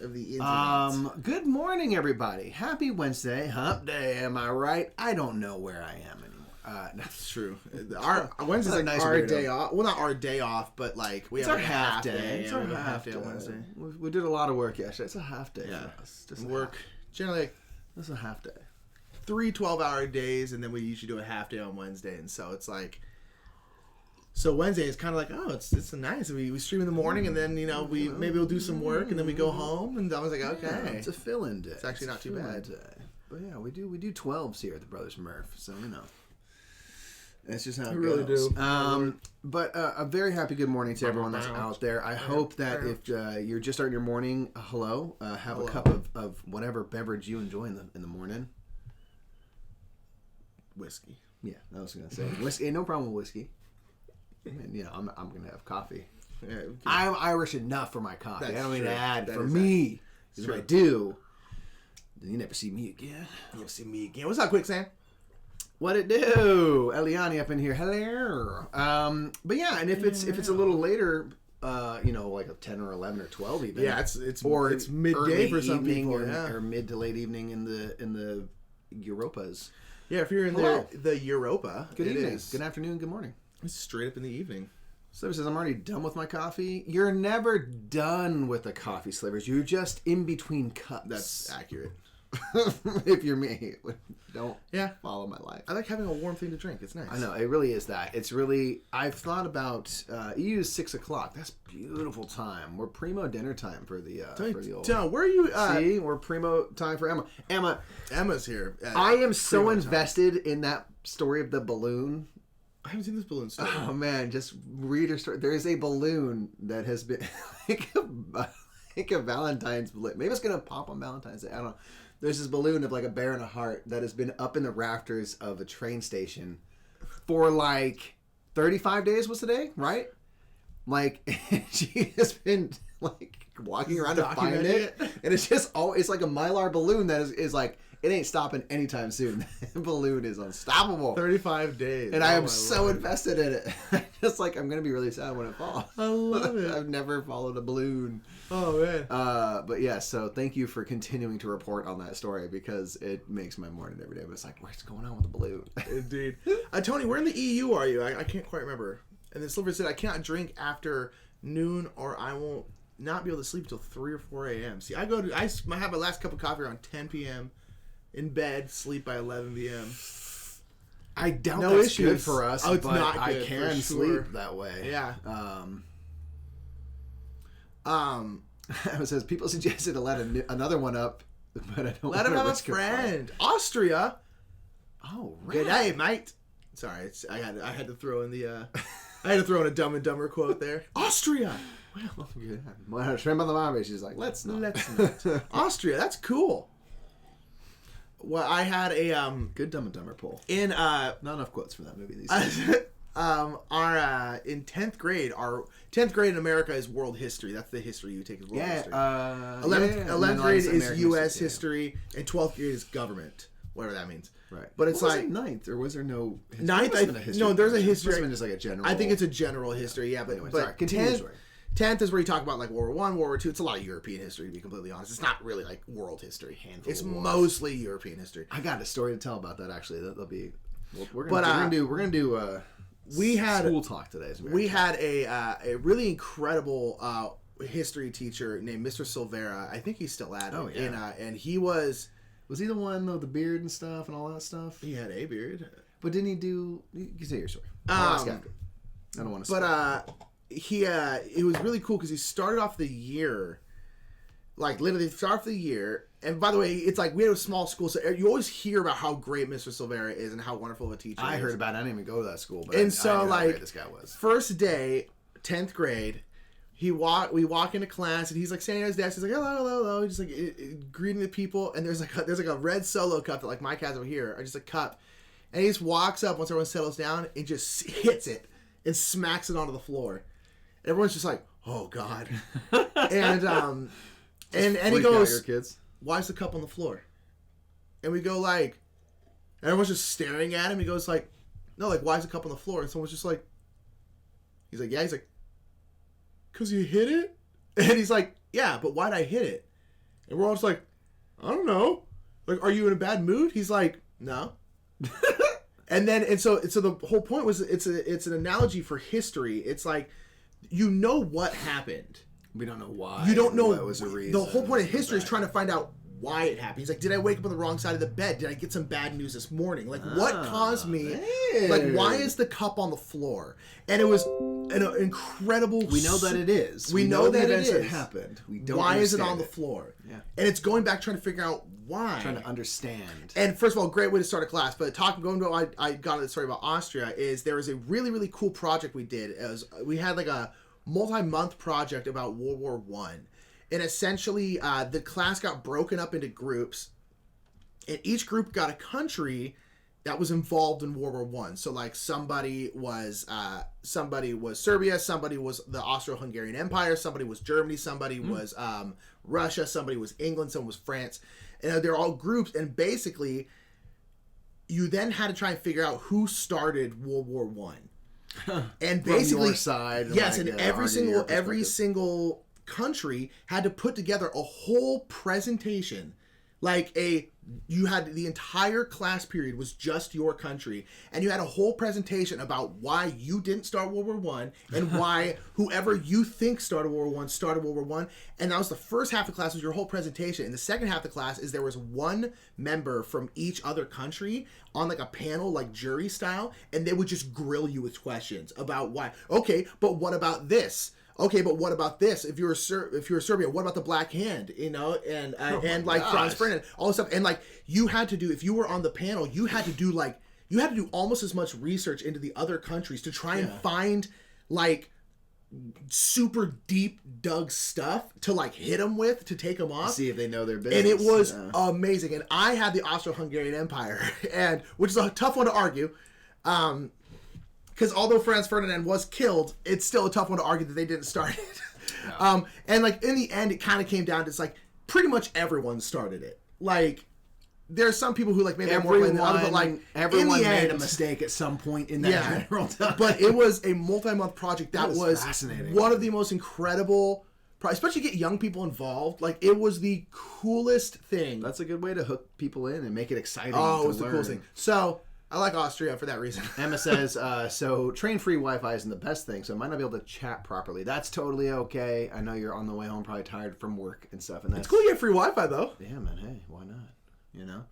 of the ins and outs. Good morning, everybody. Happy Wednesday, hump day. Am I right? I don't know where I am anymore. That's true. Our Wednesday's like nice our day off. Well, not our day off, but like we have our half day. It's our half day on Wednesday. We did a lot of work yesterday. It's a half day. Yeah, for us. Just work generally. Like, it's a half day. 3 12-hour days, and then we usually do a half day on Wednesday, and so it's like. So Wednesday is kind of like, oh, it's nice. We stream in the morning, and then maybe we'll do some work, and then we go home, and I was like, okay, yeah, it's a fill-in day. It's actually not too bad. Day. But yeah, we do 12s here at the Brothers Murph, so that's just how it really goes. Do. But a very happy good morning to everyone that's out there. I hope that if you're just starting your morning, hello, have a cup of whatever beverage you enjoy in the morning. Whiskey. Yeah, I was gonna say whiskey. No problem with whiskey. And, I'm gonna have coffee. Yeah, okay. I'm Irish enough for my coffee. I don't need to add for me. Because if I do, then you never see me again. You never see me again. What's up, Quicksand? What it do? Eliani up in here. Hello. But yeah, and if it's a little later, like a 10 or 11 or 12 even. Yeah, it's midday for some people, or mid to late evening in the Europas. Yeah, if you're in the Europa, good evening, good afternoon, good morning. It's straight up in the evening. Sliver says, I'm already done with my coffee. You're never done with the coffee, Slivers. You're just in between cups. That's accurate. If you're me, don't follow my life. I like having a warm thing to drink. It's nice. I know. It really is that. It's really, I've thought about, you use 6 o'clock. That's beautiful time. We're primo dinner time for the old. Tell, where are you? See, we're primo time for Emma. Emma's here. I am so invested in that story of the balloon. I haven't seen this balloon story. Oh man, just read her story. There is a balloon that has been like a Valentine's balloon. Maybe it's gonna pop on Valentine's Day. I don't know. There's this balloon of like a bear and a heart that has been up in the rafters of a train station for like 35 days. Was today, right? Like she has been like walking around to find it, and it's just it's like a Mylar balloon that is like. It ain't stopping anytime soon. The balloon is unstoppable. 35 days. And I am so invested in it. I'm going to be really sad when it falls. I love it. I've never followed a balloon. Oh, man. But yeah, so thank you for continuing to report on that story because it makes my morning every day. But it's like, what's going on with the balloon? Indeed. Tony, where in the EU are you? I can't quite remember. And then Silver said, I cannot drink after noon or I won't not be able to sleep until 3 or 4 a.m. See, I have my last cup of coffee around 10 p.m., in bed, sleep by 11 p.m. I doubt that's good for us, it's but not good, I can sleep that way. Yeah. It says people suggested to let another one up, but I don't let him have a friend. Austria. Oh, right. Good day, mate. Sorry, I had to throw in a Dumb and Dumber quote there. Austria. Well, shrimp on the barbie. She's like, let's not. Austria. That's cool. Well, I had a good Dumb and Dumber poll. Not enough quotes for that movie these days. In 10th grade, our 10th grade in America is world history. That's the history you take as world history. 11th grade is U.S. history, and 12th grade is government, whatever that means. Right. But it's like ninth, or was there no history? Ninth? No, there's a history. It's been just like a general. I think it's a general history. Yeah, but anyway, sorry. Continue. 10th is where you talk about like World War I, World War II. It's a lot of European history, to be completely honest. It's not really like world history. It's mostly European history. I got a story to tell about that actually. That'll be. We're gonna do. We had school talk today. We had a really incredible history teacher named Mr. Silvera. I think he's still at it. Oh yeah. And he was. Was he the one with the beard and stuff and all that stuff? He had a beard, but didn't he do? You can say your story. I'll ask after. I don't want to. But it was really cool because he started off the year, like literally start off the year. And by the way, it's like we had a small school, so you always hear about how great Mr. Silvera is and how wonderful of a teacher. I heard about it. I didn't even go to that school, but and I so knew like how great this guy was. First day, 10th grade. We walk into class and he's like standing at his desk. He's like hello, just like greeting the people. And there's like a red Solo cup that like Mike has over here, or just a cup. And he just walks up once everyone settles down and just hits it and smacks it onto the floor. Everyone's just like, oh God. And he goes, your kids. Why is the cup on the floor? And we go like, everyone's just staring at him. He goes like, no, like why is the cup on the floor? And someone's just like, he's like, 'cause you hit it? And he's like, yeah, but why'd I hit it? And we're all just like, I don't know. Like, are you in a bad mood? He's like, no. and so the whole point was it's an analogy for history. It's like, you know what happened. We don't know why. You don't know what was the reason. The whole point of history is trying to find out why it happened. He's like, did I wake up on the wrong side of the bed? Did I get some bad news this morning? Like, what caused me? Like, why is the cup on the floor? And it was an incredible... We know that it is. We know that it is. That happened. We don't Why is it on the floor? Yeah. And it's going back trying to figure out why. Trying to understand. And first of all, great way to start a class. But going to I got to the story about Austria is there was a really, really cool project we did. We had like a multi-month project about World War One. And essentially, the class got broken up into groups, and each group got a country that was involved in World War One. So, like, somebody was Serbia, somebody was the Austro-Hungarian Empire, somebody was Germany, somebody was Russia, somebody was England, someone was France, and they're all groups. And basically, you then had to try and figure out who started World War One. And basically, from your side, yes, like, and every single country had to put together a whole presentation, you had the entire class period was just your country, and you had a whole presentation about why you didn't start World War One and why whoever you think started World War One started World War One. And that was the first half of the class, was your whole presentation. And the second half of the class is there was one member from each other country on like a panel, like jury style, and they would just grill you with questions about why. Okay, but what about this? Okay, but what about this? If you're Serbian, what about the Black Hand? You know, and like Franz Ferdinand, all this stuff. And like, you had to do, if you were on the panel, you had to do almost as much research into the other countries to try and find like super deep dug stuff to like hit them with, to take them off, see if they know their business. And it was amazing. And I had the Austro-Hungarian Empire, and which is a tough one to argue. Because although Franz Ferdinand was killed, it's still a tough one to argue that they didn't start it. No. And like, in the end, it kind of came down to, it's like pretty much everyone started it. Like, there are some people who like maybe more than others, but like everyone made a mistake at some point in that general time. But it was a multi-month project that was fascinating. One of the most incredible, especially get young people involved. Like, it was the coolest thing. That's a good way to hook people in and make it exciting. Oh, it was the coolest thing. So I like Austria for that reason. Emma says, so train-free Wi-Fi isn't the best thing, so I might not be able to chat properly. That's totally okay. I know you're on the way home, probably tired from work and stuff. And that's, it's cool you get free Wi-Fi, though. Yeah, man. Hey, why not? You know?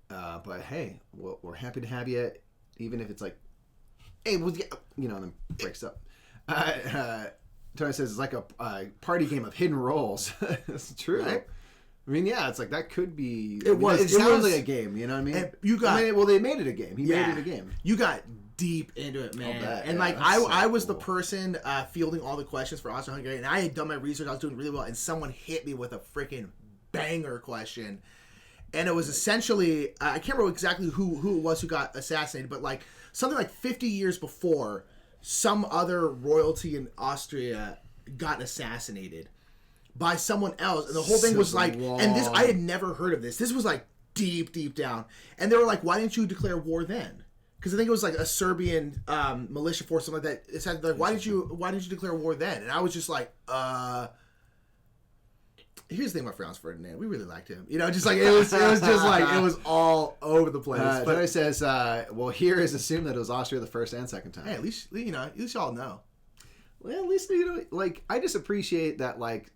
But hey, we're happy to have you, even if it's like, hey, we'll get, you know, and then breaks up. Tony says, it's like a party game of hidden roles. It's true. Right? I mean, yeah, it's like that could be. It sounds like a game. You know what I mean? They made it a game. He made it a game. You got deep into it, man. And like, I was the person fielding all the questions for Austro-Hungary, and I had done my research. I was doing really well, and someone hit me with a freaking banger question, and it was essentially I can't remember exactly who it was who got assassinated, but like something like 50 years before, some other royalty in Austria got assassinated by someone else, and the whole thing was like, and this, I had never heard of this. This was like deep down, and they were like, "Why didn't you declare war then?" Because I think it was like a Serbian militia force, something like that. It said like, "Why did you declare war then?" And I was just like, Here's the thing about Franz Ferdinand. We really liked him. You know, just like it was just like it was all over the place. But it says, well, here is assumed that it was Austria the first and second time. Hey, at least y'all know. Well, at least like I just appreciate that like.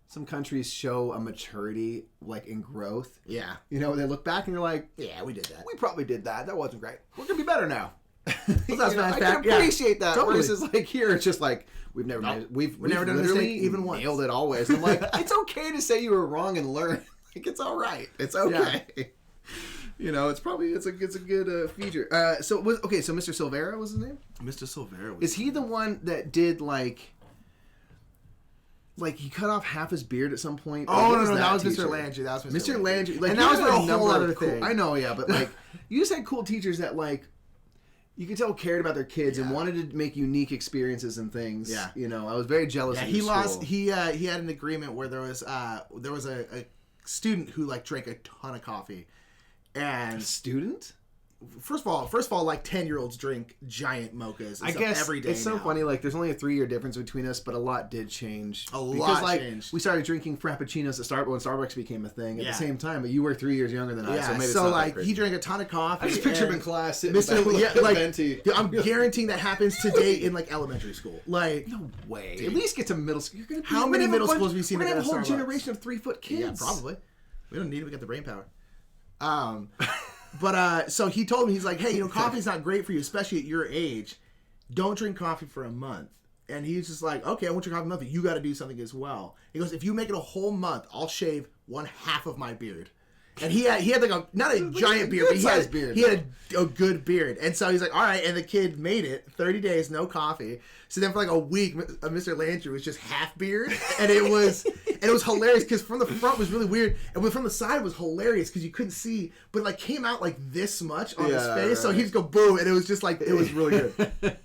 Some countries show a maturity, like, in growth. Yeah. You know, they look back and you're like, yeah, we did that. We probably did that. That wasn't great. We're going to be better now. I can appreciate that. Totally. Whereas it's like here, it's just like, we've never done a mistake even once. Nailed it always. I'm like, it's okay to say you were wrong and learn. Like, it's all right. It's okay. Yeah. You know, it's a good feature. So Mr. Silvera was his name? Mr. Silvera. Is he the one that did, like he cut off half his beard at some point. Oh, no, that was Mr. Landry. That was Mr. Landry. Like, and that was a whole other thing. I know, yeah, but like, you just had cool teachers that like, you could tell cared about their kids and wanted to make unique experiences and things. Yeah, you know, I was very jealous. Yeah, he had an agreement where there was a student who like drank a ton of coffee, and a student. First of all, like 10-year-olds drink giant mochas. I guess every day. It's so funny. Like, there's only a 3-year difference between us, but a lot did change. Because changed. We started drinking frappuccinos at Starbucks when Starbucks became a thing at the same time. But you were 3 years younger than I, so maybe it's not that crazy. He drank a ton of coffee. I just picture him in class, sitting Mr. I'm guaranteeing that happens today in like elementary school. Like, no way. At least get to middle school. You're gonna how many middle schools have you seen? We're gonna have a whole Starbucks? generation of 3-foot kids. Yeah, probably. We don't need it. We got the brain power. But so he told me, he's like, hey, coffee's not great for you, especially at your age. Don't drink coffee for a month. And he's just like, okay, I won't drink coffee for a month. You got to do something as well. He goes, if you make it a whole month, I'll shave 1/2 of my beard. And he had like not a giant beard, but he had a good beard. And so he's like, all right. And the kid made it 30 days, no coffee. So then for like a week, Mr. Landry was just half beard. And it was hilarious because from the front was really weird. And from the side was hilarious because you couldn't see, but it like came out like this much on his face. Right. So he'd just go boom. And it was just like, it was really good.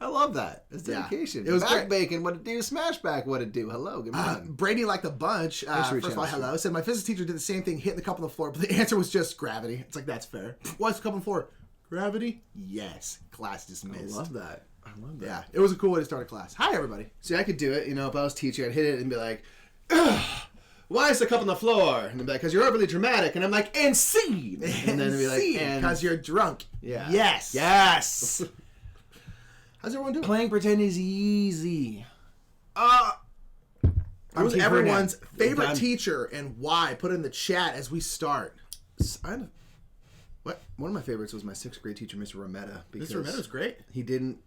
I love that. It's dedication. It was back bacon. What it do? Smashback. What it do? Hello. Good morning. Brady liked the bunch. First of all, hello. Said my physics teacher did the same thing, hitting the cup on the floor, but the answer was just gravity. It's like, that's fair. What's the cup on the floor? Gravity? Yes. Class dismissed. I love that. Yeah. It was a cool way to start a class. Hi, everybody. See, I could do it. If I was teaching, I'd hit it and be like, ugh, why is the cup on the floor? And they'd be like, because you're overly dramatic. And I'm like, and scene. And then they'd be like, because you're drunk. Yeah. Yes. Yes. How's everyone doing? Playing pretend is easy. Who's everyone's favorite teacher and why? Put it in the chat as we start. What? One of my favorites was my 6th grade teacher, Mr. Rometta. Mr. Rometta's great. He didn't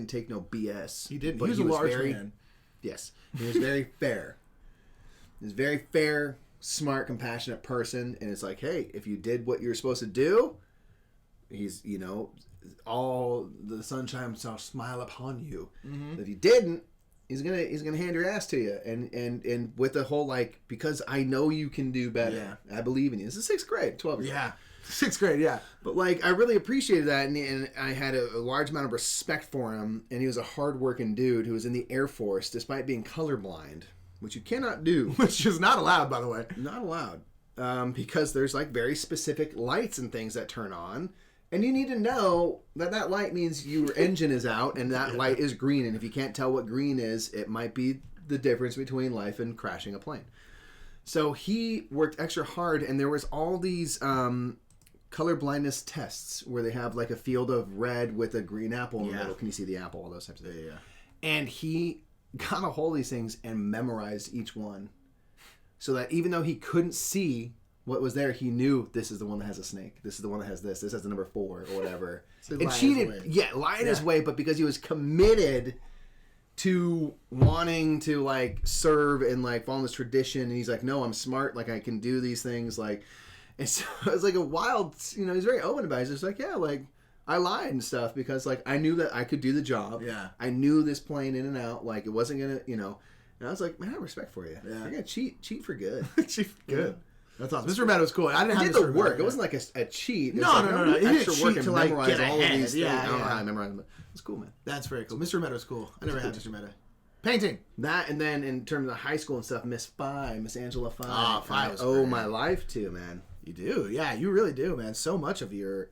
take no BS. He didn't. He was a large man. Yes. He was very fair. He was very fair, smart, compassionate person. And it's like, hey, if you did what you were supposed to do, he's, all the sunshine shall smile upon you. Mm-hmm. If you didn't, he's gonna hand your ass to you. And with the whole, like, because I know you can do better. Yeah. I believe in you. This is 6th grade, 12 years old. Yeah. 6th grade, yeah. But, like, I really appreciated that, and I had a large amount of respect for him, and he was a hard-working dude who was in the Air Force, despite being colorblind, which you cannot do. Which is not allowed, by the way. Not allowed. Because there's, like, very specific lights and things that turn on, and you need to know that light means your engine is out, and that light is green, and if you can't tell what green is, it might be the difference between life and crashing a plane. So he worked extra hard, and there was all these... color blindness tests where they have like a field of red with a green apple in the middle. Can you see the apple? All those types of things. Yeah. And he got a hold of these things and memorized each one, so that even though he couldn't see what was there, he knew this is the one that has a snake. This is the one that has this. This has the number 4 or whatever. So and cheated. Lied his way, but because he was committed to wanting to like serve and like follow this tradition, and he's like, no, I'm smart. Like I can do these things. Like. And so it was like a wild, he's very open about it. He's just like, yeah, like, I lied and stuff because, like, I knew that I could do the job. Yeah. I knew this plane in and out. Like, it wasn't going to, And I was like, man, I have respect for you. Yeah. You're going to cheat for good. Cheat for good. That's awesome. Mr. Rometta was cool. I didn't have the work. It wasn't like a cheat. No. He did work to like memorize all of these things. Yeah. I memorized them. It's cool, man. That's very cool. Mr. Rometta was cool. I never had Mr. Rometta. Painting. That, and then in terms of high school and stuff, Miss Angela Phi. Oh, Phi was great. My life to, man. You do, yeah, you really do, man. So much of your.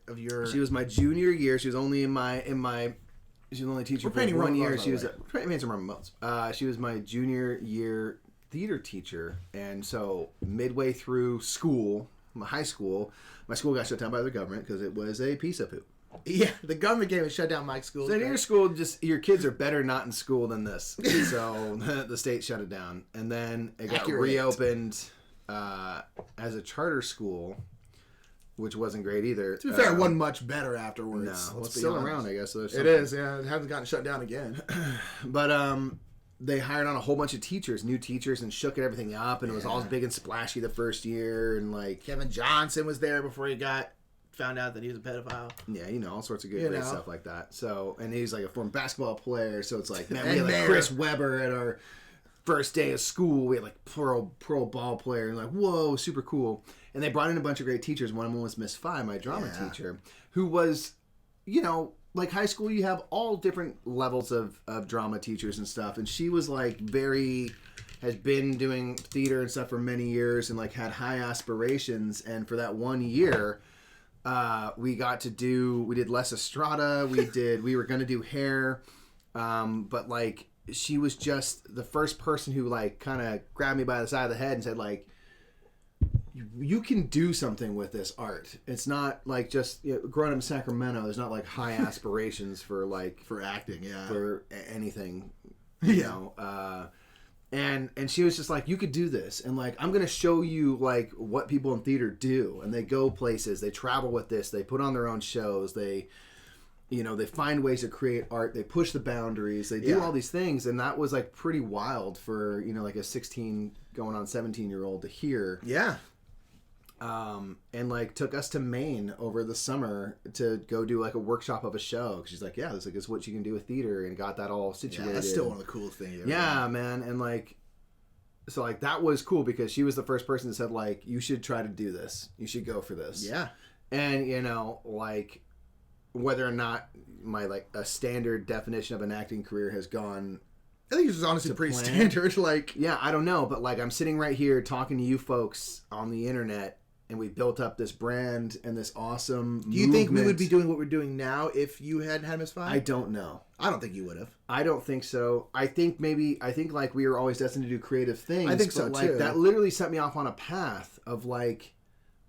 She was my junior year. She was only she was only teacher for 1 year. She was painting some Rum Bones. She was my junior year theater teacher, and so midway through school, my high school, my school got shut down by the government because it was a piece of poop. Yeah, the government came and shut down Mike's school. So your school, your kids are better not in school than this. So the state shut it down, and then it got reopened. As a charter school, which wasn't great either. To be fair, it wasn't much better afterwards. No, it's still around, I guess. So it is, yeah. It hasn't gotten shut down again. But they hired on a whole bunch of new teachers, and shook everything up, and it was all big and splashy the first year, and like Kevin Johnson was there before he found out that he was a pedophile. Yeah, all sorts of great stuff like that. So, and he's like a former basketball player, so it's like, man, we had like Chris Webber at our first day of school. We had like pro ball player, and like, whoa, super cool. And they brought in a bunch of great teachers. One of them was Miss Phi, my drama teacher, who was, like high school, you have all different levels of drama teachers and stuff. And she was like has been doing theater and stuff for many years, and like had high aspirations. And for that 1 year, We did Les Estrada. We were going to do hair. But like, she was just the first person who like kind of grabbed me by the side of the head and said like, you can do something with this art. It's not like just growing up in Sacramento. There's not like high aspirations for acting, for anything, you know. And she was just like, you could do this, and like I'm gonna show you like what people in theater do, and they go places, they travel with this, they put on their own shows, they find ways to create art, they push the boundaries, they do all these things, and that was like pretty wild for like a 16 going on 17-year-old to hear. Yeah. And like took us to Maine over the summer to go do like a workshop of a show. She's like, yeah, this is what you can do with theater, and got that all situated. Yeah, that's still one of the coolest things. Yeah, man. And like, so like that was cool because she was the first person that said like, you should try to do this. You should go for this. Yeah. And like whether or not my like a standard definition of an acting career has gone. I think it's just honestly pretty standard. Like, yeah, I don't know, but like I'm sitting right here talking to you folks on the internet. And we built up this brand and this awesome movement. Do you think we would be doing what we're doing now if you hadn't had Miss Five? I don't know. I don't think you would have. I don't think so. I think like we were always destined to do creative things. I think so like, too. That literally set me off on a path of like,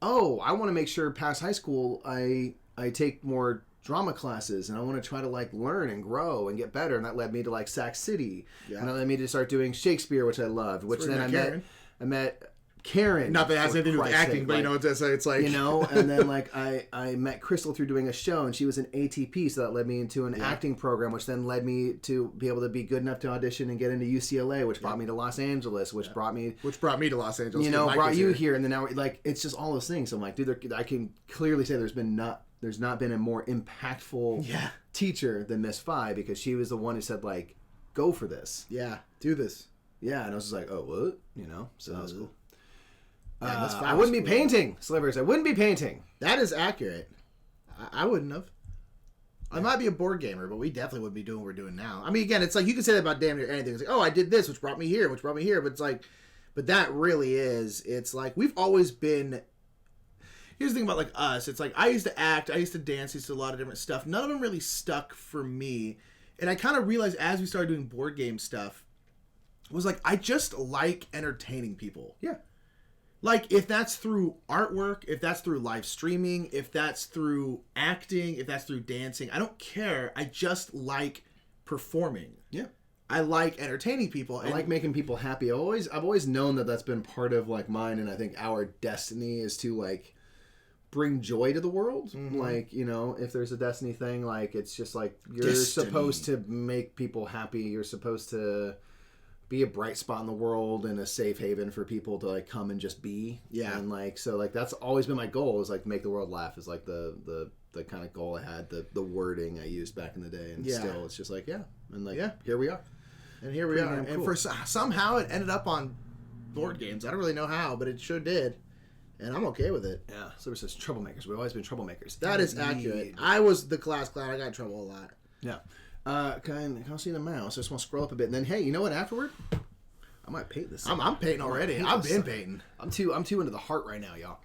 oh, I want to make sure past high school I take more drama classes, and I want to try to like learn and grow and get better. And that led me to like Sac City. Yeah. And that led me to start doing Shakespeare, which I loved. Which then I met Karen. Not that it has anything to do with acting, but it's like and then like I met Crystal through doing a show, and she was an ATP, so that led me into an acting program, which then led me to be able to be good enough to audition and get into UCLA, which brought me to Los Angeles, which brought me to Los Angeles. Brought you here, and then now like it's just all those things. So I'm like, dude, I can clearly say there's not been a more impactful teacher than Miss Five, because she was the one who said like, go for this. Yeah, do this. Yeah, and I was just like, oh, what? So that was cool. Yeah, I wouldn't be painting, Slivers. I wouldn't be painting. That is accurate. I wouldn't have. I might be a board gamer, but we definitely wouldn't be doing what we're doing now. I mean, again, it's like you can say that about damn near anything. It's like, oh, I did this, which brought me here, but it's like, but that really is. It's like we've always been. Here's the thing about like us. It's like I used to act, I used to dance, I used to do a lot of different stuff. None of them really stuck for me, and I kind of realized as we started doing board game stuff, was like I just like entertaining people. Yeah. Like, if that's through artwork, if that's through live streaming, if that's through acting, if that's through dancing, I don't care. I just like performing. Yeah. I like entertaining people. I like making people happy. I've always known that that's been part of, like, mine, and I think our destiny is to, like, bring joy to the world. Mm-hmm. Like, if there's a destiny thing, like, it's just, like, you're supposed to make people happy. You're supposed to be a bright spot in the world and a safe haven for people to like come and just be. Yeah. And like, so like that's always been my goal, is like make the world laugh, is like the kind of goal I had, the wording I used back in the day. And still it's just like, and like, here we are. And here we are. And cool. Somehow it ended up on board games. I don't really know how, but it sure did. And I'm okay with it. Yeah. So it says troublemakers. We've always been troublemakers. That is accurate. I was the class clown. I got in trouble a lot. Yeah. Can I see the mouse? I just want to scroll up a bit, and then hey, you know what? Afterward, I might paint this. I'm painting already. I've been painting. I'm too into the heart right now, y'all.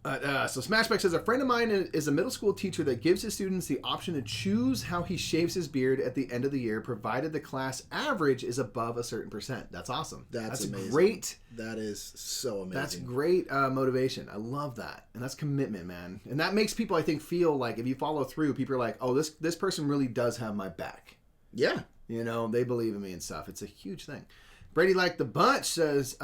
So Smashback says, a friend of mine is a middle school teacher that gives his students the option to choose how he shaves his beard at the end of the year, provided the class average is above a certain %. That's awesome. That's amazing. Great. That is so amazing. That's great motivation. I love that. And that's commitment, man. And that makes people, I think, feel like if you follow through, people are like, oh, this person really does have my back. Yeah. They believe in me and stuff. It's a huge thing. Brady Like the Bunch says,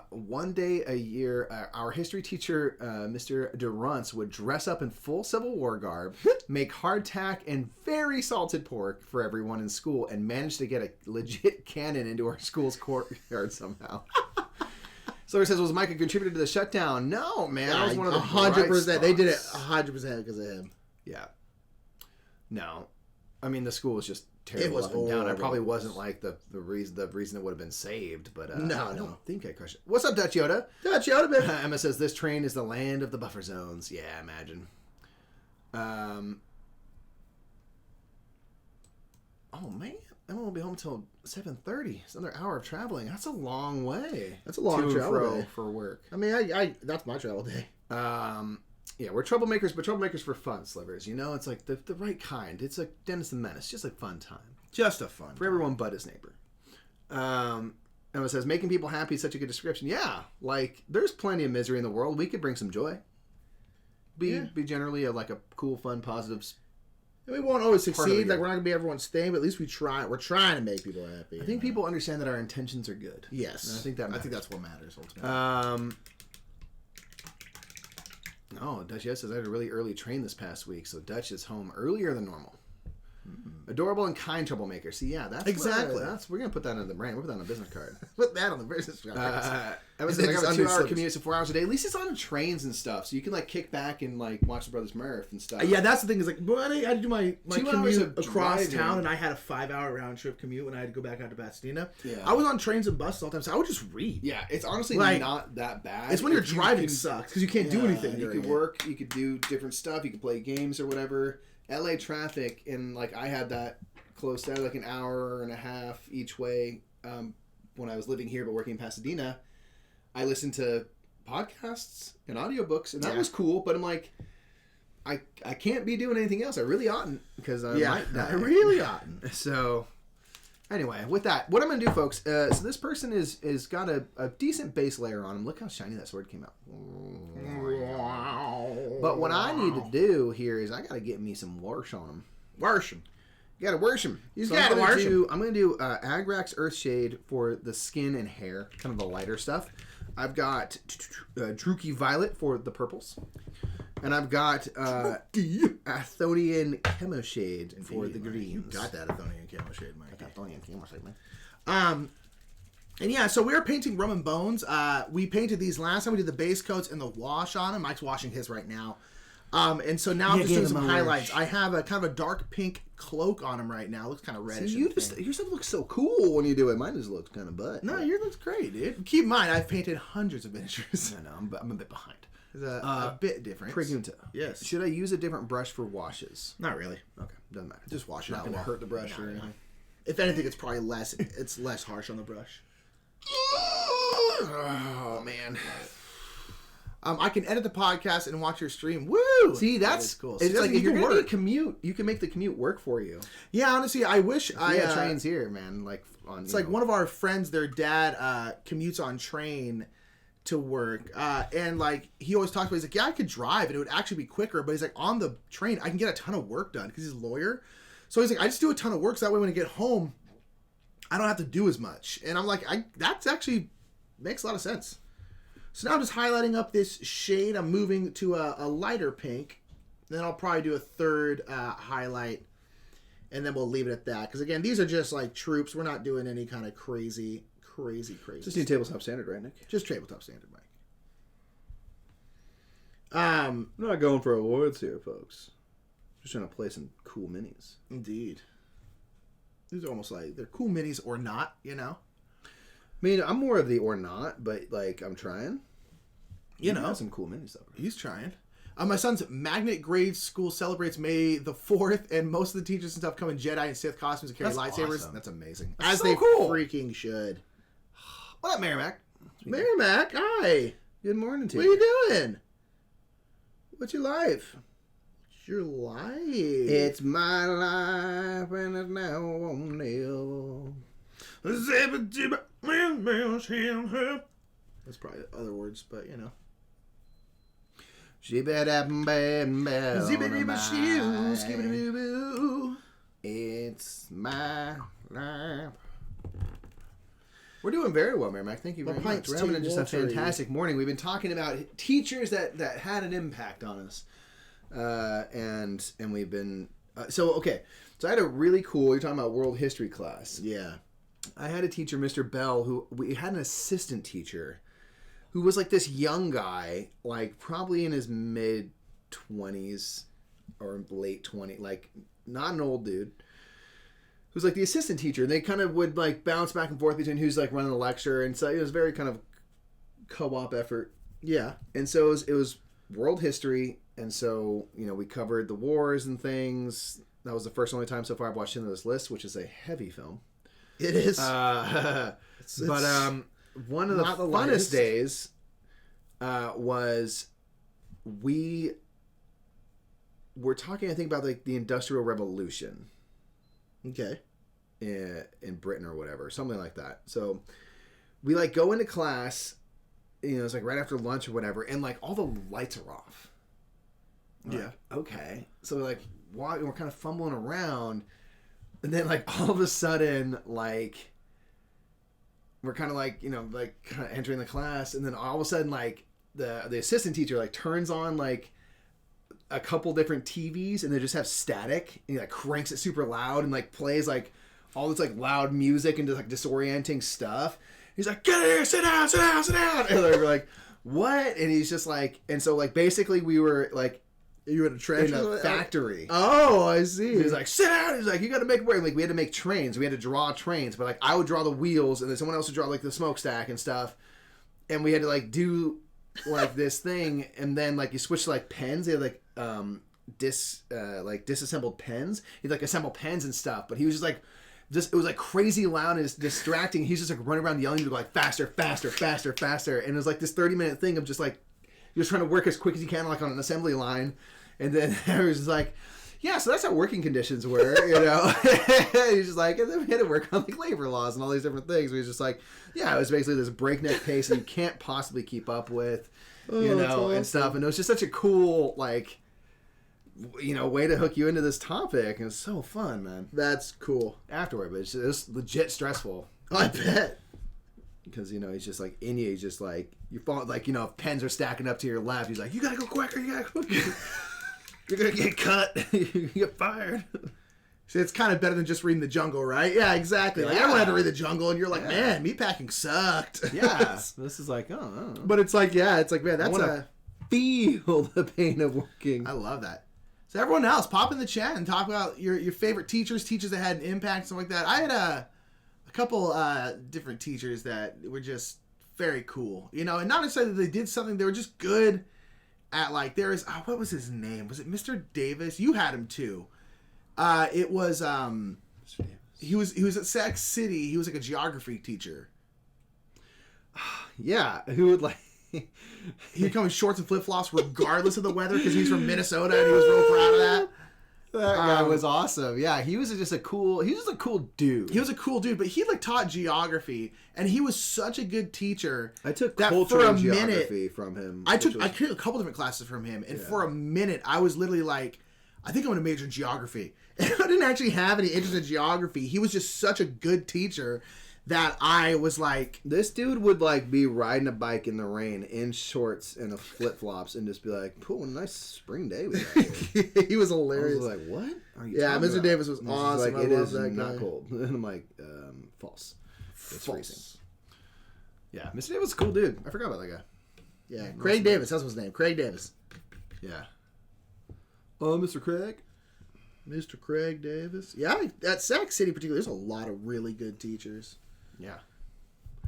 one day a year, our history teacher, Mr. Durance, would dress up in full Civil War garb, make hardtack and very salted pork for everyone in school, and manage to get a legit cannon into our school's courtyard somehow. So he says, was Mike a contributor to the shutdown? No, man. Yeah, I was one of the 100%. They did it 100% because of him. Yeah. No. I mean, the school was just terrible. It was up and down. I probably wasn't like the reason it would have been saved, but no, I don't think I crushed it. What's up, Dutch Yoda? Dutch Yoda, baby. Emma says this train is the land of the buffer zones. Yeah, imagine. Oh man, Emma won't be home until 7:30. It's another hour of traveling. That's a long way. That's a long to travel and fro day. for work. I mean, I that's my travel day. Yeah, we're troublemakers, but troublemakers for fun, Slivers. You know, it's like the right kind. It's like Dennis the Menace, just like fun time. Just a fun For everyone but his neighbor. Emma says, making people happy is such a good description. Yeah, like, there's plenty of misery in the world. We could bring some joy. Be generally a cool, fun, positive. We won't always Part of succeed. the Like, year. we're not going to be everyone's thing, but at least we try. We're trying to make people happy. I think people understand that our intentions are good. Yes. And I think that matters. I think that's what matters, ultimately. Dutch says I had a really early train this past week, so Dutch is home earlier than normal. Adorable and kind troublemaker. See, yeah, that's Exactly. We're gonna put that on the brand. We'll put that on a business card. Put that on the business card. I was And like, then I have a just 2-hour underslips. commute, so 4 hours a day. At least it's on trains and stuff, so you can like kick back and like watch the Brothers Murph and stuff. Yeah, that's the thing. Is like, well, I had to do my 2 hours commute of across driving. town, and I had a 5-hour round trip commute when I had to go back out to Pasadena. Yeah. I was on trains and buses all the time, so I would just read. Yeah, it's honestly Like, not that bad. It's when you're If you driving can- sucks because you can't do anything. You during could it. work, you could do different stuff, you could play games or whatever. LA traffic, and like I had that close to like an hour and a half each way when I was living here but working in Pasadena. I listened to podcasts and audiobooks, and that was cool, but I'm like, I can't be doing anything else. I really oughtn't because I might die. I really oughtn't. So anyway, with that, what I'm going to do, folks, so this person is got a decent base layer on him. Look how shiny that sword came out. But what I need to do here is I got to get me some wash on him. Wash 'em. You got to wash him. You gotta wash 'em. I'm going to do Agrax Earthshade for the skin and hair, kind of the lighter stuff. I've got Druki Violet for the purples. And I've got Athonian Chemoshade for the greens. You got that Athonian camo shade, Mike. Athonian Chemoshade, man. And yeah, so we were painting Rum Bones. We painted these last time. We did the base coats and the wash on them. Mike's washing his right now. And so now I'm just doing some highlights. I have a kind of a dark pink cloak on him right now. It looks kind of reddish. See, your stuff looks so cool when you do it. Mine just looks kind of butt. No, yours looks great, dude. Keep in mind, I've painted hundreds of miniatures. No, I'm a bit behind. It's a bit different. Pregunta. Yes. Should I use a different brush for washes? Not really. Okay, doesn't matter. Just wash it Not out. gonna well. hurt the brush No, or no. anything. If anything, it's probably less. It's less harsh on the brush. Oh man. I can edit the podcast and watch your stream. Woo! See, That that's is cool. It's See, like you if you're can gonna work. commute, you can make the commute work for you. Yeah, honestly, I wish I Yeah, trains here, man. Like on. It's like one of our friends, their dad commutes on train to work, and like he always talks about. He's like, yeah, I could drive, and it would actually be quicker. But he's like, on the train, I can get a ton of work done because he's a lawyer. So he's like, I just do a ton of work, so that way when I get home, I don't have to do as much. And I'm like, that's actually makes a lot of sense. So now I'm just highlighting up this shade. I'm moving to a lighter pink. Then I'll probably do a third highlight. And then we'll leave it at that. Because again, these are just like troops. We're not doing any kind of crazy. Just need tabletop standard, right, Nick? Just tabletop standard, Mike. I'm not going for awards here, folks. Just trying to play some cool minis. Indeed. These are almost like they're cool minis or not, you know? I mean, I'm more of the or not, but like I'm trying. You know, got some cool mini stuff. he's trying. My son's magnet grade school celebrates May the 4th, and most of the teachers and stuff come in Jedi and Sith costumes and carry That's lightsabers. awesome. That's amazing. That's As so they cool. freaking should. What up, Merrimack? Merrimack, hi. Good morning to What you. are you doing? What's your life? What's your life? It's my life and it's now or never. That's probably other words, but you know. It's my life. We're doing very well, Merrimack. Thank you very much. pipes We're having too just a watery. fantastic morning. We've been talking about teachers that had an impact on us, and we've been so okay. So I had a really cool. You're talking about world history class. Yeah. I had a teacher, Mr. Bell, who we had an assistant teacher who was like this young guy, like probably in his mid 20s or late 20s, like not an old dude. Who's like the assistant teacher. And they kind of would like bounce back and forth between who's like running the lecture. And so it was very kind of co-op effort. Yeah. And so it was world history. And so, you know, we covered the wars and things. That was the first and only time so far I've watched Schindler's List, which is a heavy film. It is. But one of the funnest days was we were talking, I think, about like the Industrial Revolution. Okay. In Britain or whatever, something like that. So we like go into class, it's like right after lunch or whatever, and like all the lights are off. Yeah. Like, okay. So we're like walking, we're kind of fumbling around, and then like all of a sudden, like we're kind of like like kind of entering the class, and then all of a sudden like the assistant teacher like turns on like a couple different TVs, and they just have static, and he like cranks it super loud and like plays like all this like loud music and just like disorienting stuff. He's like, "Get here, sit down, sit down, sit down." And we're like, "What?" And he's just like, and so like basically we were like, you were in a factory. Oh, I see. He's like, "Sit down." He's like, "You got to make work." Like we had to make trains. We had to draw trains, but like I would draw the wheels, and then someone else would draw like the smokestack and stuff. And we had to like do like this thing, and then like you switch to like pens. They had like disassembled pens. He'd like assemble pens and stuff, but he was just it was like crazy loud and distracting. He's just like running around yelling to go like faster, faster, faster, faster. And it was like this 30-minute thing of just like you're trying to work as quick as you can like on an assembly line. And then I was just like, yeah, so that's how working conditions were, He's just like, and then we had to work on like labor laws and all these different things. We was just like, yeah, it was basically this breakneck pace that you can't possibly keep up with, awesome. And stuff. And it was just such a cool like way to hook you into this topic. And it was so fun, man. That's cool. Afterward, but it was legit stressful. I bet. Because, he's just like, in you, he's just like, you fall, like, if pens are stacking up to your left, he's like, you gotta go quicker, you gotta go quicker. You're gonna get cut. You get fired. See, it's kind of better than just reading The Jungle, right? Yeah, exactly. Like, everyone had to read The Jungle, and you're like, man, meatpacking sucked. Yeah. This is like, oh. But it's like, man, that's feel the pain of working. I love that. So everyone else, pop in the chat and talk about your favorite teachers that had an impact, something like that. I had a couple different teachers that were just very cool, and not necessarily that they did something, they were just good at like, there is, what was his name? Was it Mr. Davis? You had him too. It was, Mr. Davis. He was at Sac City. He was like a geography teacher. Yeah, who would like... He'd come in shorts and flip-flops regardless of the weather because he's from Minnesota and he was real proud of that. That guy was awesome. Yeah, he was just a cool dude. He was a cool dude, but he like taught geography and he was such a good teacher. I took culture and geography from him. I took a couple different classes from him, and for a minute I was literally like, I think I'm going to major in geography. And I didn't actually have any interest in geography. He was just such a good teacher that I was like... This dude would like be riding a bike in the rain in shorts and flip-flops and just be like, "Cool, nice spring day we got here." He was hilarious. I was like, what are you talking Mr. about? Davis was awesome. Like, it is not cold. And I'm like, false. It's freezing. Yeah, Mr. Davis was a cool dude. I forgot about that guy. Yeah, Craig Davis. That's his name. Craig Davis. Yeah. Oh, Mr. Craig? Mr. Craig Davis. Yeah, at Sac City particularly, there's a lot of really good teachers. Yeah.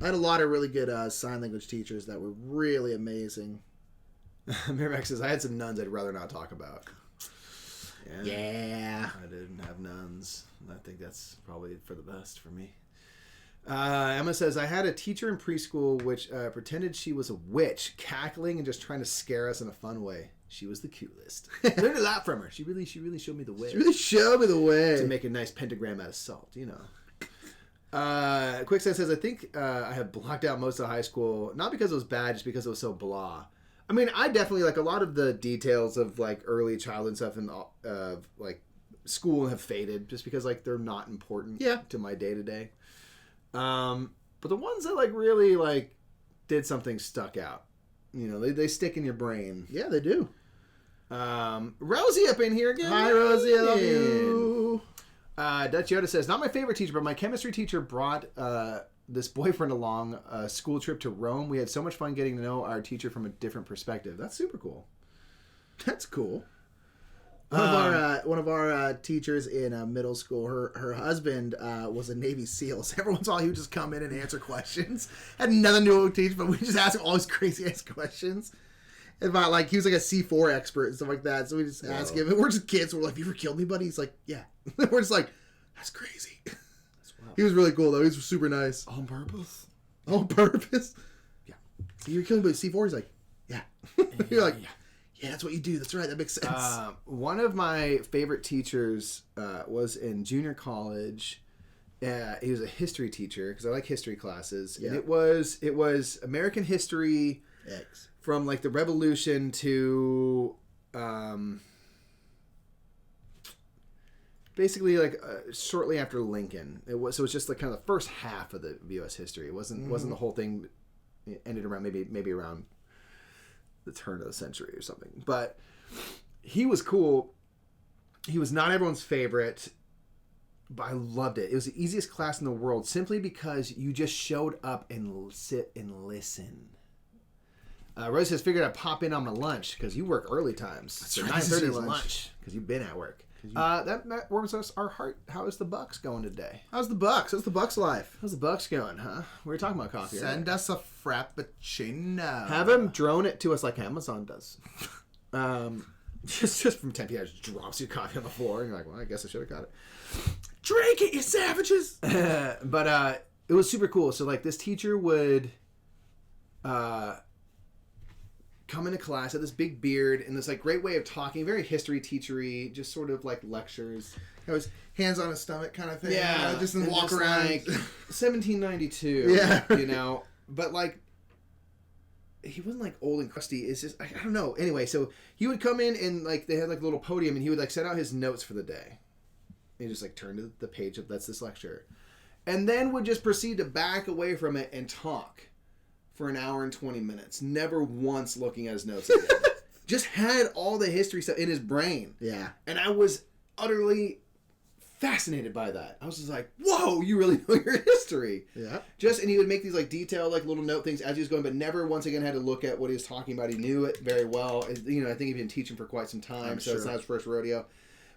I had a lot of really good sign language teachers that were really amazing. Miramax says, I had some nuns I'd rather not talk about. Yeah. I didn't have nuns. I think that's probably for the best for me. Emma says, I had a teacher in preschool which pretended she was a witch, cackling and just trying to scare us in a fun way. She was the coolest. I learned a lot from her. She really showed me the way. She really showed me the way. To make a nice pentagram out of salt, Quicksand says, I think I have blocked out most of high school, not because it was bad, just because it was so blah. I mean, I definitely, like, a lot of the details of, like, early childhood stuff and, like, school have faded just because, like, they're not important to my day-to-day. But the ones that, like, really, like, did something stuck out. They stick in your brain. Yeah, they do. Rosie up in here again. Hi, Rosie. I love you. Dutch Yoda says, not my favorite teacher, but my chemistry teacher brought this boyfriend along a school trip to Rome. We had so much fun getting to know our teacher from a different perspective. That's super cool. That's cool. One of our teachers in middle school, her husband was a Navy SEAL. So every once in a while he would just come in and answer questions. Had nothing to do with teach, but we just asked him all these crazy ass questions. And about like he was like a C4 expert and stuff like that. So we just ask him, and we're just kids. We're like, "Have you ever killed anybody?" He's like, "Yeah." We're just like, "That's crazy." He was really cool though. He was super nice. On purpose. On purpose. Yeah. So you're killing anybody with C4? He's like, "Yeah." You're like, "Yeah, that's what you do. That's right. That makes sense." One of my favorite teachers was in junior college. He was a history teacher because I like history classes. Yeah. And it was American history from like the Revolution to basically like shortly after Lincoln. It was just like kind of the first half of the U.S. history. It wasn't the whole thing. It ended around maybe around the turn of the century or something. But he was cool. He was not everyone's favorite. But I loved it. It was the easiest class in the world simply because you just showed up and sit and listen. Rose has figured I'd pop in on my lunch because you work early times. That's so right. 9:30 is lunch because you've been at work. That warms us our heart. How is the Bucks going today? How's the Bucks? How's the Bucks life? How's the Bucks going, huh? We were talking about coffee. Send us a frappuccino. Have them drone it to us like Amazon does. Just from 10 p.m. just drops your coffee on the floor and you're like, well, I guess I should have got it. Drink it, you savages! But it was super cool. So like this teacher would come into class, had this big beard and this like great way of talking, very history teachery, just sort of like lectures. It was hands on his stomach kind of thing. Yeah, you know, just walk around. Like 1792. Yeah, you know, but like he wasn't like old and crusty. It's just I don't know. Anyway, so he would come in and like they had like a little podium and he would like set out his notes for the day. And just like turn to the page of that's this lecture, and then would just proceed to back away from it and talk for an hour and 20 minutes, never once looking at his notes again. Just had all the history stuff in his brain. Yeah, and I was utterly fascinated by that. I was just like, "Whoa, you really know your history." Yeah. And he would make these like detailed like little note things as he was going, but never once again had to look at what he was talking about. He knew it very well. You know, I think he'd been teaching for quite some time, It's not his first rodeo.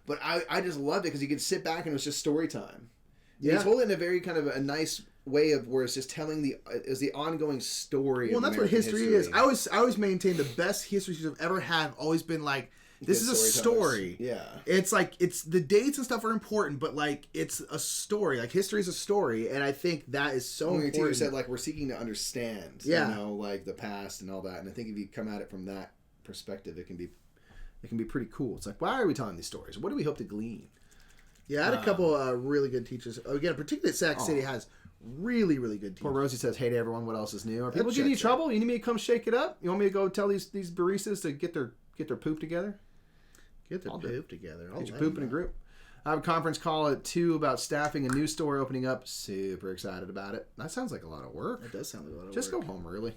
But I just loved it because you could sit back and it was just story time. Yeah. He told it in a very kind of a nice way of where it's just telling the ongoing story. Well, that's what history is. I always maintain the best history teachers I've ever had have always been like, this is a story. Yeah. It's like, it's the dates and stuff are important, but like, it's a story. Like, history is a story, and I think that is so important. Your teacher said, like, we're seeking to understand, you know, like, the past and all that. And I think if you come at it from that perspective, it can be pretty cool. It's like, why are we telling these stories? What do we hope to glean? Yeah, I had a couple really good teachers. Again, particularly Sac City has really, really good teachers. Poor Rosie says, hey to everyone, what else is new? Are people giving you trouble? You need me to come shake it up? You want me to go tell these baristas to get their poop together? Get their poop together. Get your poop in a group. I have a conference call at 2 about staffing a new store opening up. Super excited about it. That sounds like a lot of work. It does sound like a lot of work. Just go home early.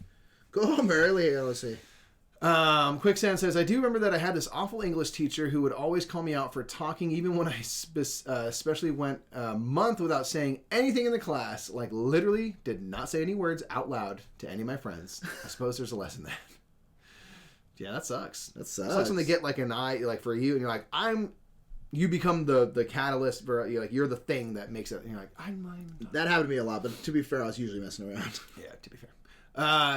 Go home early. Let's see. Quicksand says, I do remember that I had this awful English teacher who would always call me out for talking even when I especially went a month without saying anything in the class. Like, literally did not say any words out loud to any of my friends. I suppose there's a lesson there. Yeah, that sucks. That sucks. It sucks when they get like an eye, like for you, and you're like, you become the catalyst for, you're the thing that makes it, and you're like, That happened to me a lot, but to be fair, I was usually messing around. Yeah, to be fair.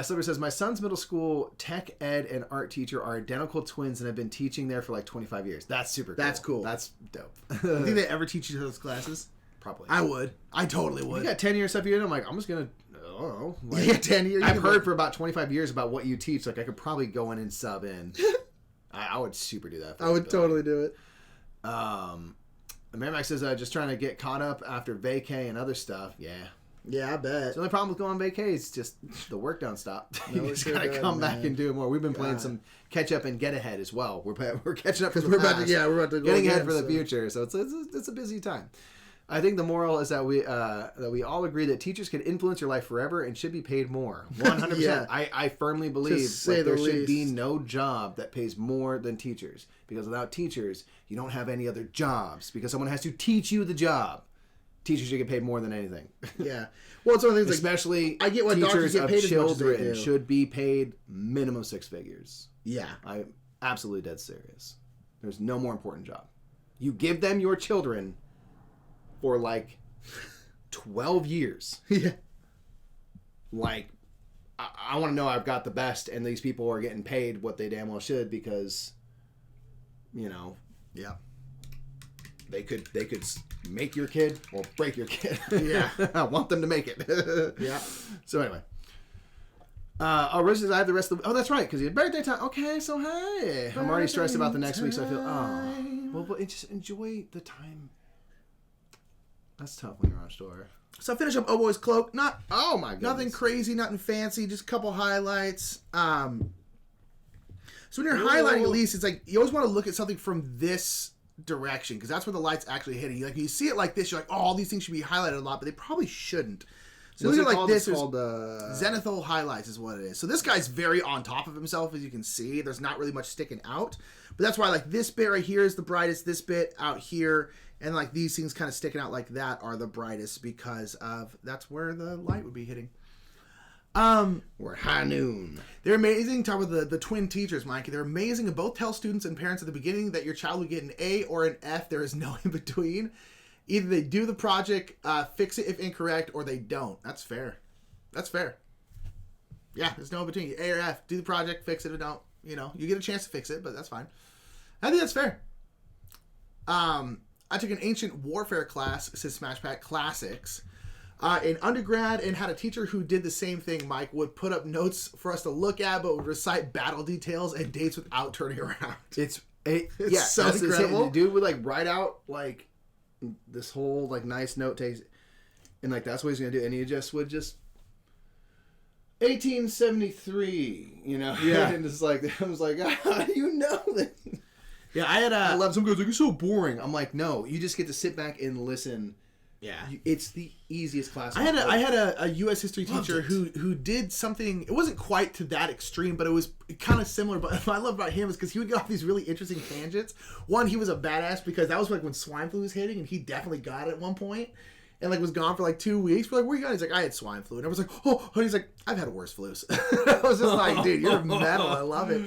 Somebody says, my son's middle school tech ed and art teacher are identical twins and have been teaching there for like 25 years. That's super cool. That's cool. That's dope. You think they ever teach you those classes? Probably. I would. I totally would. You got 10 years stuff you did, I'm like, I'm just going to, I don't know. Like, yeah, 10 years. I've heard for about 25 years about what you teach. Like, I could probably go in and sub in. I would super do that. I would totally do it. Merrimack says, just trying to get caught up after vacay and other stuff. Yeah. Yeah, I bet. The only problem with going on vacay is just the work don't stop. You just gotta come back and do more. We've been playing some catch up and get ahead as well. We're catching up because we're about to go getting ahead for the future. So it's a busy time. I think the moral is that we all agree that teachers can influence your life forever and should be paid more. 100%. Yeah. I firmly believe there should be no job that pays more than teachers, because without teachers you don't have any other jobs, because someone has to teach you the job. Teachers should get paid more than anything. Yeah. Well, it's one of the things, especially I get what teachers get paid of children as much as they do. should be paid minimum 6 figures. Yeah. I'm absolutely dead serious. There's no more important job. You give them your children for like 12 years. Yeah. Like, I want to know I've got the best, and these people are getting paid what they damn well should because, Yeah. they could make your kid or break your kid. Yeah. I want them to make it. Yeah. So anyway. Rich says I have the rest of the... Oh, that's right, because you had birthday time. Okay, so hey. I'm already stressed about the next week, so I feel... Oh. Well, but just enjoy the time. That's tough when you're on tour. So I finish up Oh Boy's Cloak. Oh my goodness. Nothing crazy, nothing fancy, just a couple highlights. So when you're highlighting at least, it's like you always want to look at something from this direction because that's where the light's actually hitting. Like you see it like this, you're like, oh, all these things should be highlighted a lot, but they probably shouldn't. So look at like this. It's called Zenithal highlights is what it is. So this guy's very on top of himself, as you can see. There's not really much sticking out, but that's why like this bit right here is the brightest. This bit out here, and like these things kind of sticking out like that are the brightest because of that's where the light would be hitting. We're high noon. They're amazing. Talk about the twin teachers, Mike. They're amazing and both tell students and parents at the beginning that your child will get an A or an F. There is no in between. Either they do the project, fix it if incorrect, or they don't. That's fair. That's fair. Yeah, there's no in between. A or F. Do the project, fix it or don't. You get a chance to fix it, but that's fine. I think that's fair. I took an ancient warfare class, says Smash Pack Classics, in undergrad, and had a teacher who did the same thing, Mike, would put up notes for us to look at, but would recite battle details and dates without turning around. It's so incredible. The dude would like write out like this whole like nice note takes, and like that's what he's gonna do, and he would just 1873, Yeah. And it's like I was like, how do you know that? Yeah, I love some guys like it's so boring. I'm like, no, you just get to sit back and listen. Yeah, it's the easiest class. I had a U.S. history teacher who did something. It wasn't quite to that extreme, but it was kind of similar. But what I love about him is because he would go off these really interesting tangents. One, he was a badass because that was like when swine flu was hitting, and he definitely got it at one point, and like was gone for like 2 weeks. We're like, where you going? He's like, I had swine flu, and I was like, oh. And he's like, I've had worse flus. I was just like, dude, you're metal. I love it.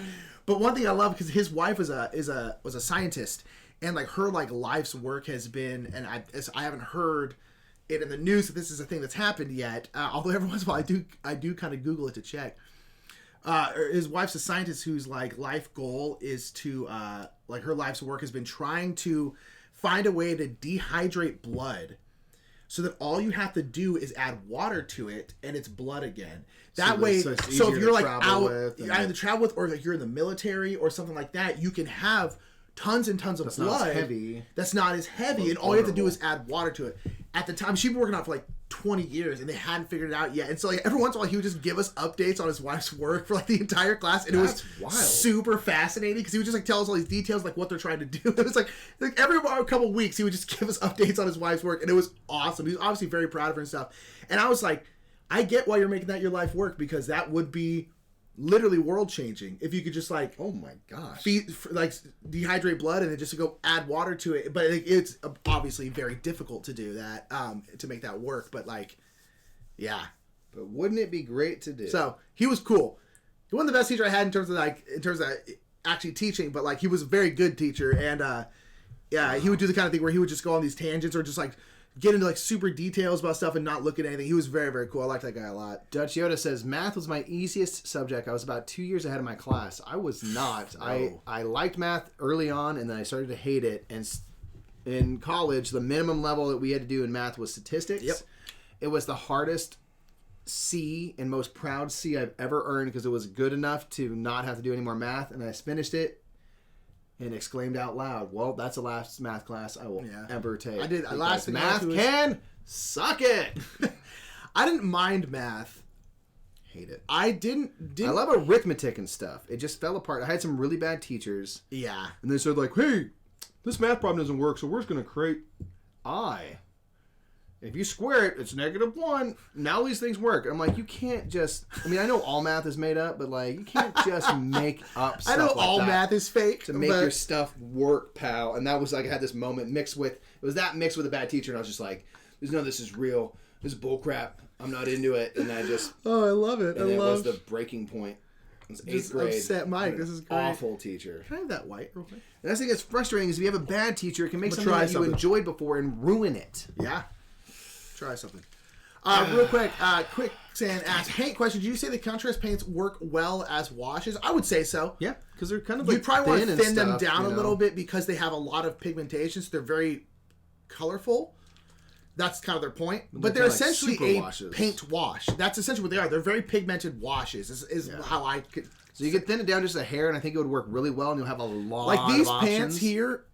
But one thing I love because his wife was a scientist. And like her like life's work has been, and I haven't heard it in the news that this is a thing that's happened yet. Although every once in a while I do kind of Google it to check. His wife's a scientist whose like life goal is to like her life's work has been trying to find a way to dehydrate blood, so that all you have to do is add water to it and it's blood again. That way, so if you're like out, either travel with, or like you're in the military or something like that, you can have tons and tons of blood that's not as heavy, and all you have to do is add water to it. At the time, she'd been working on it for like 20 years, and they hadn't figured it out yet. And so like every once in a while, he would just give us updates on his wife's work for like the entire class, and it was super fascinating because he would just like tell us all these details, like what they're trying to do. It was like every couple weeks, he would just give us updates on his wife's work, and it was awesome. He was obviously very proud of her and stuff. And I was like, I get why you're making that your life work, because that would be literally world changing if you could just like, oh my gosh, like dehydrate blood and then just go add water to it. But it's obviously very difficult to do that, to make that work. But like, yeah, but wouldn't it be great to do? So he was cool. He wasn't the best teacher I had in terms of actually teaching, but like he was a very good teacher. And yeah, he would do the kind of thing where he would just go on these tangents or just like get into like super details about stuff and not look at anything. He was very, very cool. I liked that guy a lot. Dutch Yoda says, math was my easiest subject. I was about 2 years ahead of my class. I was not. Oh. I liked math early on, and then I started to hate it. And in college, the minimum level that we had to do in math was statistics. Yep. It was the hardest C and most proud C I've ever earned because it was good enough to not have to do any more math. And I finished it and exclaimed out loud, well, that's the last math class I will ever take. I last math can suck it. I didn't mind math. Hate it. I didn't. I love arithmetic and stuff. It just fell apart. I had some really bad teachers. Yeah. And they said like, hey, this math problem doesn't work, so we're just going to create I. If you square it, it's -1. Now these things work. I'm like, you can't just... I mean, I know all math is made up, but like, you can't just make up stuff. I know like all that math is fake. to make your stuff work, pal. And that was like, I had this moment mixed with... It was that mixed with a bad teacher, and I was just like, there's none of this is real. This is bullcrap. I'm not into it. And I just... Oh, I love it. And it was the breaking point. It was 8th grade. Upset Mike. This is great. Awful teacher. Can I have that white real quick? And that's the thing that's frustrating is if you have a bad teacher, it can make something try that you enjoyed before and ruin it. Yeah. Try something. Real quick, Quicksand asks, paint question, did you say the contrast paints work well as washes? I would say so. Yeah, because they're kind of You probably want to thin them down you a know? little bit because they have a lot of pigmentation, so they're very colorful. That's kind of their point. But they're essentially a paint wash. That's essentially what they are. They're very pigmented washes, is how I could... So you could thin it down just a hair, and I think it would work really well, and you'll have a lot like these of options. pants here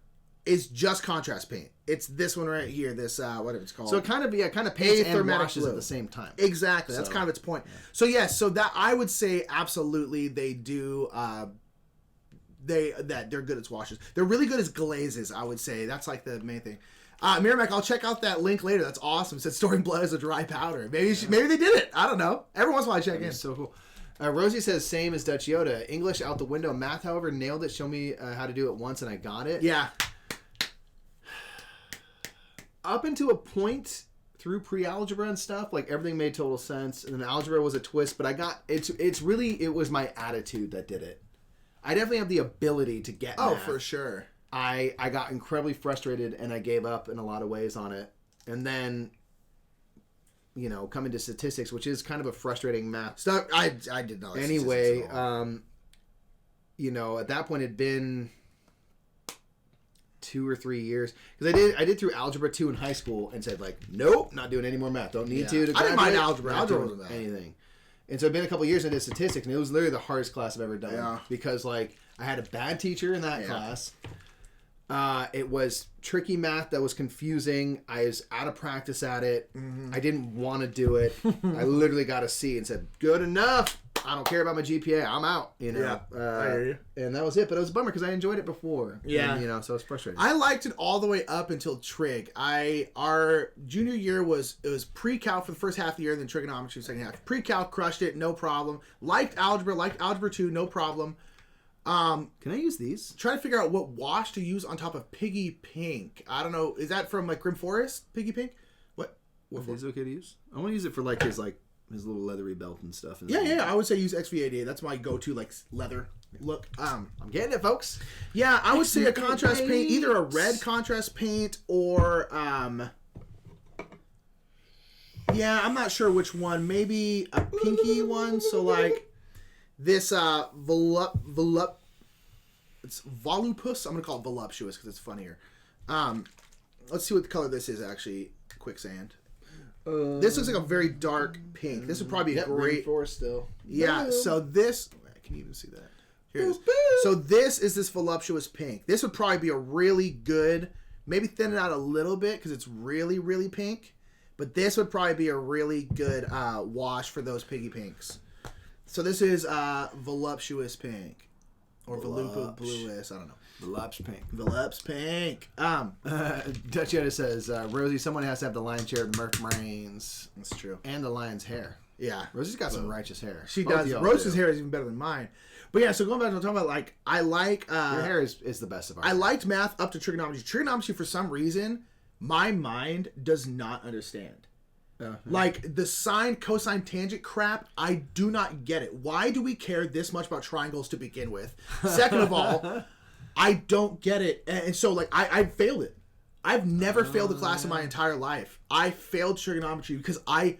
is just contrast paint. It's this one right here, this, whatever it's called. So it kind of paints and washes at the same time. Exactly. That's kind of its point. Yeah. So yes, so that I would say absolutely they do... they're good as washes. They're really good as glazes, I would say. That's like the main thing. Miramac, I'll check out that link later. That's awesome. It said storing blood as a dry powder. Maybe they did it. I don't know. Every once in a while I check in. So cool. Rosie says, same as Dutch Yoda. English out the window. Math, however, nailed it. Show me how to do it once and I got it. Yeah. Up into a point through pre-algebra and stuff, like everything made total sense. And then algebra was a twist, but it was my attitude that did it. I definitely have the ability to get math. For sure. I got incredibly frustrated and I gave up in a lot of ways on it. And then, coming to statistics, which is kind of a frustrating math. So I did not. Anyway, at that point it'd been 2 or 3 years because I did through algebra 2 in high school and said like, nope, not doing any more math. Don't need to. I didn't mind algebra. Algebra wasn't anything. And so it'd been a couple years and I did statistics, and it was literally the hardest class I've ever done. Yeah. Because like I had a bad teacher in that class. It was tricky math that was confusing. I was out of practice at it. Mm-hmm. I didn't want to do it. I literally got a C and said, good enough. I don't care about my GPA. I'm out. I hear you. And that was it. But it was a bummer because I enjoyed it before. Yeah. And, so it's frustrating. I liked it all the way up until trig. Our junior year was pre-calc for the first half of the year, and then trigonometry the second half. Pre-calc crushed it, no problem. Liked algebra 2, no problem. Can I use these? Trying to figure out what wash to use on top of Piggy Pink. I don't know. Is that from like Grim Forest? Piggy Pink? What Are these okay to use? I want to use it for like his little leathery belt and stuff. And yeah. I would say use XV88. That's my go-to like leather look. I'm getting it, folks. Yeah, I would say a contrast paint, either a red contrast paint or yeah, I'm not sure which one. Maybe a pinky one. So like. This it's volupus. I'm gonna call it voluptuous because it's funnier. Let's see what the color this is actually. Quicksand. This looks like a very dark pink. This would probably be a great. Forest still. Yeah. So this. Can you even see that? Here it is. So this is this voluptuous pink. This would probably be a really good. Maybe thin it out a little bit because it's really really pink. But this would probably be a really good wash for those piggy pinks. So this is voluptuous pink, or volupa bluish. I don't know. Voluptuous pink. Voluptuous pink. Dutch Yoda says, Rosie, someone has to have the lion's share of the Murph brains. That's true. And the lion's hair. Yeah. Rosie's got some righteous hair. She does. Rose's hair is even better than mine. But yeah, so going back to talking about like I like your hair is the best of ours. I liked math up to trigonometry. Trigonometry for some reason my mind does not understand. Like the sine, cosine, tangent crap, I do not get it. Why do we care this much about triangles to begin with? Second of all, I don't get it. And so like I failed it. I've never failed a class in my entire life. I failed trigonometry because I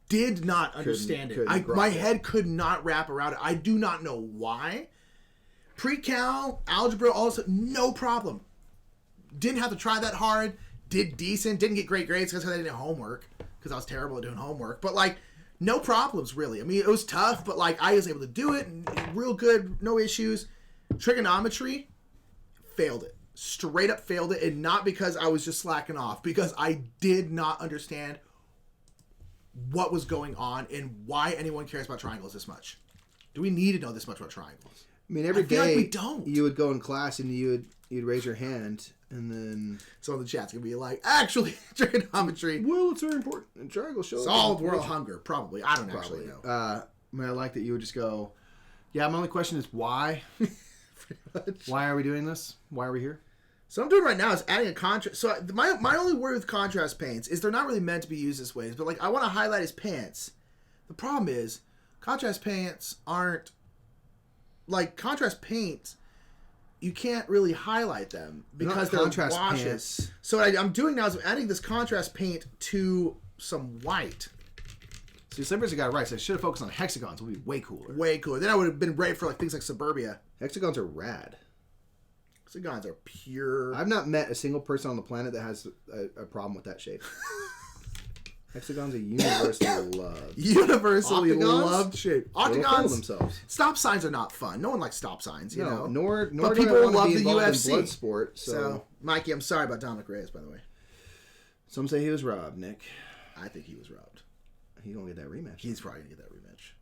did not understand it. My head could not wrap around it. I do not know why. Pre-cal, algebra, also no problem. Didn't have to try that hard. Did decent. Didn't get great grades because I didn't have homework. Because I was terrible at doing homework. But, like, no problems, really. I mean, it was tough, but, like, I was able to do it. And real good, no issues. Trigonometry, failed it. Straight up failed it. And not because I was just slacking off. Because I did not understand what was going on and why anyone cares about triangles this much. Do we need to know this much about triangles? I mean, every day like we don't. You would go in class and you'd raise your hand. And then some of the chat's gonna be like, actually, trigonometry. Well, it's very important. And triangle shows solved world hunger, probably. I don't actually know. I mean, I like that you would just go, yeah, my only question is why? Why are we doing this? Why are we here? So what I'm doing right now is adding a contrast. So my only worry with contrast paints is they're not really meant to be used this way. But like I want to highlight his pants. The problem is contrast paints aren't like contrast paints. You can't really highlight them because they're contrast washes. pants. So what I'm doing now is I'm adding this contrast paint to some white. See, Slippers got it right. So I should have focused on hexagons. It would be way cooler. Way cooler. Then I would have been ready for like things like Suburbia. Hexagons are rad. Hexagons are pure. I've not met a single person on the planet that has a problem with that shape. Hexagons are universally loved. Universally Octagons? loved shape. Octagons Octagons themselves. Stop signs are not fun. No one likes stop signs, you know. Nor but do people I want love to be the involved UFC. in blood sport. So, Mikey, I'm sorry about Dominic Reyes, by the way. Some say he was robbed, Nick. I think he was robbed. He's gonna get that rematch. He's probably gonna get that rematch.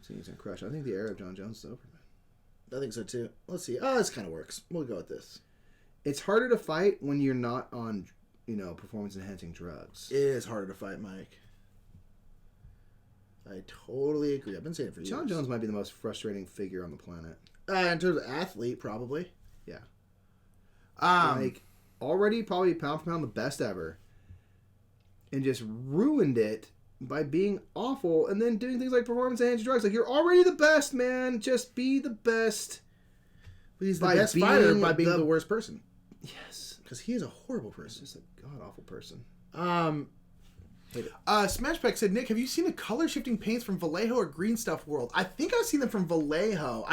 He's gonna crush. I think the era of John Jones is over, man. I think so too. Let's see. Oh, this kind of works. We'll go with this. It's harder to fight when you're not on, performance enhancing drugs. It is harder to fight, Mike. I totally agree. I've been saying it for years. John Jones might be the most frustrating figure on the planet. In terms of athlete, probably. Yeah. Like already probably pound for pound the best ever, and just ruined it by being awful and then doing things like performance enhancing drugs. Like, you're already the best, man. Just be the best. But he's the best fighter by being the worst person. Yes. Because he is a horrible person. He's just a god-awful person. Smashback said, Nick, have you seen the color-shifting paints from Vallejo or Green Stuff World? I think I've seen them from Vallejo.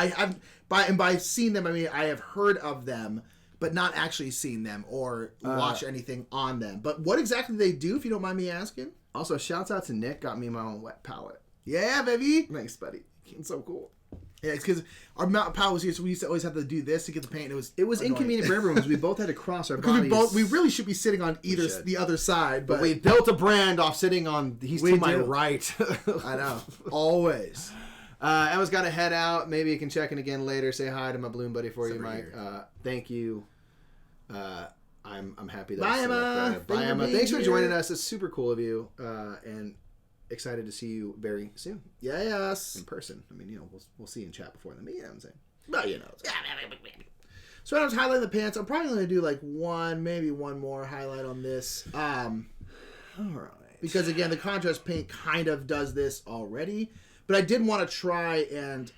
By seeing them, I mean I have heard of them, but not actually seen them or watch anything on them. But what exactly do they do, if you don't mind me asking? Also, shouts out to Nick. Got me my own wet palette. Yeah, baby. Thanks, buddy. It's so cool. Yeah, it's because our mountain pal was here, so we used to always have to do this to get the paint. It was inconvenient for everyone because we both had to cross our bodies. We really should be sitting on the other side, but we built a brand off sitting on. He's to my right. I know, always. Emma's got to head out. Maybe you can check in again later. Say hi to my balloon buddy for you, Mike. Thank you. I'm happy that. Bye, Emma. Bye, Emma. Thanks for joining us. It's super cool of you, and excited to see you very soon. Yes, in person. I mean, we'll see you in chat before the meet. I'm saying. Well, So when I was highlighting the pants, I'm probably going to do like maybe one more highlight on this. All right. Because again, the contrast paint kind of does this already, but I did want to try and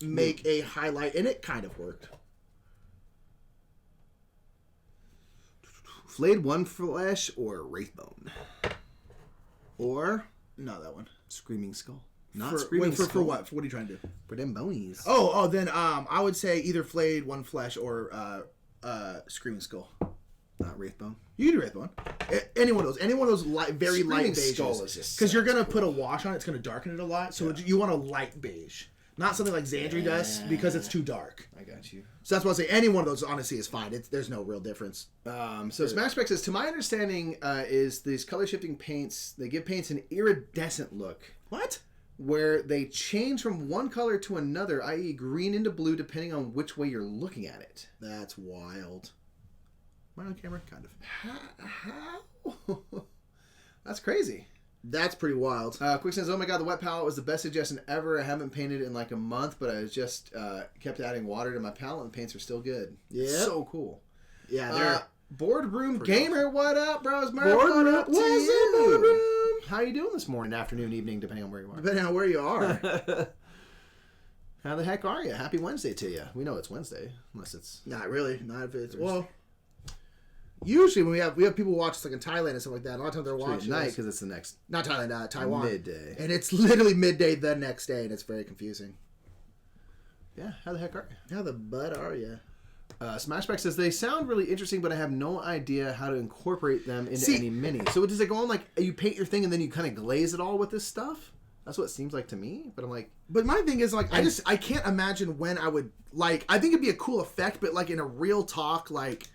make a highlight, and it kind of worked. Flayed One Flesh or Wraithbone? Or no, that one. Screaming Skull. Screaming Skull. For what? For what are you trying to do? For them bonies. Then I would say either Flayed One Flesh or Screaming Skull. Not Wraithbone. You can do Wraithbone. Any one of those very light beiges. Because you're gonna put a wash on it, it's gonna darken it a lot. So you want a light beige, not something like Xandri does because it's too dark. I got you. So that's why I say any one of those honestly is fine. There's no real difference. So Smashback says, to my understanding, is these color shifting paints, they give paints an iridescent look. What? Where they change from one color to another, i.e. green into blue, depending on which way you're looking at it. That's wild. Am I on camera? Kind of. How? That's crazy. That's pretty wild. Quick says, oh my god, the wet palette was the best suggestion ever. I haven't painted in like a month, but I just kept adding water to my palette and the paints are still good. Yeah. So cool. Yeah, they're... Boardroom Gamer, what up, Bros Murph? What up to you? Boardroom? How you doing this morning, afternoon, evening, depending on where you are? Depending on where you are. How the heck are you? Happy Wednesday to you. We know it's Wednesday, unless it's... Not really. Not if it's... Thursday. Well... Usually when we have people watch us like in Thailand and stuff like that, a lot of times they're watching night because it's the next... Not Thailand, Taiwan. Midday. And it's literally midday the next day, and it's very confusing. Yeah, how the heck are you? How the butt are you? Smashback says, they sound really interesting, but I have no idea how to incorporate them into any mini. So does it go on like, you paint your thing and then you kind of glaze it all with this stuff? That's what it seems like to me, but I'm like... But my thing is, like, I can't imagine when I would, like, I think it'd be a cool effect, but like in a real talk, like...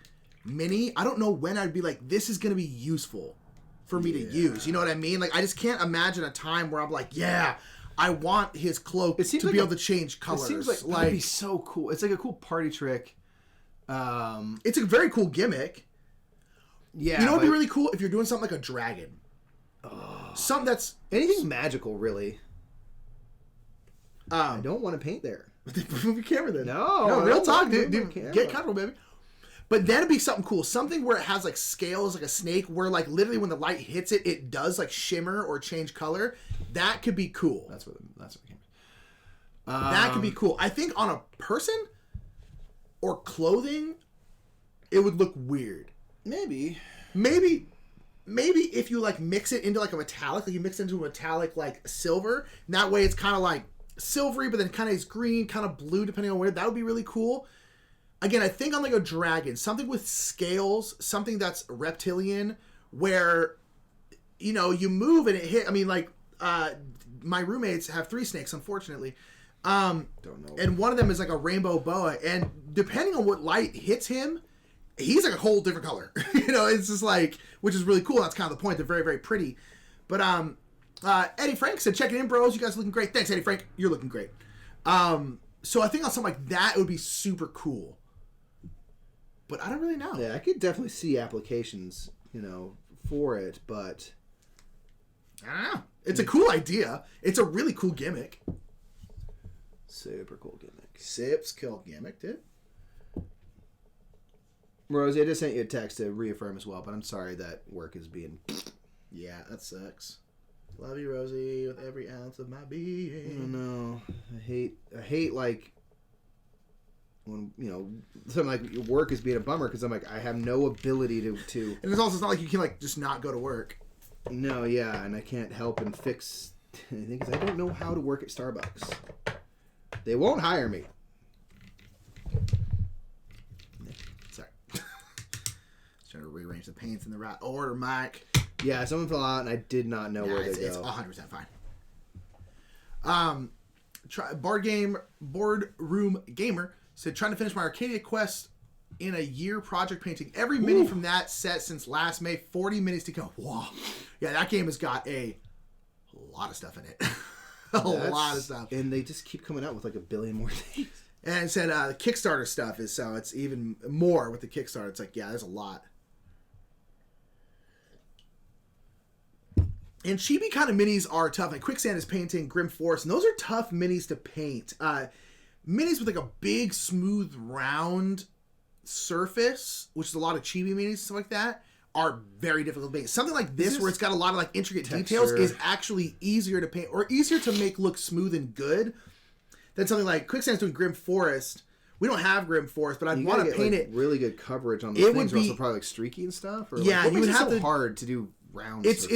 mini, I don't know when I'd be like, this is going to be useful for me to use. You know what I mean? Like, I just can't imagine a time where I'm like, yeah, I want his cloak to be able to change colors. It seems like that'd be so cool. It's like a cool party trick. It's a very cool gimmick. Yeah. You know what would be really cool? If you're doing something like a dragon. Something that's... Anything magical, really. I don't want to paint there. Move your camera then. No, real talk, dude. Get comfortable, baby. But that'd be something cool. Something where it has like scales, like a snake, where like literally when the light hits it, it does like shimmer or change color. That could be cool. That's what it came. That could be cool. I think on a person or clothing, it would look weird. Maybe. maybe if you like mix it into like a metallic, like you mix it into a metallic like silver, and that way it's kind of like silvery, but then kind of is green, kind of blue, depending on where. That would be really cool. Again, I think on like a dragon, something with scales, something that's reptilian, where, you know, you move and it hit. I mean, like, my roommates have 3 snakes, unfortunately. Don't know. And one of them is like a rainbow boa, and depending on what light hits him, he's like a whole different color. You know, it's just like, which is really cool. That's kind of the point. They're very, very pretty. But Eddie Frank said, "Check it in, bros. You guys are looking great." Thanks, Eddie Frank. You're looking great. So I think on something like that, it would be super cool. But I don't really know. Yeah, I could definitely see applications, you know, for it, but I don't know. It's a cool idea. It's a really cool gimmick. Super cool gimmick. Sips kill gimmick, dude. Rosie, I just sent you a text to reaffirm as well, but I'm sorry that work is being... Yeah, that sucks. Love you, Rosie, with every ounce of my being. Oh, no. I hate like, when, you know, something like your work is being a bummer, because I'm like, I have no ability to... And it's also not like you can, like, just not go to work. No, yeah, and I can't help and fix anything, because I don't know how to work at Starbucks. They won't hire me. Sorry. Just trying to rearrange the paints in the right order, Mike. Yeah, someone fell out, and I did not know where to go. It's 100% fine. Boardroom Gamer said, trying to finish my Arcadia quest in a year project painting. Every mini from that set since last May, 40 minutes to go. Whoa. Yeah, that game has got a lot of stuff in it. A lot of stuff. And they just keep coming out with like a billion more things. And it said the Kickstarter stuff is, so it's even more with the Kickstarter. It's like, yeah, there's a lot. And chibi kind of minis are tough. Like Quicksand is painting Grim Forest, and those are tough minis to paint. Minis with like a big, smooth, round surface, which is a lot of chibi minis and stuff like that, are very difficult to paint. Something like this, where it's got a lot of like intricate details, is actually easier to paint, or easier to make look smooth and good than something like Quicksand's doing Grim Forest. We don't have Grim Forest, but I'd want to paint it. Really good coverage on the things, or also probably like streaky and stuff. Or yeah, like, you would have so hard to do round. It's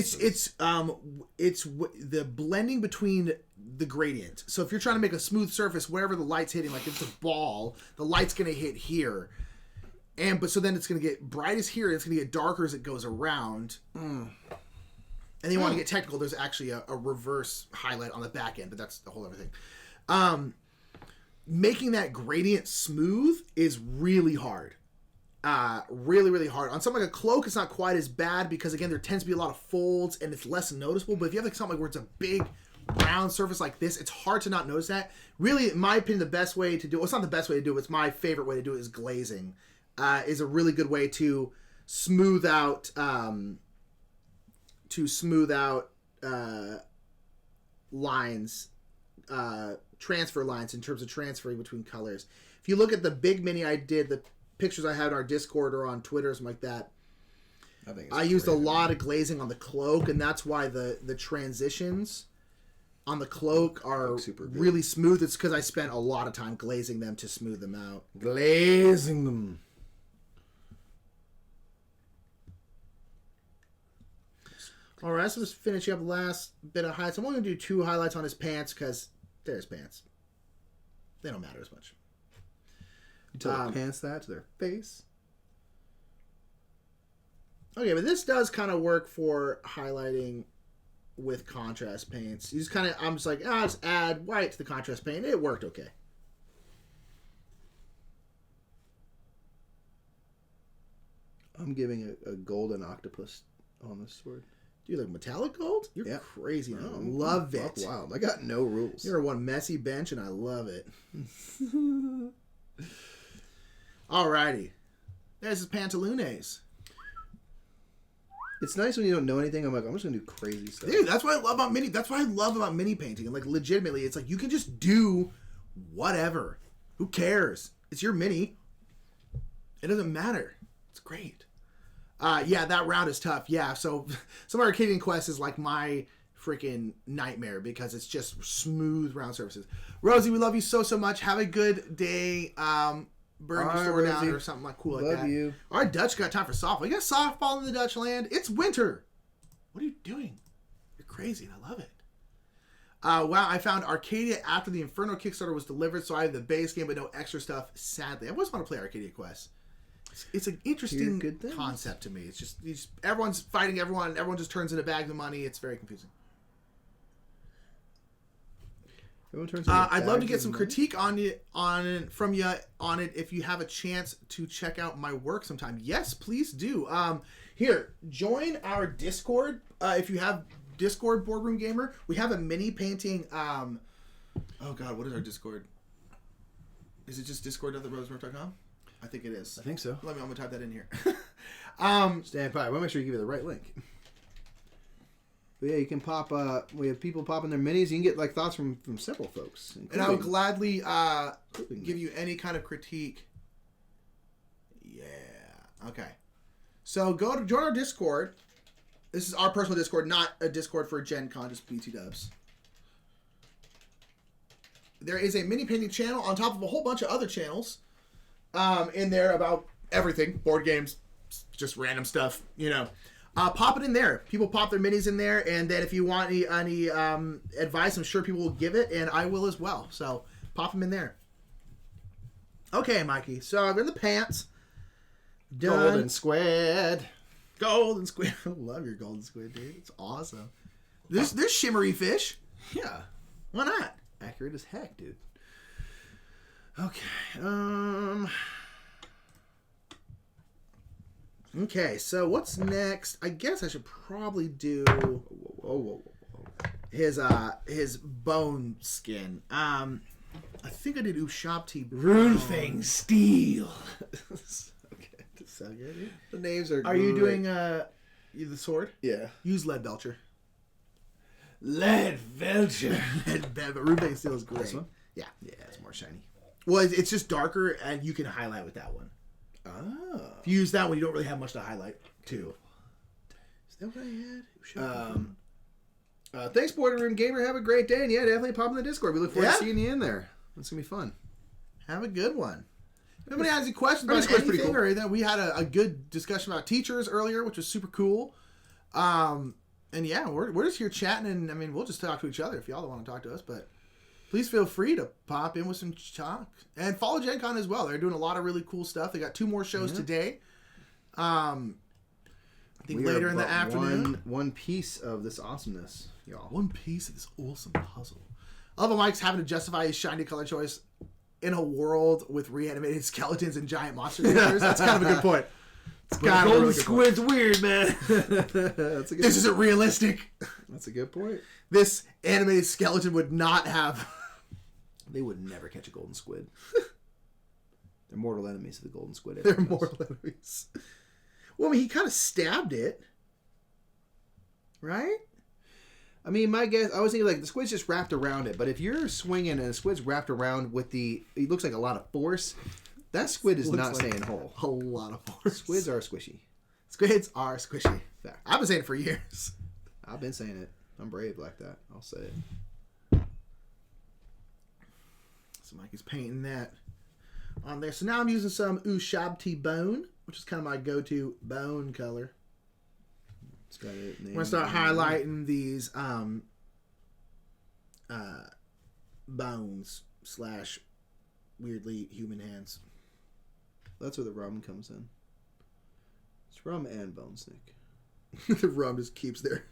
the blending between the gradient. So if you're trying to make a smooth surface, wherever the light's hitting, like if it's a ball, the light's going to hit here. But so then it's going to get brightest here, and it's going to get darker as it goes around. And then you want to get technical. There's actually a reverse highlight on the back end, but that's the whole other thing. Making that gradient smooth is really hard. Really, really hard. On something like a cloak, it's not quite as bad because, again, there tends to be a lot of folds and it's less noticeable. But if you have like something where it's a big round surface like this, it's hard to not notice that. Really, in my opinion, the best way to do it, well, it's not the best way to do it, it's my favorite way to do it, is glazing. Is a really good way to smooth out lines, transfer lines in terms of transferring between colors. If you look at the big mini I did, the pictures I had on our Discord or on Twitter or something like that, I used a lot of glazing on the cloak, and that's why the transitions on the cloak are really smooth. It's because I spent a lot of time glazing them to smooth them out. Glazing them. All right, so just finishing up the last bit of highlights. I'm only going to do 2 highlights on his pants because they're his pants. They don't matter as much. You tell the pants that to their face? Okay, but this does kind of work for highlighting with contrast paints. You just kind of, I'm just like, just add white to the contrast paint. It worked okay. I'm giving a golden octopus on this sword. Dude, like metallic gold? You're crazy. I love it. Wow, I got no rules. You're one messy bench, and I love it. Alrighty. There's his pantalones. It's nice when you don't know anything. I'm like, I'm just gonna do crazy stuff. Dude, that's what I love about mini. That's what I love about mini painting. And like, legitimately, it's like you can just do whatever. Who cares? It's your mini. It doesn't matter. It's great. Yeah, that round is tough. Yeah, so some Arcadian Quest is like my freaking nightmare because it's just smooth round surfaces. Rosie, we love you so much. Have a good day. burn All your right, store down Rosie. or something like cool like Love that. you. All right, Dutch got time for softball. You got softball in the Dutch land. It's winter. What are you doing? You're crazy. I love it. Wow, I found Arcadia after the Inferno Kickstarter was delivered, so I have the base game but no extra stuff. Sadly, I always want to play Arcadia Quest. It's an interesting concept to me. It's just everyone's fighting everyone. Everyone just turns in a bag of money. It's very confusing. I'd love to get some critique from you on it if you have a chance to check out my work sometime. Yes, please do. Here, join our Discord if you have Discord Boardroom Gamer. We have a mini painting. Oh God, what is our Discord? Is it just discord.thebrothersmurph.com? I think it is. I think so. I'm gonna type that in here. Stand by. We'll make sure you give you the right link. But yeah, you can pop. We have people popping their minis. You can get like thoughts from several folks, and I'll gladly give you any kind of critique. Yeah. Okay. So go to join our Discord. This is our personal Discord, not a Discord for Gen Con, just BT Dubs. There is a mini painting channel on top of a whole bunch of other channels in there about everything, board games, just random stuff, you know. Pop it in there. People pop their minis in there, and then if you want any advice, I'm sure people will give it, and I will as well. So pop them in there. Okay, Mikey. So I'm in the pants. Done. Golden squid. Golden squid. I love your golden squid, dude. It's awesome. There's shimmery fish. Yeah. Why not? Accurate as heck, dude. Okay. Okay, so what's next? I guess I should probably do his bone skin. I think I did Ushabti Runefang Steel. Okay, that's so good. Dude. The names are. Are you doing the sword? Yeah. Use Lead Belcher. Lead Belcher. But Runefang Steel is great. This one? Yeah. Yeah, it's more shiny. Well, it's just darker, and you can highlight with that one. Oh. If you use that one, you don't really have much to highlight, too. Is that what I had? Thanks, Boardroom Gamer. Have a great day. And yeah, definitely pop in the Discord. We look forward to seeing you in there. It's going to be fun. Have a good one. If anybody has any questions about anything or anything, we had a good discussion about teachers earlier, which was super cool. And yeah, we're just here chatting, and I mean, we'll just talk to each other if y'all don't want to talk to us, but please feel free to pop in with some talk. And follow Gen Con as well. They're doing a lot of really cool stuff. They got 2 more shows today. I think later in the afternoon. One piece of this awesomeness, y'all. One piece of this awesome puzzle. I love how Mike's having to justify his shiny color choice in a world with reanimated skeletons and giant monster creatures. That's kind of a good point. It's kind of a really good squid's weird, man. This isn't realistic. That's a good point. This animated skeleton would not have... They would never catch a golden squid. They're mortal enemies of the golden squid. They're mortal enemies. Well, I mean, he kind of stabbed it. Right? I mean, my guess, I was thinking like the squid's just wrapped around it, but if you're swinging and the squid's wrapped around with it looks like a lot of force, that squid is not staying whole. A lot of force. Squids are squishy. Squids are squishy. Fact. I've been saying it for years. I've been saying it. I'm brave like that. I'll say it. So Mikey's painting that on there. So now I'm using some Ushabti Bone, which is kind of my go-to bone color. It's got it. I'm gonna start highlighting these bones / weirdly human hands. That's where the rum comes in. It's rum and bone snake. The rum just keeps their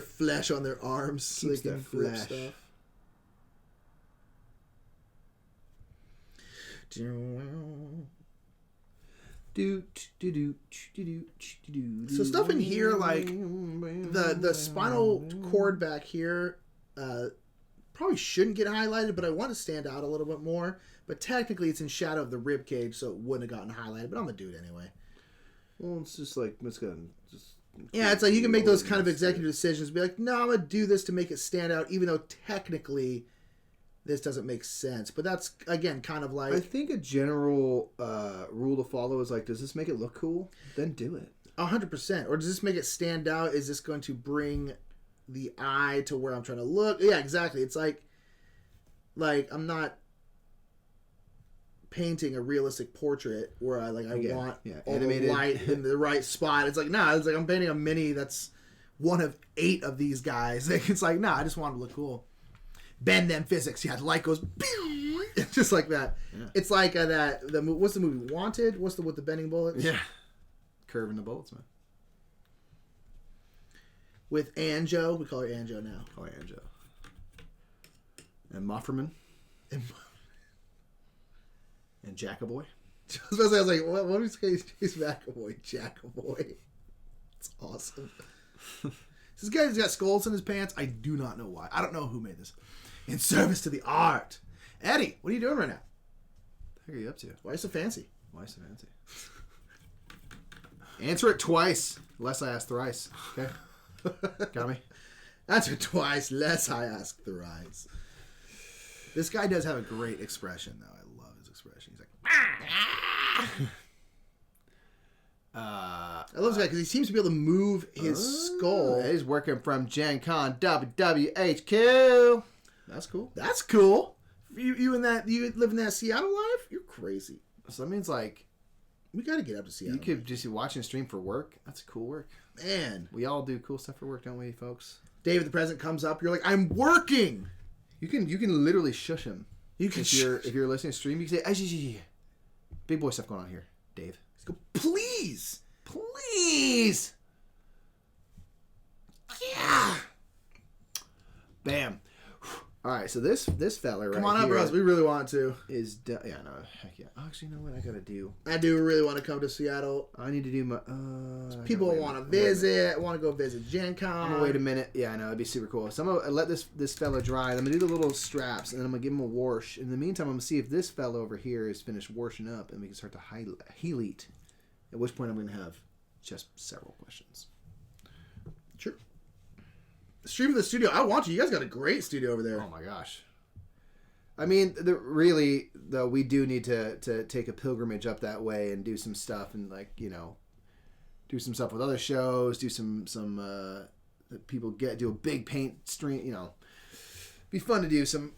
flesh on their arms so they can grip stuff. So stuff in here like the spinal cord back here probably shouldn't get highlighted, but I want to stand out a little bit more. But technically it's in shadow of the rib cage, so it wouldn't have gotten highlighted, but I'm gonna do it anyway. Well, it's just like it's like you can make those kind of executive decisions, be like, no, I'm gonna do this to make it stand out, even though technically this doesn't make sense. But that's, again, kind of like... I think a general rule to follow is like, does this make it look cool? Then do it. 100%. Or does this make it stand out? Is this going to bring the eye to where I'm trying to look? Yeah, exactly. It's like I'm not painting a realistic portrait where I want all animated. the light in the right spot. It's like, nah, it's like I'm painting a mini that's one of 8 of these guys. It's like, nah, I just want to look cool. Bend them physics. Yeah, the light goes just like that. Yeah. It's like what's the movie? Wanted? What's with the bending bullets? Yeah. Curving the bullets, man. With Anjo. We call her Anjo now. Call her Anjo. And Mofferman. And Jackaboy. I was like, what is he's Jackaboy? Jackaboy. It's awesome. This guy's got skulls in his pants. I do not know why. I don't know who made this. In service to the art. Eddie, what are you doing right now? What the heck are you up to? Why are you so fancy? Why so fancy? Answer it twice, lest I ask thrice. Okay? Got me? Answer twice, lest I ask thrice. This guy does have a great expression, though. I love his expression. He's like, I love this guy because he seems to be able to move his skull. He's working from GenCon WWHQ. That's cool. That's cool. You live in that Seattle life? You're crazy. So that means like we got to get up to Seattle. You could just be watching a stream for work. That's cool work. Man, we all do cool stuff for work, don't we, folks? David the President comes up. You're like, I'm working. You can literally shush him. You can if you're listening to stream, you can say, big boy stuff going on here, Dave. Just go, please. Yeah. Bam. All right, so this fella right here. Come on up, bros. We really want to. No, heck yeah. Actually, you know what I gotta do? I do really want to come to Seattle. I need to do my. People want to visit. Want to go visit Gen Con. Wait a minute. Yeah, I know it'd be super cool. So I'm gonna let this fella dry. I'm gonna do the little straps, and then I'm gonna give him a wash. In the meantime, I'm gonna see if this fella over here is finished washing up, and we can start to heat. At which point, I'm gonna have just several questions. Sure. Stream of the studio. I want you. You guys got a great studio over there. Oh my gosh. I mean, really, though, we do need to take a pilgrimage up that way and do some stuff and do some stuff with other shows. Do some people do a big paint stream. Be fun to do some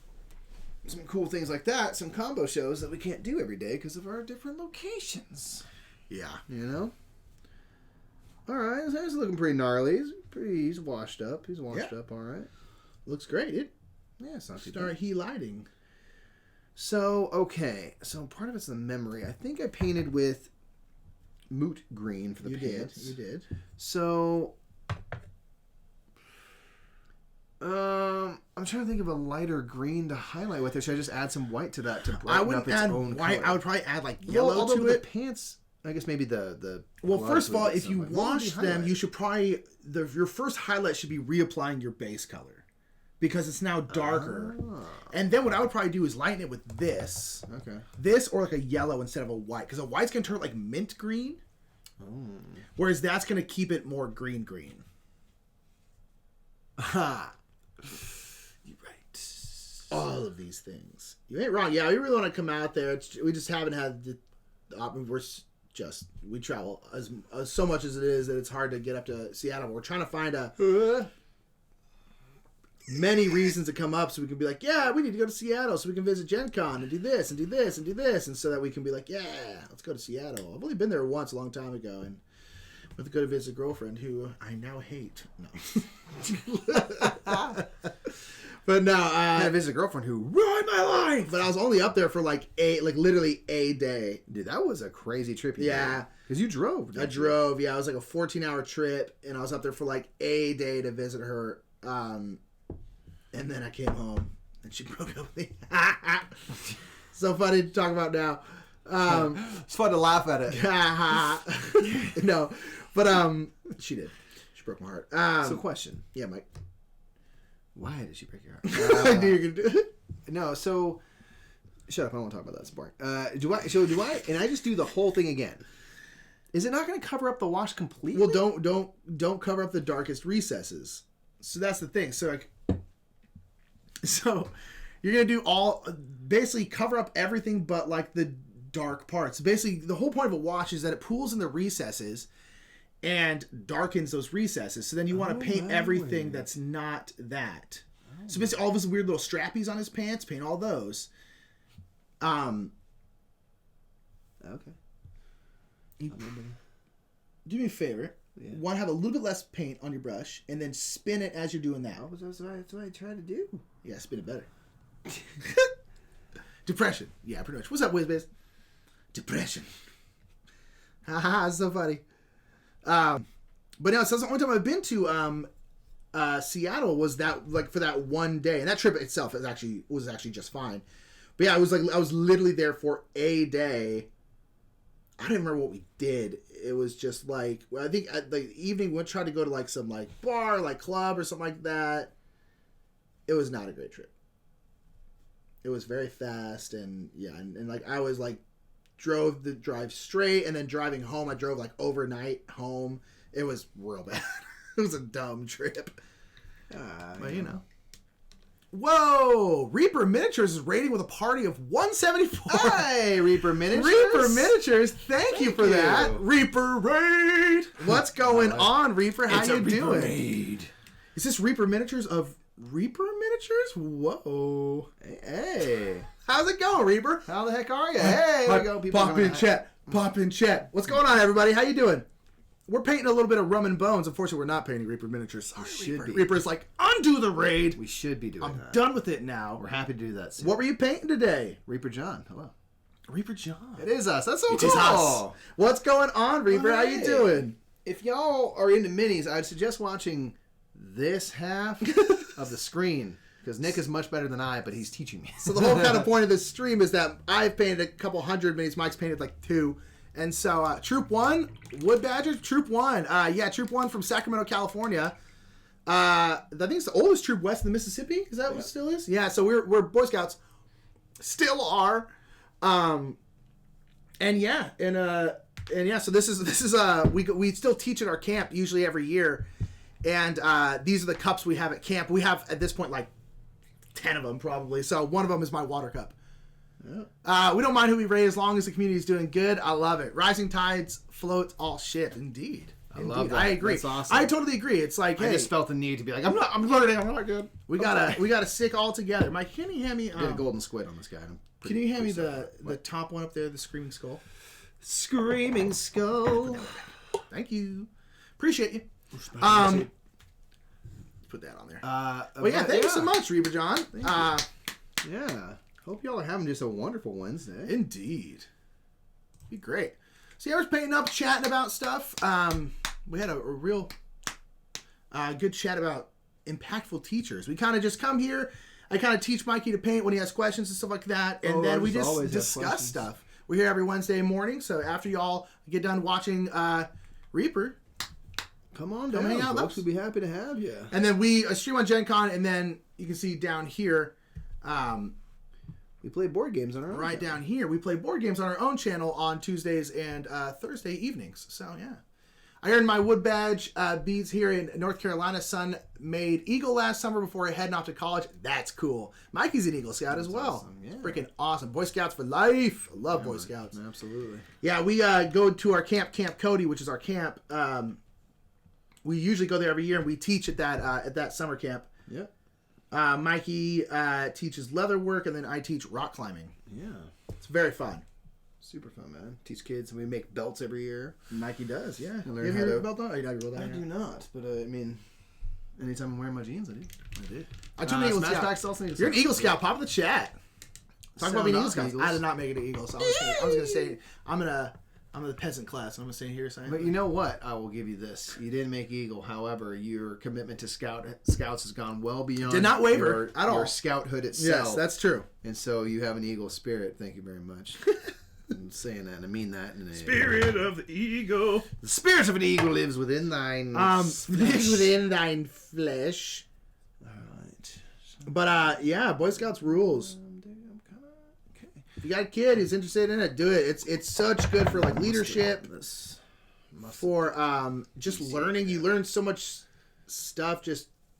cool things like that. Some combo shows that we can't do every day because of our different locations. Yeah, All right, he's looking pretty gnarly. He's washed up. He's washed up, all right. Looks great, dude. Yeah, it's not too bad. He lighting. So, okay. So, part of it's the memory. I think I painted with moot green for the pants. You did. So, I'm trying to think of a lighter green to highlight with it. Should I just add some white to that to brighten up its own white. color? I would probably add yellow to it. The pants... I guess maybe the well, first of all, if you wash them, you should probably your first highlight should be reapplying your base color because it's now darker. And then what I would probably do is lighten it with this. Okay. This or a yellow instead of a white because a white's gonna turn it mint green. Oh. Whereas that's gonna keep it more green. Ha. You're right. All of these things. You ain't wrong. Yeah, we really want to come out there. We just haven't had the. We travel as so much as it is that it's hard to get up to Seattle. We're trying to find many reasons to come up so we can be like, yeah, we need to go to Seattle so we can visit Gen Con and do this and do this and do this, and so that we can be like, yeah, let's go to Seattle. I've only been there once a long time ago, and we have to go to visit a girlfriend who I now hate. No. But no, I visit a girlfriend who ruined my life. But I was only up there for literally a day. Dude, that was a crazy trip. Yeah. Because you drove. I drove. Yeah, it was a 14-hour trip, and I was up there for a day to visit her. And then I came home, and she broke up with me. So funny to talk about now. It's fun to laugh at it. No, but she did. She broke my heart. So question. Yeah, Mike. Why did she break your heart? I knew you could do it. No, so shut up. I don't want to talk about that. It's boring. Do I? And I just do the whole thing again. Is it not going to cover up the wash completely? Well, don't cover up the darkest recesses. So that's the thing. So you're gonna do basically cover up everything but the dark parts. Basically, the whole point of a wash is that it pools in the recesses and darkens those recesses. So then you want to paint everything that's not that. So basically all of his weird little strappies on his pants, paint all those. Okay. Do me a favor. Yeah. Want to have a little bit less paint on your brush, and then spin it as you're doing that. That's what I try to do. Yeah, spin it better. Depression. Yeah, pretty much. What's up, WizBiz? Depression. Haha, so funny. But no, so that's the only time I've been to Seattle was that, like, for that one day, and that trip itself was actually just fine. But yeah, I was literally there for a day. I don't remember what we did. It was just like, I think at the evening we tried to go to like some like bar, like club or something like that. It was not a great trip. It was very fast, and yeah, and like I was like drive straight, and then driving home I drove like overnight home. It was real bad. It was a dumb trip. But you know. Whoa! Reaper Miniatures is rating with a party of 174. Hey, Reaper Miniatures. Reaper Miniatures, thank you for that. Reaper Raid. What's going on, Reaper? How you doing? Raid. Is this Reaper Miniatures of Reaper Miniatures? Whoa. Hey. How's it going, Reaper? How the heck are you? Hey, there we go. People Pop in chat. Pop in chat. What's going on, everybody? How you doing? We're painting a little bit of Rum Bones. Unfortunately, we're not painting Reaper Miniatures. Sorry, should be. Reaper's like, undo the raid. We should be doing that. I'm done with it now. We're happy to do that soon. What were you painting today? Reaper John. Hello. Reaper John. It is us. That's so It cool. is us. What's going on, Reaper? How you doing? If y'all are into minis, I'd suggest watching this half of the screen. Because Nick is much better than I, but he's teaching me. So the whole kind of point of this stream is that I've painted a couple hundred minis. Mike's painted like 2. And so, Troop 1, Wood Badger, Troop 1. Yeah, Troop 1 from Sacramento, California. I think it's the oldest troop west of the Mississippi. Is that what it still is? Yeah, so we're Boy Scouts. Still are. And yeah, so this is we still teach at our camp usually every year. And these are the cups we have at camp. We have at this point like 10 of them probably. So one of them is my water cup. Yeah. We don't mind who we raid as long as the community is doing good. I love it. Rising tides floats all ship. Indeed. I love that. I agree. That's awesome. I totally agree. It's like, hey, I just felt the need to be like, I'm learning. I'm not good. We gotta stick all together. Mike, can you hand me? Get a golden squid on this guy. Can you hand me the top one up there, the screaming skull? Screaming skull. Thank you. Appreciate you. Put that on there. Well, yeah, thank you so much, Reaper John. Yeah. Hope y'all are having just a wonderful Wednesday. Indeed. Be great. So yeah, we're painting up, chatting about stuff. We had a real good chat about impactful teachers. We kind of just come here. I kind of teach Mikey to paint when he has questions and stuff like that. And then we just discuss stuff. We're here every Wednesday morning. So after y'all get done watching Reaper, come on down, folks. We'd be happy to have you. And then we stream on GenCon, and then you can see down here, we play board games on our own channel. Down here, we play board games on our own channel on Tuesdays and Thursday evenings. So yeah, I earned my wood badge beads here in North Carolina. Son made Eagle last summer before heading off to college. That's cool. Mikey's an Eagle Scout as well. Awesome. Yeah. Freaking awesome. Boy Scouts for life. I love Boy Scouts. Absolutely. Yeah, we go to our camp, Camp Cody, which is our camp. We usually go there every year, and we teach at that summer camp. Yeah. Mikey teaches leather work, and then I teach rock climbing. Yeah. It's very fun. Super fun, man. Teach kids, and we make belts every year. Mikey does, yeah. You have your belt on? Oh, you have your belt on? I do not, but I mean, anytime I'm wearing my jeans, I do. I took an Eagle Scout. You're an Eagle Scout. Pop in the chat. Talk about being Eagle Scouts. I did not make it an Eagle, so I was gonna say I'm the peasant class. I'm gonna say here saying. But you know what? I will give you this. You didn't make Eagle. However, your commitment to Scouts has gone well beyond. Did not waver at all. Your Scouthood itself. Yes, that's true. And so you have an Eagle spirit. Thank you very much. I'm saying that, and I mean that. Spirit of the Eagle. The spirit of an eagle lives within thine. Lives within thine flesh. All right. But yeah, Boy Scouts rules. If you got a kid who's interested in it, do it. It's such good for like leadership, for just learning. You learn so much stuff.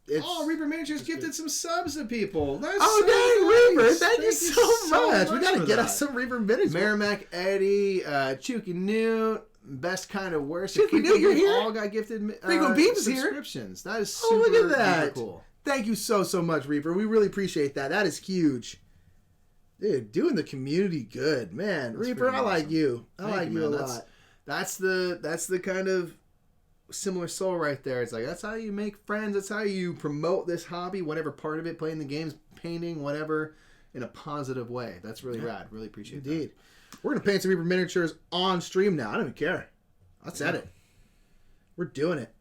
Reaper Miniatures gifted some subs to people. That's dang, Reaper! Thank you so much. We gotta get us some Reaper Miniatures. Merrimack Eddie, Chucky Newt, Best Kind of Worst. Chucky Newt, you're here. All got gifted Frequent Beams subscriptions. Here. That is super look at that. cool. Thank you so much, Reaper. We really appreciate that. That is huge. Dude, doing the community good, man. That's Reaper, freaking I like awesome. you. I Thank like you, you a man. lot. That's the kind of similar soul right there. It's like, that's how you make friends. That's how you promote this hobby, whatever part of it, playing the games, painting, whatever, in a positive way. That's really rad. Really appreciate Indeed. We're going to paint some Reaper miniatures on stream now. I don't even care. I said it. We're doing it.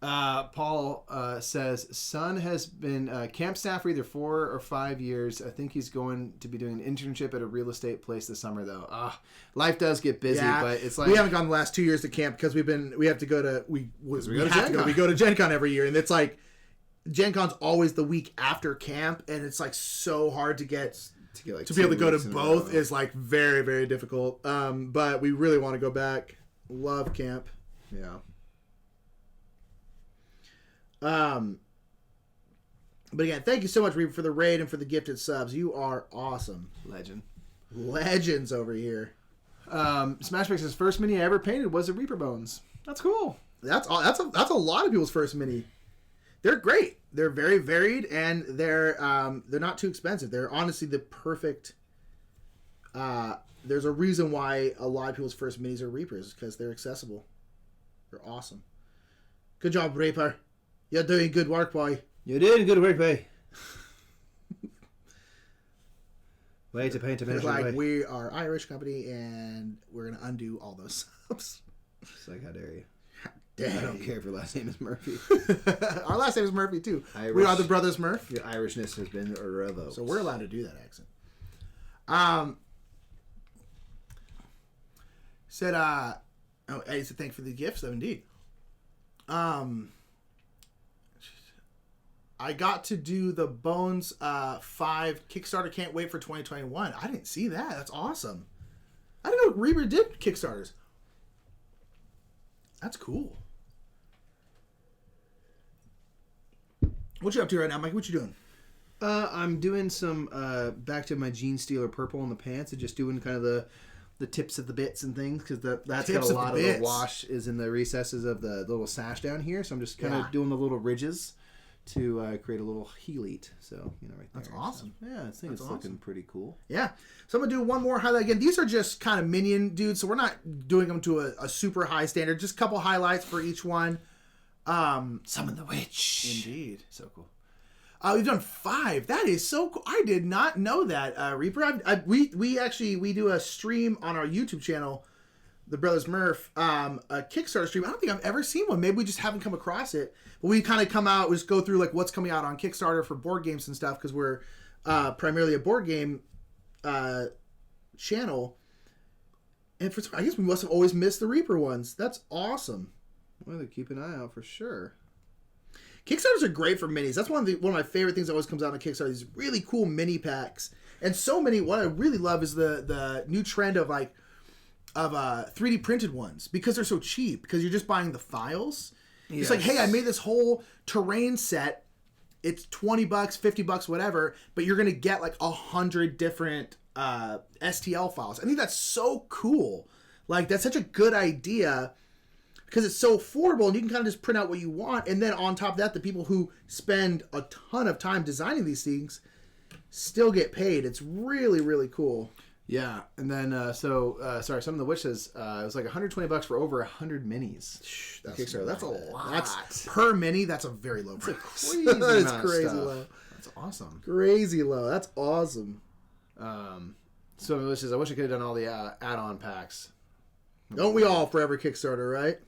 Paul says, son has been camp staff for either 4 or 5 years. I think he's going to be doing an internship at a real estate place this summer, though. Life does get busy, but it's like... We haven't gone the last 2 years to camp because we have to go to... We go to GenCon every year, and it's like... GenCon's always the week after camp, and it's like so hard to get... To be able to go to both is like very, very difficult. But we really want to go back. Love camp. Yeah. But again, thank you so much, Reaper, for the raid and for the gifted subs. You are awesome. Legends over here. Smashback says, first mini I ever painted was a Reaper Bones. That's cool. That's a lot of people's first mini. They're great. They're very varied, and they're not too expensive. They're honestly the perfect. There's a reason why a lot of people's first minis are Reapers, because they're accessible. They're awesome. Good job, Reaper. You're doing good work, boy. You're doing good work, boy. Way to paint a miniature. Like, we are Irish company, and we're gonna undo all those subs. It's like, how dare you? Dang. I don't care if your last name is Murphy. Our last name is Murphy too. Irish. We are the Brothers Murph. Your Irishness has been revoked. So we're allowed to do that accent. Said Eddie said thank you for the gifts, though, indeed. I got to do the Bones 5 Kickstarter. Can't wait for 2021. I didn't see that. That's awesome. I didn't know Reaper did Kickstarters. That's cool. What you up to right now, Mike? What you doing? I'm doing some back to my Gene Stealer purple in the pants and just doing kind of the tips of the bits and things, because that's got a lot of the wash is in the recesses of the little sash down here. So I'm just kind of doing the little ridges to create a little helite. So, right there. That's awesome. So, yeah, I think it's looking pretty cool. Yeah. So I'm going to do one more highlight. Again, these are just kind of minion dudes, so we're not doing them to a super high standard. Just a couple highlights for each one. Summon the Witch. Indeed. So cool. We've done 5. That is so cool. I did not know that, Reaper. We do a stream on our YouTube channel, the Brothers Murph, a Kickstarter stream. I don't think I've ever seen one. Maybe we just haven't come across it. But we kind of come out, we just go through like what's coming out on Kickstarter for board games and stuff, because we're primarily a board game channel. And I guess we must have always missed the Reaper ones. That's awesome. Well, they keep an eye out for sure. Kickstarters are great for minis. That's one of my favorite things that always comes out on Kickstarter. These really cool mini packs, and so many. What I really love is the new trend of 3D printed ones, because they're so cheap. Because you're just buying the files. Yes. It's like, hey, I made this whole terrain set. It's $20, $50, whatever. But you're gonna get like 100 different STL files. I think that's so cool. Like, that's such a good idea. Because it's so affordable, and you can kind of just print out what you want. And then on top of that, the people who spend a ton of time designing these things still get paid. It's really, really cool. Yeah. And then, sorry, some of the Witch says it was like $120 for over 100 minis. That's Kickstarter. That's a lot. That's per mini. That's a very low price. Crazy that is crazy low. That's awesome. Crazy low. That's awesome. So the Witch says, I wish I could have done all the add-on packs. Don't we all forever Kickstarter, right?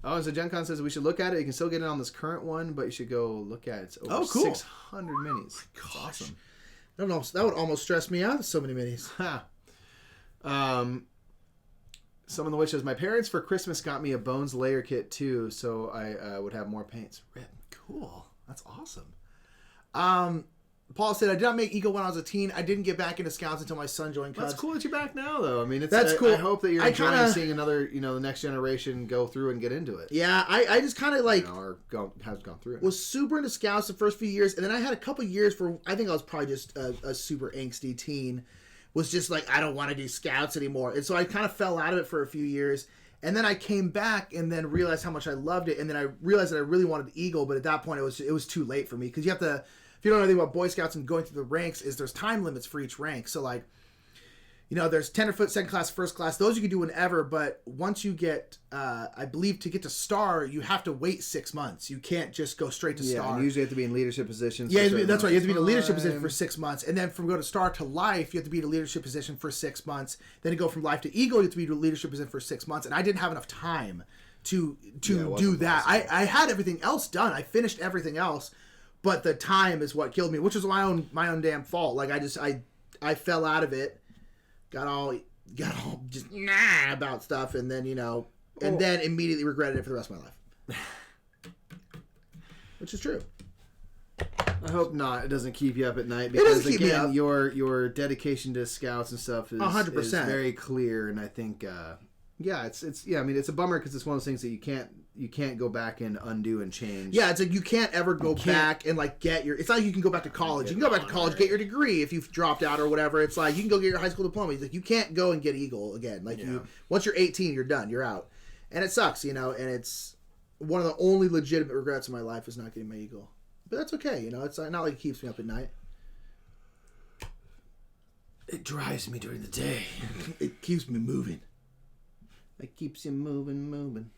Oh, so GenCon says we should look at it. You can still get it on this current one, but you should go look at it. It's over 600 minis. Oh, that's awesome. That would almost stress me out. So many minis. Some of the Witch says, my parents for Christmas got me a Bones layer kit too, so I would have more paints. Rip. Cool. That's awesome. Paul said, I did not make Eagle when I was a teen. I didn't get back into Scouts until my son joined Cubs. That's cool that you're back now, though. I mean, that's cool. I hope that you're enjoying seeing another, the next generation go through and get into it. Yeah, I just kind of has gone through it. Was super into Scouts the first few years, and then I had a couple years where I think I was probably just a super angsty teen. Was just like, I don't want to do Scouts anymore. And so I kind of fell out of it for a few years. And then I came back and then realized how much I loved it. And then I realized that I really wanted Eagle, but at that point it was too late for me, because you have to if you don't know anything about Boy Scouts and going through the ranks, is there's time limits for each rank. So like, there's tenderfoot, second class, first class. Those you can do whenever, but once you get, I believe to get to star, you have to wait 6 months. You can't just go straight to star. And usually you have to be in leadership positions. Yeah, that's right. You have to be in a leadership position for 6 months. And then from go to star to life, you have to be in a leadership position for 6 months. Then you go from life to eagle, you have to be in a leadership position for 6 months. And I didn't have enough time to do that. I had everything else done. I finished everything else, but the time is what killed me, which was my own damn fault. Like I fell out of it. Got all just about stuff, and then and then immediately regretted it for the rest of my life, which is true. I hope not. It doesn't keep you up at night because again, your dedication to scouts and stuff is 100% very clear, and I think it's I mean it's a bummer because it's one of those things that you can't go back and undo and change. Yeah, it's like you can't ever go back and like get your. It's not like you can go back to college. You can go back to college, get your degree if you've dropped out or whatever. It's like you can go get your high school diploma. It's like you can't go and get Eagle again. Like once you're 18, you're done. You're out, and it sucks, And it's one of the only legitimate regrets in my life is not getting my Eagle. But that's okay, It's not like it keeps me up at night. It drives me during the day. It keeps me moving. It keeps you moving.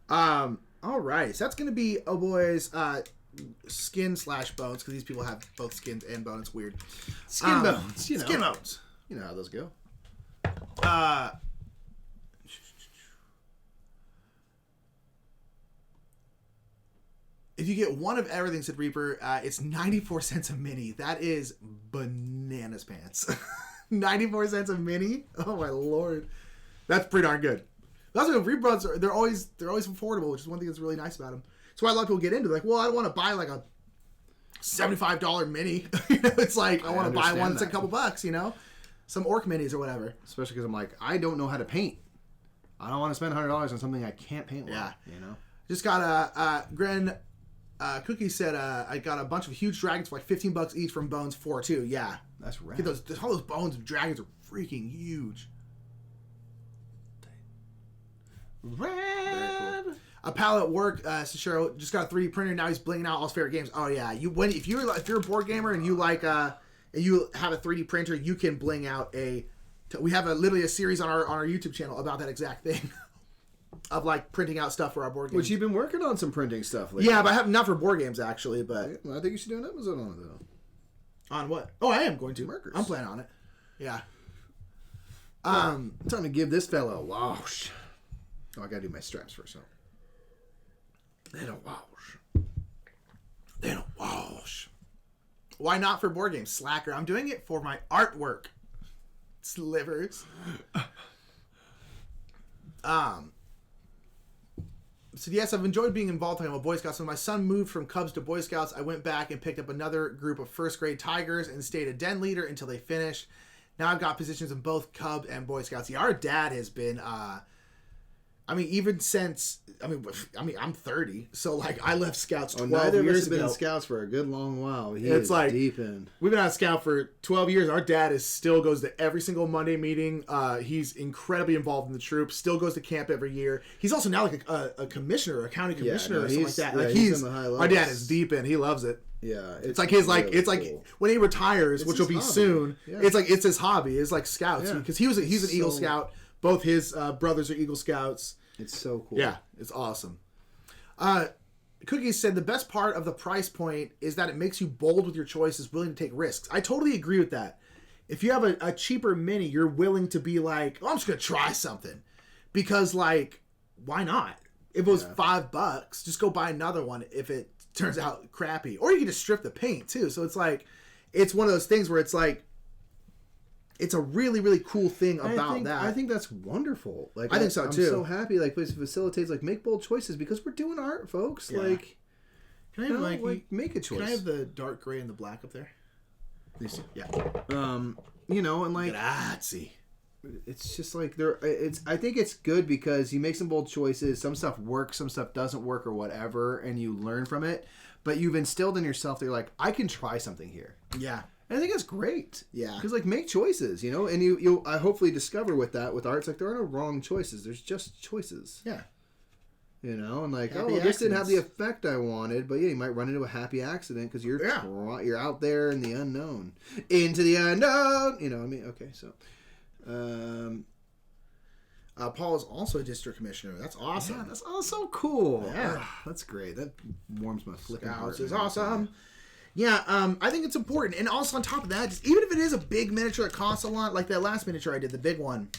All right, so that's gonna be boys skin/bones because these people have both skins and bone. It's weird. Skin bones, skin bones. You know how those go. If you get one of everything, said Reaper, it's 94 cents a mini. That is bananas pants. 94 cents a mini. Oh my lord, that's pretty darn good. That's why Reaper Brothers they're always affordable, which is one thing that's really nice about them. That's why a lot of people get into it. Like, well, I don't want to buy like a $75 mini. It's like I want to buy one that's a couple bucks. Some orc minis or whatever. Especially because I'm like, I don't know how to paint. I don't want to spend $100 on something I can't paint well. Yeah. Just got a Gren Cookie said I got a bunch of huge dragons for like $15 each from Bones 4 too. Yeah, that's right. Get all those bones of dragons are freaking huge. Very cool. A pal at work, Sashiro, just got a 3D printer. Now he's blinging out all his favorite games. Oh yeah, if you're a board gamer and you like and you have a 3D printer, you can bling out we have literally a series on our YouTube channel about that exact thing. Of like printing out stuff for our board games. Which you've been working on some printing stuff lately. Yeah, but I have not for board games actually. But I think you should do an episode on it though. On what? Oh, I am going to. Markers. I'm planning on it. Yeah. Time to give this fellow a wash. Oh, I gotta do my straps first. So. They don't wash. Why not for board games? Slacker. I'm doing it for my artwork. Slivers. So yes, I've enjoyed being involved in Boy Scouts. When my son moved from Cubs to Boy Scouts, I went back and picked up another group of first grade Tigers and stayed a den leader until they finished. Now I've got positions in both Cub and Boy Scouts. Yeah, our dad has been even since I'm 30, so like I left Scouts 12 years ago. Neither of us have been in Scouts for a good long while. It's like deep in. We've been on Scout for 12 years. Our dad still goes to every single Monday meeting. He's incredibly involved in the troop. Still goes to camp every year. He's also now like a commissioner, a county commissioner, or something like that. Like he's in the high levels. Our dad is deep in. He loves it. Yeah, it's like his like it's cool. Like when he retires, which will be hobby. Soon. Yeah. It's his hobby. It's like Scouts because he's an Eagle Scout. Both his brothers are Eagle Scouts. It's so cool. Yeah, it's awesome. Cookies said the best part of the price point is that it makes you bold with your choices, willing to take risks. I totally agree with that. If you have a cheaper mini, you're willing to be like, oh, I'm just going to try something. Because, like, why not? If it was $5, just go buy another one if it turns out crappy. Or you can just strip the paint, too. So it's like, it's one of those things where it's like, it's a really, really cool thing about that. I think that's wonderful. Like I think so too. I'm so happy. Like it facilitates like make bold choices because we're doing art, folks. Yeah. Like, can I have make a choice? Can I have the dark gray and the black up there? These two. Yeah. And like grazie. It's just like I think it's good because you make some bold choices. Some stuff works, some stuff doesn't work, or whatever, and you learn from it. But you've instilled in yourself that you're like, I can try something here. Yeah. And I think that's great. Yeah. Because, like, make choices, and you'll hopefully discover with art, it's like there are no wrong choices. There's just choices. Yeah. You know, and like, Happy this didn't have the accidents. effect I wanted, but yeah, you might run into a happy accident because you're you're out there in the unknown, into the unknown. You know, I mean, okay, so, Paul is also a district commissioner. That's awesome. yeah, that's so cool. Yeah. That's great. That warms my flipping heart. Scouts is awesome. Yeah, I think it's important, and also on top of that, just even if it is a big miniature that costs a lot, like that last miniature I did, the big one,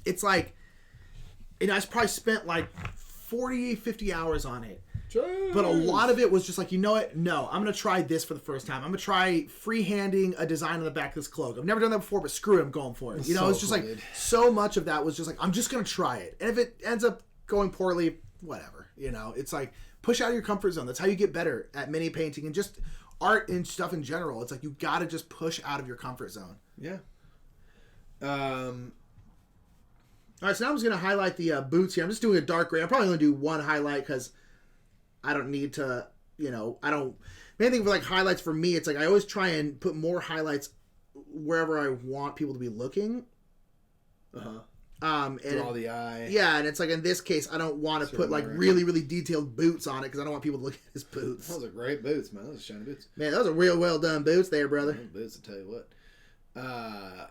it's like, and I probably spent like 40, 50 hours on it. Jeez. But a lot of it was just like, you know what? No, I'm going to try this for the first time. I'm going to try freehanding a design on the back of this cloak. I've never done that before, but screw it, I'm going for it. You know, it's just like, so much of that was just like, I'm just going to try it. And if it ends up going poorly, whatever. You know, it's like, push out of your comfort zone. That's how you get better at mini painting and just art and stuff in general. It's like, you got to just push out of your comfort zone. Yeah. All right, so now I'm just going to highlight the boots here. I'm just doing a dark gray. I'm probably going to do one highlight because I don't need to, you know, I don't... Main thing for, like, highlights for me, it's like I always try and put more highlights wherever I want people to be looking. Uh-huh. And Draw the eye. Yeah, and it's like in this case, I don't want to put, like, really, really detailed boots on it because I don't want people to look at his boots. Those are great boots, man. Those are shiny boots. Man, those are real well done boots there, brother. Those boots, I'll tell you what.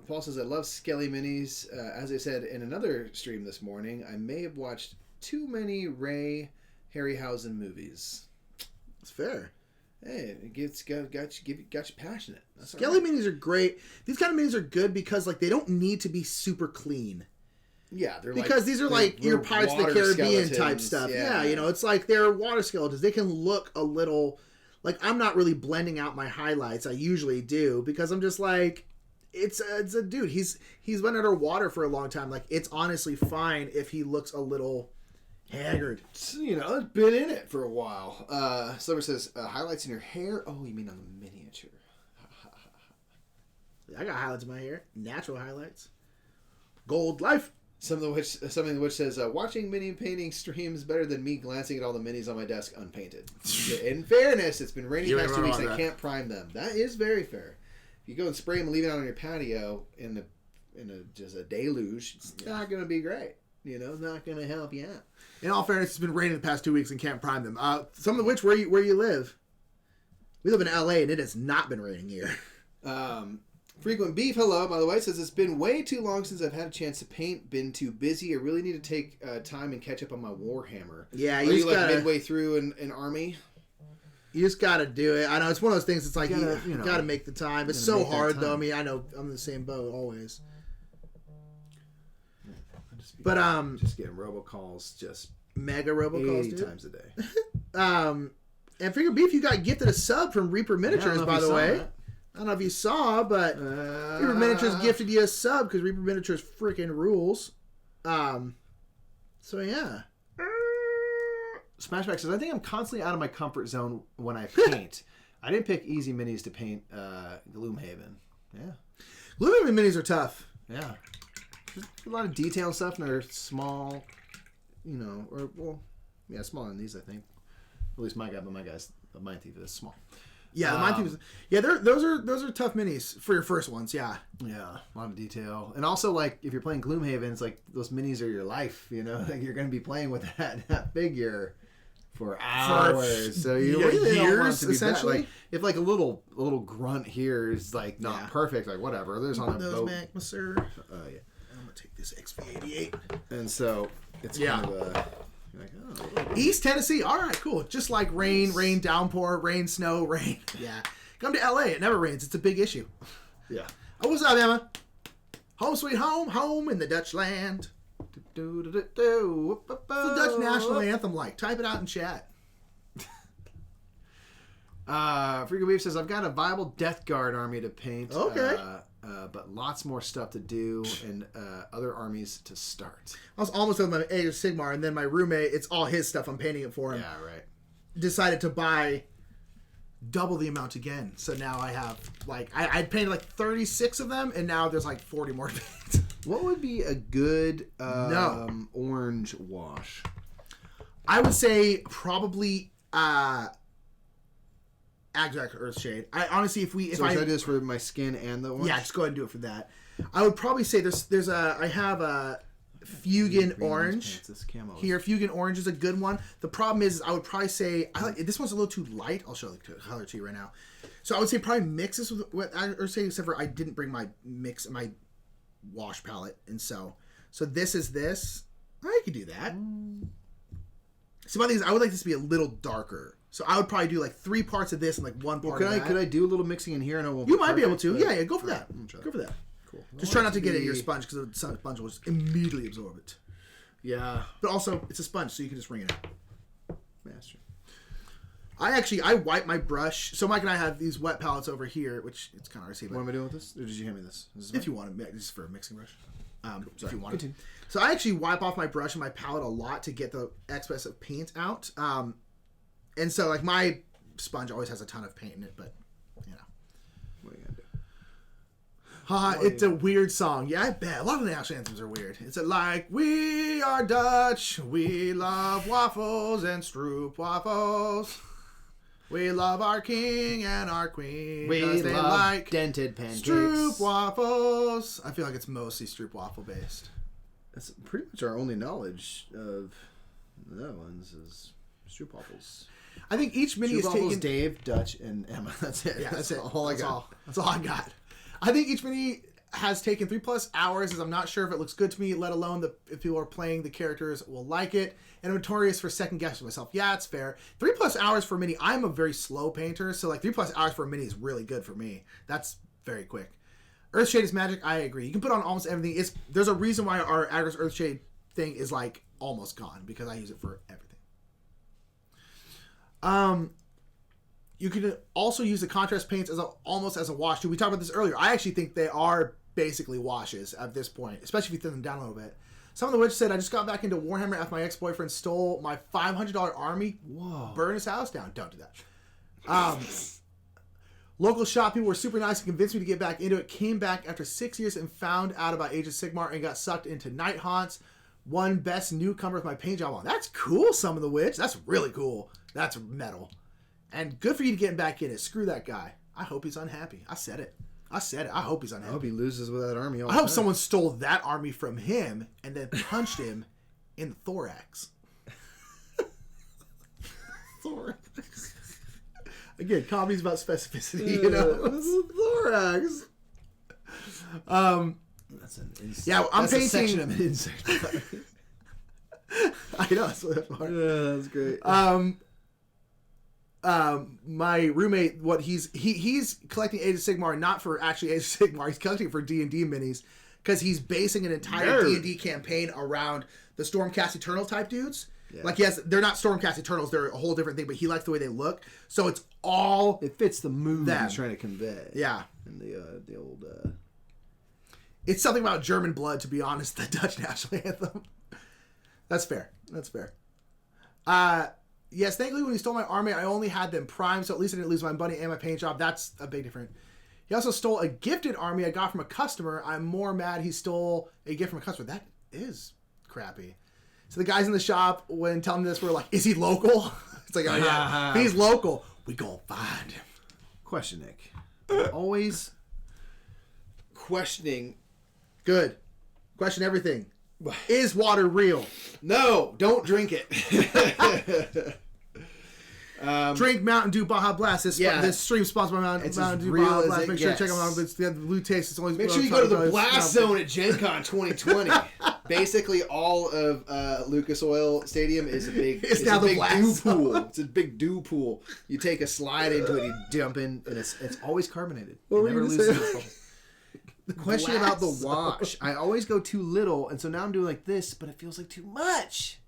Paul says, I love Skelly minis. As I said in another stream this morning, I may have watched too many Ray Harryhausen movies. It's fair. Hey, it got you passionate. That's Skelly minis are great. These kind of minis are good because, like, they don't need to be super clean. Yeah, they're because these are like your Pirates of the Caribbean type stuff. Yeah, you know, it's like they're water skeletons. They can look a little like, I'm not really blending out my highlights. I usually do because I'm just like, it's a dude. He's been underwater for a long time. Like, it's honestly fine if he looks a little haggard. You know, it's been in it for a while. Silver says, highlights in your hair? Oh, you mean on the miniature. I got highlights in my hair. Natural highlights. Gold life. Something which says, watching mini painting streams better than me glancing at all the minis on my desk unpainted. In fairness, it's been raining the past 2 weeks. I can't prime them. That is very fair. If you go and spray them and leave it out on your patio in just a deluge, it's not going to be great. You know, it's not going to help you out. In all fairness, it's been raining the past 2 weeks and can't prime them. Some of which where you live. We live in LA and it has not been raining here. Frequent Beef, hello, by the way, says, it's been way too long since I've had a chance to paint. Been too busy. I really need to take time and catch up on my Warhammer. Yeah, Are you like midway through an army? You just got to do it. I know, it's one of those things, it's like, you got to make the time. It's so hard, though. I mean, I know I'm in the same boat always. But, just getting robocalls, just mega robocalls, 80 times a day. And Frequent Beef, you got gifted a sub from Reaper Miniatures, by the way. I don't know if you saw, but Reaper Miniatures gifted you a sub because Reaper Miniatures freaking rules. So yeah. Smashback says, I think I'm constantly out of my comfort zone when I paint. I didn't pick easy minis to paint Gloomhaven. Yeah. Gloomhaven minis are tough. Yeah. There's a lot of detail and stuff, and they're small, you know, or, well, yeah, smaller than these, I think. At least my guy's, my thief is small. Yeah, the Mind Thief is, yeah, those are tough minis for your first ones, yeah. Yeah, a lot of detail. And also, like, if you're playing Gloomhaven, it's like, those minis are your life, you know? Like, you're going to be playing with that figure for hours. So you really don't want it to be essentially. Like, if, like, a little grunt here is, like, not perfect, like, whatever. There's on a boat. Magma, sir. Yeah. I'm going to take this XV88. And so, it's kind of a... Like, oh. East Tennessee, all right, cool. Just like rain, downpour, rain, snow, rain. Yeah. Come to LA, it never rains. It's a big issue. Yeah. Oh, what's up, Emma? Home sweet home, home in the Dutch land. What's the Dutch national anthem like? Type it out in chat. Freaky Weave says, I've got a viable Death Guard army to paint. Okay. But lots more stuff to do and other armies to start. I was almost with my Age of Sigmar, and then my roommate, it's all his stuff. I'm painting it for him. Yeah, right. Decided to buy double the amount again. So now I have, like, I painted like 36 of them, and now there's like 40 more paints. What would be a good orange wash? I would say probably Agdrak Earthshade. I honestly, if I do this for my skin and the orange? Yeah, just go ahead and do it for that. I would probably say I have a Fugan Green Orange. pants, this camo. Here, Fugan Orange is a good one. The problem is, I would probably say this one's a little too light. I'll show the color to you right now. So I would say probably mix this with what I or say, except for I didn't bring my wash palette, and so this is this. I could do that. So my thing is, I would like this to be a little darker. So I would probably do like 3 parts of this and like 1 part of that. Could I do a little mixing in here? And it won't You be might be able perfect, to. but- Yeah, go for that. Try Go for that. Cool. Just try not to get it in your sponge because the sponge will just immediately absorb it. Yeah. But also, it's a sponge, so you can just wring it out. Master. I wipe my brush. So Mike and I have these wet palettes over here, which it's kind of hard to see. But What am I doing with this? Or did you hand me this? if you want to, this is for a mixing brush. If you want to. Continue. So I actually wipe off my brush and my palette a lot to get the excess of paint out. And so like my sponge always has a ton of paint in it, but you know. What are you gonna do? It's a weird song. Yeah, I bet. A lot of the national anthems are weird. It's like, we are Dutch, we love waffles and stroop waffles. We love our king and our queen. We 'cause they love like dented pancakes. stroop waffles. I feel like it's mostly stroop waffle based. That's pretty much our only knowledge of the other ones is stroop waffles. I think each mini is Stroop waffles, taken... Dave, Dutch, and Emma. That's it. Yeah, that's it. all I got. That's all I got. I think each mini has taken 3+ hours, as I'm not sure if it looks good to me, let alone if people are playing the characters will like it. And I'm notorious for second guessing myself. Yeah, it's fair. 3+ hours for a mini. I'm a very slow painter, so like 3+ hours for a mini is really good for me. That's very quick. Earthshade is magic. I agree. You can put on almost everything. There's a reason why our Agris Earthshade thing is like almost gone, because I use it for everything. You can also use the contrast paints almost as a wash too. We talked about this earlier. I actually think they are basically washes at this point, especially if you thin them down a little bit. Some of the witch said, I just got back into Warhammer after my ex-boyfriend stole my $500 army. Whoa. Burn his house down. Don't do that. Local shop people were super nice and convinced me to get back into it. Came back after 6 years and found out about Age of Sigmar and got sucked into Night Haunts. Won best newcomer with my paint job on. That's cool, Some of the Witch. That's really cool. That's metal. And good for you to get back in it. Screw that guy. I hope he's unhappy. I said it. I hope he's unhappy. I hope he loses with that army. I hope someone stole that army from him and then punched him in the thorax. Thorax. Again, comedy's about specificity, you know. Thorax. That's an insect. Yeah, I'm that's painting. A section of an insect. I know that's what that's for. Yeah, that's great. My roommate, he's collecting Age of Sigmar not for actually Age of Sigmar. He's collecting it for D&D minis because he's basing an entire D&D campaign around the Stormcast Eternal type dudes. Yeah. Like they're not Stormcast Eternals; they're a whole different thing. But he likes the way they look, so it's all it fits the mood them. he's trying to convey. Yeah, and the old. It's something about German blood, to be honest. The Dutch national anthem. That's fair. Yes, thankfully when he stole my army, I only had them primed, so at least I didn't lose my money and my paint job. That's a big difference. He also stole a gifted army I got from a customer. I'm more mad he stole a gift from a customer. That is crappy. So the guys in the shop, when telling me this, were like, is he local? It's like, oh yeah, if he's local, we gonna find him. Question, Nick. Always questioning. Good. Question everything. Is water real? No, don't drink it. Drink Mountain Dew Baja Blast. This stream sponsored by Mountain Dew Baja Blast. Make sure to check them out. It's the blue taste. It's always make sure you go to the Blast Zone at GenCon 2020. Basically, all of Lucas Oil Stadium is a big. It's now a the big Blast dew Zone. pool. It's a big dew pool. You take a slide into it, you jump in, and it's always carbonated. What it were never you gonna loses say? its The question about the wash. I always go too little, and so now I'm doing like this, but it feels like too much.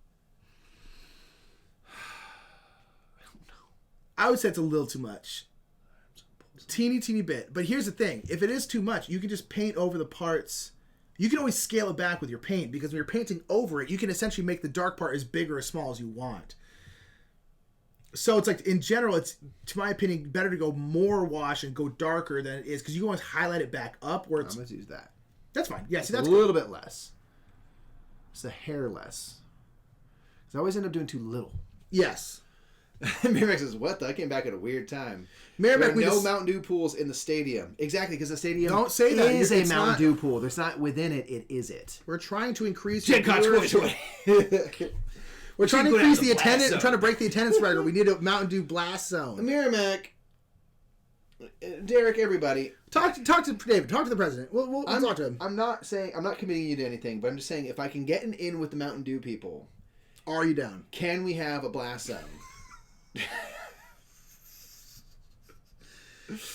I would say it's a little too much. Teeny bit. But here's the thing. If it is too much, you can just paint over the parts. You can always scale it back with your paint, because when you're painting over it, you can essentially make the dark part as big or as small as you want. So it's like, in general, it's, to my opinion, better to go more wash and go darker than it is, because you can always highlight it back up. Where it's, I'm going to use that. That's fine. Yeah, see, that's a little bit less. Just a hair less. Because I always end up doing too little. Yes. Merrimack says, "What? I came back at a weird time." Merrimack, there are no Mountain Dew pools in the stadium. Exactly, because the stadium don't say that. is a It's Mountain not- Dew pool. There's not within it. It is it. We're trying to increase GenCon viewership. 2020. We're trying to Go down increase the the blast attendance. zone. We're trying to break the attendance record. We need a Mountain Dew blast zone. Merrimack, Derek, everybody. Talk to David. Talk to the president. We'll talk to him. I'm not committing you to anything, but I'm just saying if I can get an in with the Mountain Dew people, Are you down? can we have a blast zone?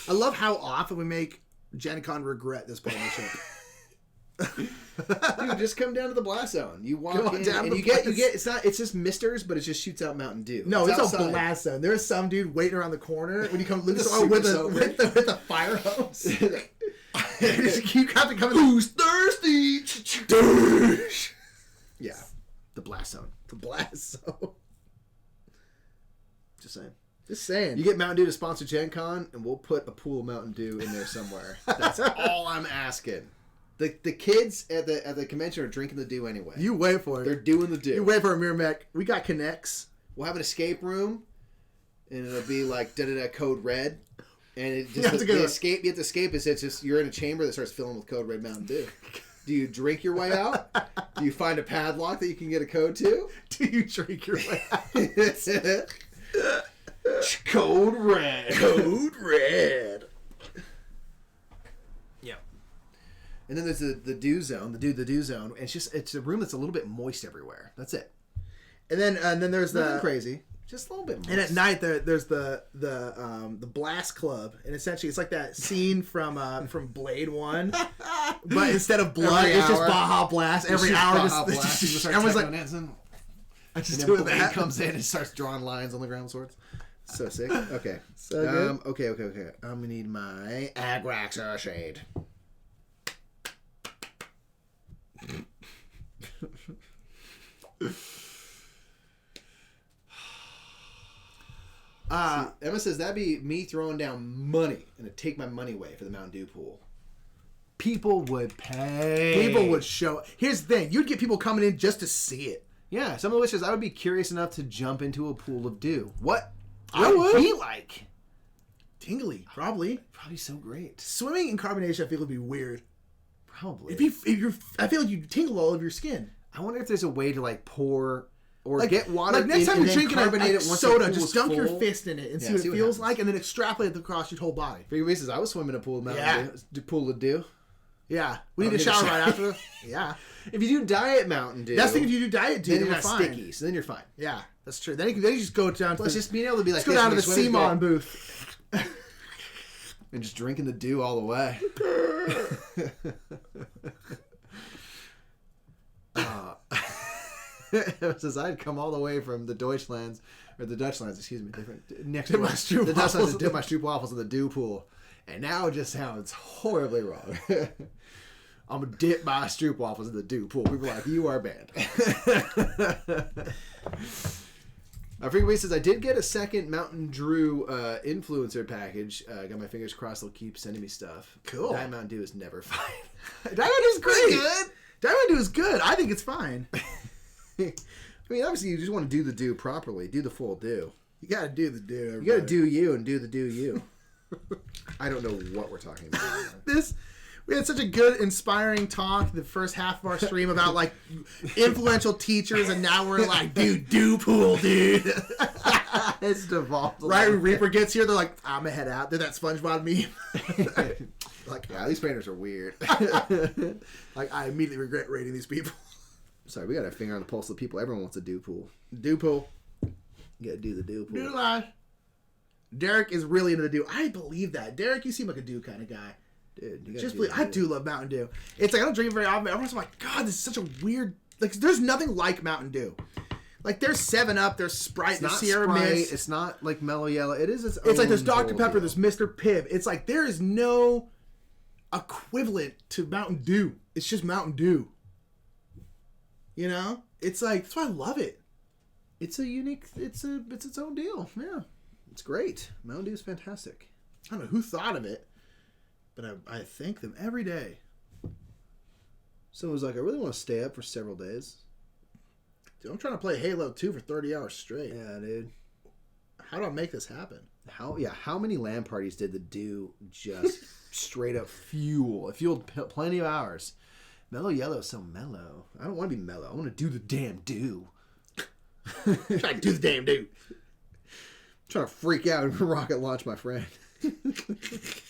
I love how often we make GenCon regret this partnership. Dude, just come down to the blast zone. You walk Come on in down and to you the get blast- it's just Misters, but it just shoots out Mountain Dew. No, it's a outside. blast zone. There's some dude waiting around the corner when you come With a with super a fire hose. You just keep having to come. Who's thirsty? Yeah, the blast zone. The blast zone. Just saying. Just saying. You get Mountain Dew to sponsor Gen Con, and we'll put a pool of Mountain Dew in there somewhere. That's all I'm asking. The kids at the convention are drinking the Dew anyway. You wait for it. They're doing the Dew. You wait for it, Miramac. We got connects. We'll have an escape room, and it'll be like code red, and it You just have to go- the escape. You have to escape. It's just you're in a chamber that starts filling with code red Mountain Dew. Do you drink your way out? Do you find a padlock that you can get a code to? Do you drink your way out? Code red. Code red. Yep. And then there's the Dew zone. The Dew zone. And it's a room that's a little bit moist everywhere. That's it. And then there's Nothing the crazy. Just a little bit moist. And at night there's the blast club, and essentially it's like that scene from Blade 1, but instead of blood, Every it's just hour. Baja Blast. Every Just hour, Baja Blast. People start everyone's techno like, dancing. I just And doing then Blade that. comes in and starts drawing lines on the ground swords. So sick. Okay. So good. Okay. I'm gonna need my Agrax shade. Emma says that'd be me throwing down money and it'd take my money away for the Mountain Dew pool. People would pay. People would show. Here's the thing: you'd get people coming in just to see it. Yeah, some of the wishes I would be curious enough to jump into a pool of dew. What I would would. it be like? Tingly, probably. Probably so great. Swimming in carbonation, I feel would be weird. Probably. If you're, I feel like you tingle all over your skin. I wonder if there's a way to like pour or Like, get water. Like next in time and you're then drinking carbonate a it once soda, the just pool's dunk your full. fist in it and Yeah, see what see it what feels happens. like, and then extrapolate it across your whole body. For your reasons, I was swimming in a pool of Mountain Dew. Pool of dew. Yeah, we need Oh, to shower right after. Yeah, If you do diet Mountain Dew, that's the thing. If you do diet, then dude, you're you're not fine. sticky. So then you're fine. Yeah, that's true. Then you just go down to Plus, just being able to be like, let's go down to the this when you're swimming, CMON booth. and just drinking the dew all the way. It says I'd come all the way from the Deutschlands, or the Dutchlands, excuse me, different next Dip door. my Stroop The Dutchlands waffles. to dip my Stroop waffles in the dew pool, and now it just sounds horribly wrong. I'm gonna dip my Stroop waffles in the dew pool. People are like, you are banned. I forget what he says. I did get a second Mountain Dew influencer package. Got my fingers crossed. They'll keep sending me stuff. Cool. Diet Mountain Dew is never fine. Diamond is great. Diamond Dew is good. I think it's fine. I mean, obviously, you just want to do the dew properly. Do the full dew. You gotta do the do. You got to do you and do the do you. I don't know what we're talking about. This. We had such a good, inspiring talk the first half of our stream about like influential teachers, and now we're like, dude, do pool, dude. It's devolved. Right when Reaper gets here, they're like, I'm gonna head out. They're that SpongeBob meme. Like, Yeah, these painters are weird. like I immediately regret rating these people. Sorry, we got a finger on the pulse of the people. Everyone wants a dew pool. Do pool. You got to do the dew pool. Do lie. Derek is really into the do. I believe that. Derek, you seem like a do kind of guy. Dude, you gotta Just do believe, the I dew. do love Mountain Dew. It's like I don't drink it very often, but everyone's like, God, this is such a weird. Like, there's nothing like Mountain Dew. Like, there's 7-Up, there's Sprite, It's there's not Sierra Sprite. Mist. It's not like Mellow Yellow. It is its own. It's like there's Dr. whole Pepper, deal. there's Mr. Pibb. It's like there is no equivalent to Mountain Dew. It's just Mountain Dew. You know? It's like, that's why I love it. It's a unique. It's its own deal. Yeah, it's great. Mountain Dew is fantastic. I don't know who thought of it, but I thank them every day. Someone was like, I really want to stay up for several days. Dude, I'm trying to play Halo 2 for 30 hours straight. Yeah, dude. How do I make this happen? How many LAN parties did the do just straight up fuel? It fueled plenty of hours. Mellow Yellow is so mellow. I don't want to be mellow. I want to do the damn do. Try to do the damn do. Trying to freak out and rocket launch my friend. That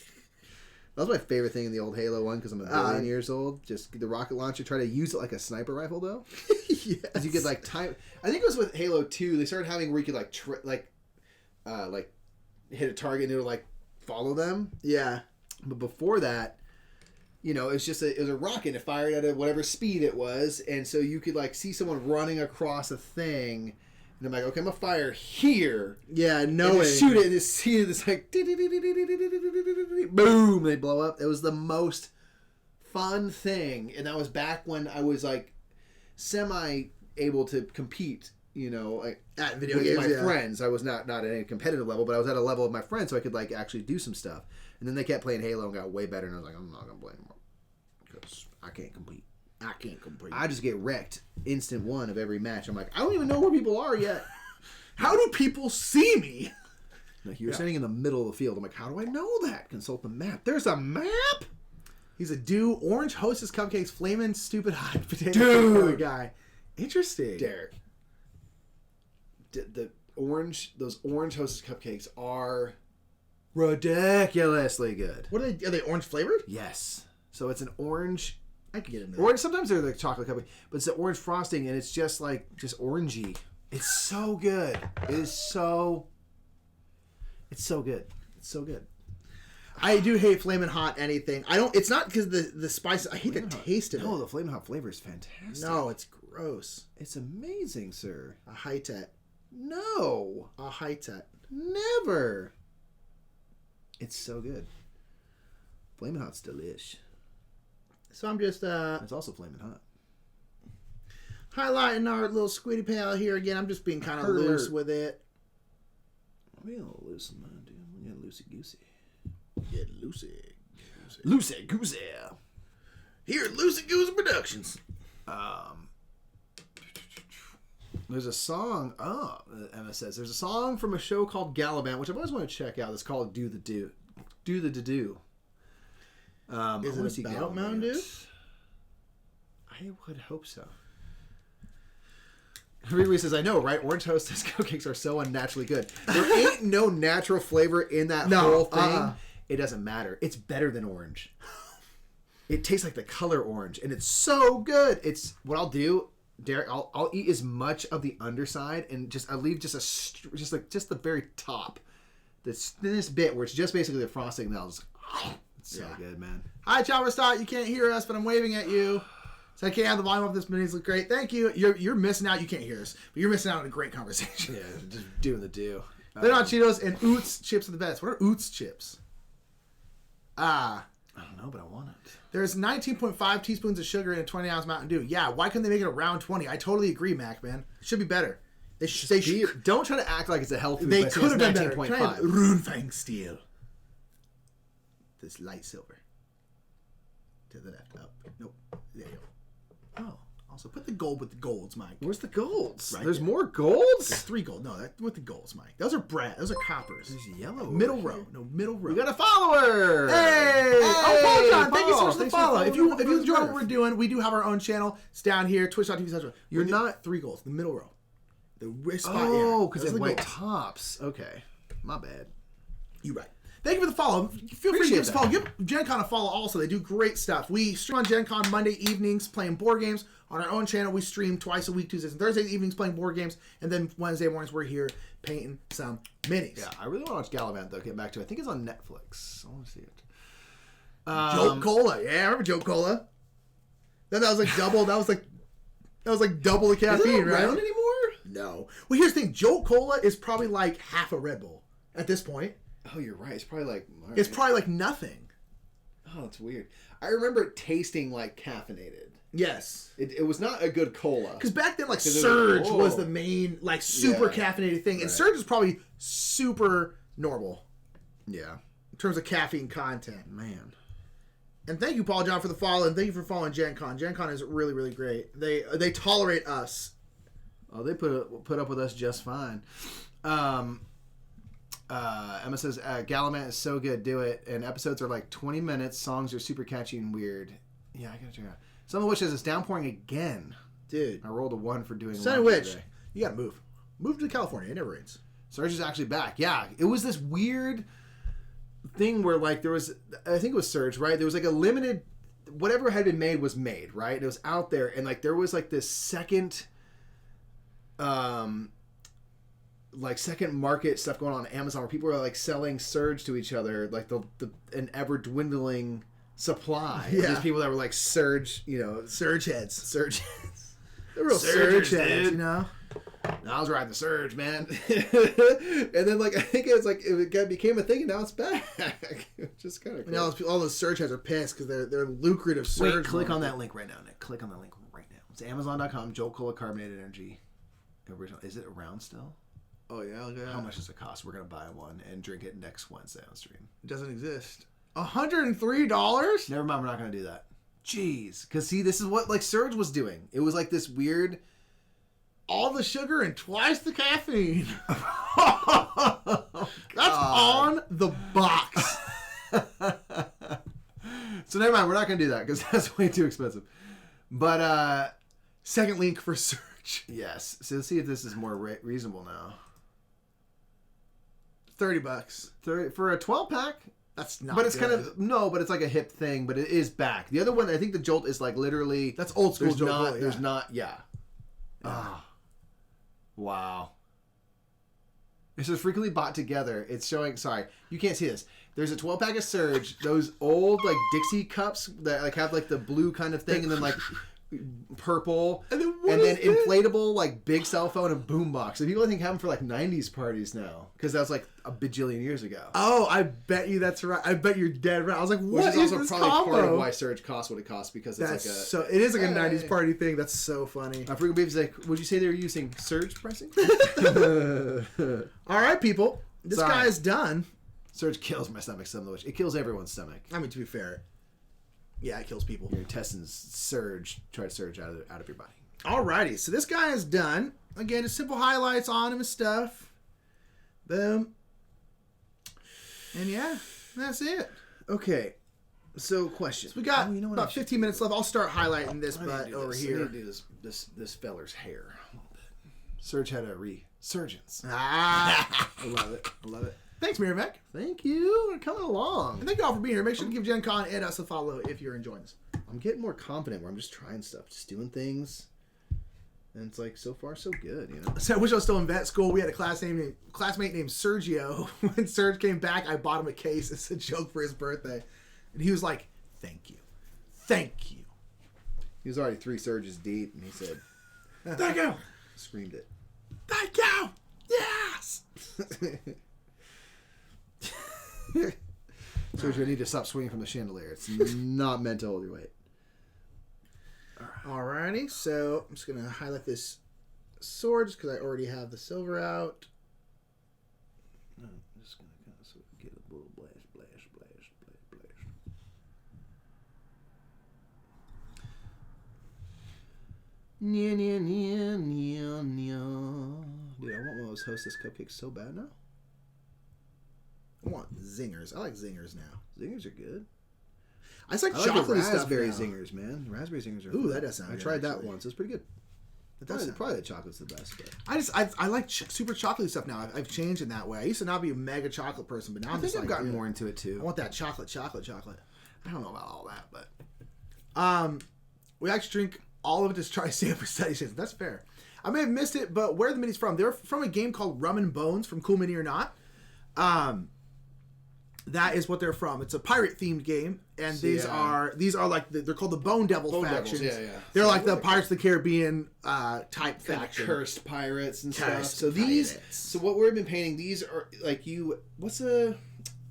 was my favorite thing in the old Halo one because I'm a billion years old. Just the rocket launcher. Try to use it like a sniper rifle though. Yes. You could like time. I think it was with Halo 2. They started having where you could like hit a target and it would like follow them. Yeah. But before that, you know, it was a rocket. It fired at whatever speed it was, and so you could like see someone running across a thing. And I'm like, okay, I'm gonna fire here. Yeah, no and way. Shoot it and just see this like boom, they blow up. It was the most fun thing. And that was back when I was like semi able to compete, you know, like at video with games, my friends. I was not at any competitive level, but I was at a level of my friends so I could like actually do some stuff. And then they kept playing Halo and got way better and I was like, I'm not gonna play anymore. Because I can't compete. I just get wrecked instant one of every match. I'm like, I don't even know where people are yet. How do people see me? Like, you're standing in the middle of the field. I'm like, how do I know that? Consult the map. There's a map? He's a dude. Orange Hostess cupcakes, flaming stupid hot potato Dude. guy. Interesting. Derek. Those orange Hostess cupcakes are ridiculously good. What are they orange flavored? Yes. So it's an orange. I can get into that. Orange. Sometimes they're the chocolate cupcake, but it's the orange frosting, and it's just orangey. It's so good. It's so good. It's so good. I do hate flaming hot anything. I don't. It's not because the spice. I hate the taste of it. No, the flaming hot flavor is fantastic. No, it's gross. It's amazing, sir. A high tet. No, A high tet. never. It's so good. Flaming hot's delish. So I'm just It's also flaming hot. highlighting our little squiddy pal here again. I'm just being kind of loose with it. We a little loose in mine, dude. We got loosey goosey. Get loosey. Loosey goosey. Here at Loosey Goosey Productions. There's a song. Oh, Emma says there's a song from a show called Gallivant, which I've always wanted to check out. It's called "Do the Do." Do the Do. Is it about Mountain Dew? I would hope so. Riri says, I know, right? Orange Hostess cupcakes are so unnaturally good. There ain't no natural flavor in that whole thing. It doesn't matter. It's better than orange. It tastes like the color orange, and it's so good. It's what I'll do, Derek. I'll eat as much of the underside, and I'll leave just the very top, this bit where it's just basically the frosting. And I'll just, it's so good, man. Hi, Chopper Stott. You can't hear us, but I'm waving at you. So I can't have the volume up. This minis look great. Thank you. You're missing out. You can't hear us, but you're missing out on a great conversation. Yeah, just doing the do. They're not Cheetos, and Oots chips are the best. What are Oots chips? I don't know, but I want it. There's 19.5 teaspoons of sugar in a 20-ounce Mountain Dew. Yeah, why couldn't they make it around 20? I totally agree, Mac, man. It should be better. They should. Don't try to act like it's a health food. They could have done better. 19.5. Runefang steel. This light silver. To the left. Up. Nope. There you go. Oh. Also, put the gold with the golds, Mike. Where's the golds? Right There's there. more golds? There's 3 gold. No, that with the golds, Mike. Those are those are coppers. There's yellow. Middle row. No, middle row. We got a follower. Hey! Oh, Paul John, thank you so much for the Thanks follow. If you Brothers enjoy what Murph. we're doing, we do have our own channel. It's down here, twitch.tv. You're not 3 golds, the middle row. The wrist spot, Oh, because Those they are have the white tops. Okay. My bad. You right. Thank you for the follow. Feel free to give us a follow. Give GenCon a follow also. They do great stuff. We stream on GenCon Monday evenings playing board games. On our own channel, we stream twice a week, Tuesdays and Thursdays evenings playing board games. And then Wednesday mornings, we're here painting some minis. Yeah, I really want to watch Gallivant, though. Get back to it. I think it's on Netflix. I want to see it. Joke Cola. Yeah, I remember Joke Cola. Then that was like double. That was like double the caffeine, Is it right? around anymore? No. Well, here's the thing. Joke Cola is probably like half a Red Bull at this point. Oh, you're right. It's probably like... It's probably like nothing. Oh, that's weird. I remember it tasting like caffeinated. Yes. It was not a good cola. Because back then, like, 'Cause Surge it was the main, like, super Yeah. caffeinated thing. And Right. Surge is probably super normal Yeah. in terms of caffeine content. Man. And thank you, Paul John, for the follow. And thank you for following GenCon. GenCon is really, really great. They tolerate us. Oh, they put up with us just fine. Emma says, Galliman is so good, do it. And episodes are like 20 minutes. Songs are super catchy and weird. Yeah, I gotta check it out. Some of which says it's downpouring again. Dude. I rolled a 1 for doing Son of which, you gotta move. Move to California. It never rains. Surge is actually back. Yeah, it was this weird thing where like there was, I think it was Surge, right? There was like a limited, whatever had been made was made, right? And it was out there, and like there was like this second, second market stuff going on Amazon where people are like selling Surge to each other, like an ever dwindling supply. Yeah. These people that were like Surge, Surge heads. They're real Surge Surge heads, dude. I was riding the Surge, man. And then, like, I think it's like it became a thing, and now it's back. It's just kind of cool. Now all those Surge heads are pissed because they're lucrative Surge. Wait, click on that link right now, Nick. Click on that link right now. It's Amazon.com. Jolt Cola Carbonated Energy. Original. Is it around still? Oh yeah. Look at that. How much does it cost? We're gonna buy one and drink it next Wednesday on stream. It doesn't exist. $103? Never mind. We're not gonna do that. Jeez, because see, this is what like Surge was doing. It was like this weird. All the sugar and twice the caffeine. Oh, That's on the box. So never mind, we're not gonna do that because that's way too expensive. But second link for Surge. Yes. So let's see if this is more reasonable now. $30. 30 for a 12-pack. That's not. But it's good. kind of but it's like a hip thing. But it is back. The other one, I think the Jolt is like literally. That's old school Jolt. Not, yeah. There's not. Yeah. Oh. Wow. It says frequently bought together. It's showing. Sorry, you can't see this. There's a 12-pack of Surge. Those old like Dixie cups that like have like the blue kind of thing, and then like purple, and then inflatable like big cell phone and boombox. And people I think have them for like 90s parties now because that was like a bajillion years ago. Oh, I bet you that's right. I bet you're dead right. I was like, what Which is also this probably combo? part of why Surge costs what it costs because it's that's like a. So it is like a 90s party thing. That's so funny. Frequent Beef's like, would you say they were using Surge pricing? All right, people. This guy is done. Surge kills my stomach some of which it kills everyone's stomach. I mean, to be fair, yeah, it kills people. Your intestines try to surge out of your body. Alrighty, so this guy is done. Again, just simple highlights on him and stuff. Boom. And yeah, that's it. Okay, so questions. So we got about 15 minutes left. I'll start highlighting this butt over here. I need to do this feller's hair a little bit. Surge had a resurgence. Ah, I love it. I love it. Thanks, Miramac. Thank you. We're coming along. And thank you all for being here. Make sure to give GenCon and us a follow if you're enjoying this. I'm getting more confident where I'm just trying stuff, just doing things. And it's like, so far, so good, you know? So I wish I was still in vet school. We had a classmate named Sergio. When Serge came back, I bought him a case. It's a joke for his birthday. And he was like, thank you. Thank you. He was already 3 surges deep, and he said, thank you. Screamed it. Thank you. Yes. Sergio, I need to stop swinging from the chandelier. It's not meant to hold your weight. Alrighty, so I'm just going to highlight this sword just because I already have the silver out. No, I'm just going to kind of sort of get a little blash. Dude, I want one of those Hostess cupcakes so bad now. I want zingers. I like zingers now. Zingers are good. I just like I chocolate like the stuff raspberry now. zingers, man. The raspberry zingers are Ooh, fun. that does sound I good, tried that actually. once. It was pretty good. Probably the chocolate's the best. But I like super chocolatey stuff now. I've changed in that way. I used to not be a mega chocolate person, but now I'm I think just I've like, gotten dude, more into it too. I want that chocolate. I don't know about all that, but We actually drink all of it to try to save for study sessions. That's fair. I may have missed it, but where are the minis from? They're from a game called Rum Bones from Cool Mini or Not. That is what they're from. It's a pirate themed game, and these are like they're called the Bone Devil factions. Devils, yeah. They're like the Pirates of the Caribbean type faction. Cursed pirates and Cursed stuff. So pirates. so what we've been painting, these are like what's a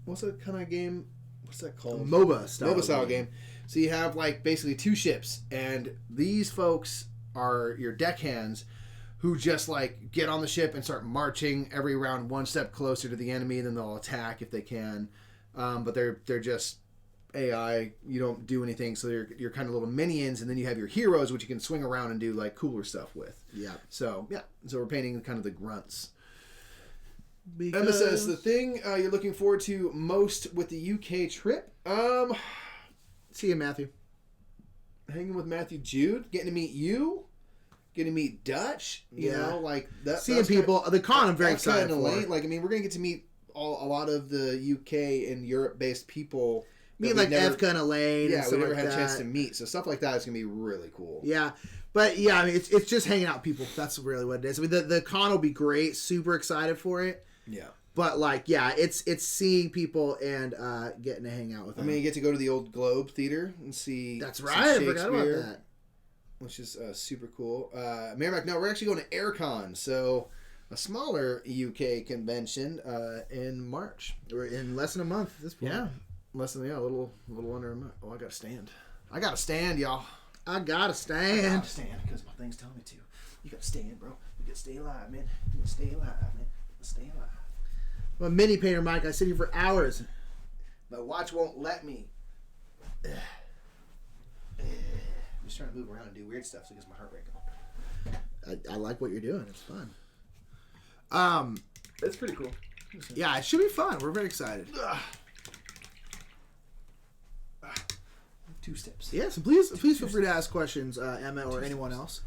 kind of game? What's that called? MOBA style game. So you have like basically 2 ships, and these folks are your deckhands who just like get on the ship and start marching every round 1 step closer to the enemy, and then they'll attack if they can. But they're just AI. You don't do anything, so you're kind of little minions, and then you have your heroes, which you can swing around and do like cooler stuff with. Yeah. So we're painting kind of the grunts. Emma says the thing you're looking forward to most with the UK trip. See you, Matthew. Hanging with Matthew Jude, getting to meet you, getting to meet Dutch. You know, like that. Seeing people. The con, I'm very excited for. Late. Like, I mean, we're gonna get to meet a lot of the UK and Europe-based people. Meet like Evka and Elaine. Yeah, and we never like had a that. chance to meet, so stuff like that is gonna be really cool. Yeah, but yeah, I mean, it's just hanging out with people. That's really what it is. I mean, the con will be great. Super excited for it. Yeah. But like, yeah, it's seeing people and getting to hang out with them. I mean, you get to go to the old Globe Theater and see. That's right. I forgot about that. Which is super cool. Merrimack, no, we're actually going to AirCon, so a smaller UK convention in March. We're in less than a month at this point. Yeah, less than a little under a month. Oh, I got to stand. I got to stand, y'all. I gotta stand. I gotta stand because my thing's telling me to. You gotta stand, bro. You gotta stay alive, man. You gotta stay alive, man. Stay alive. I'm a mini painter, Mike. I sit here for hours. My watch won't let me. I'm just trying to move around and do weird stuff so it gets my heart rate going. I like what you're doing. It's fun. It's pretty cool. Yeah, it should be fun. We're very excited. 2 steps. Yeah, so please feel free to ask questions, Emma or anyone else.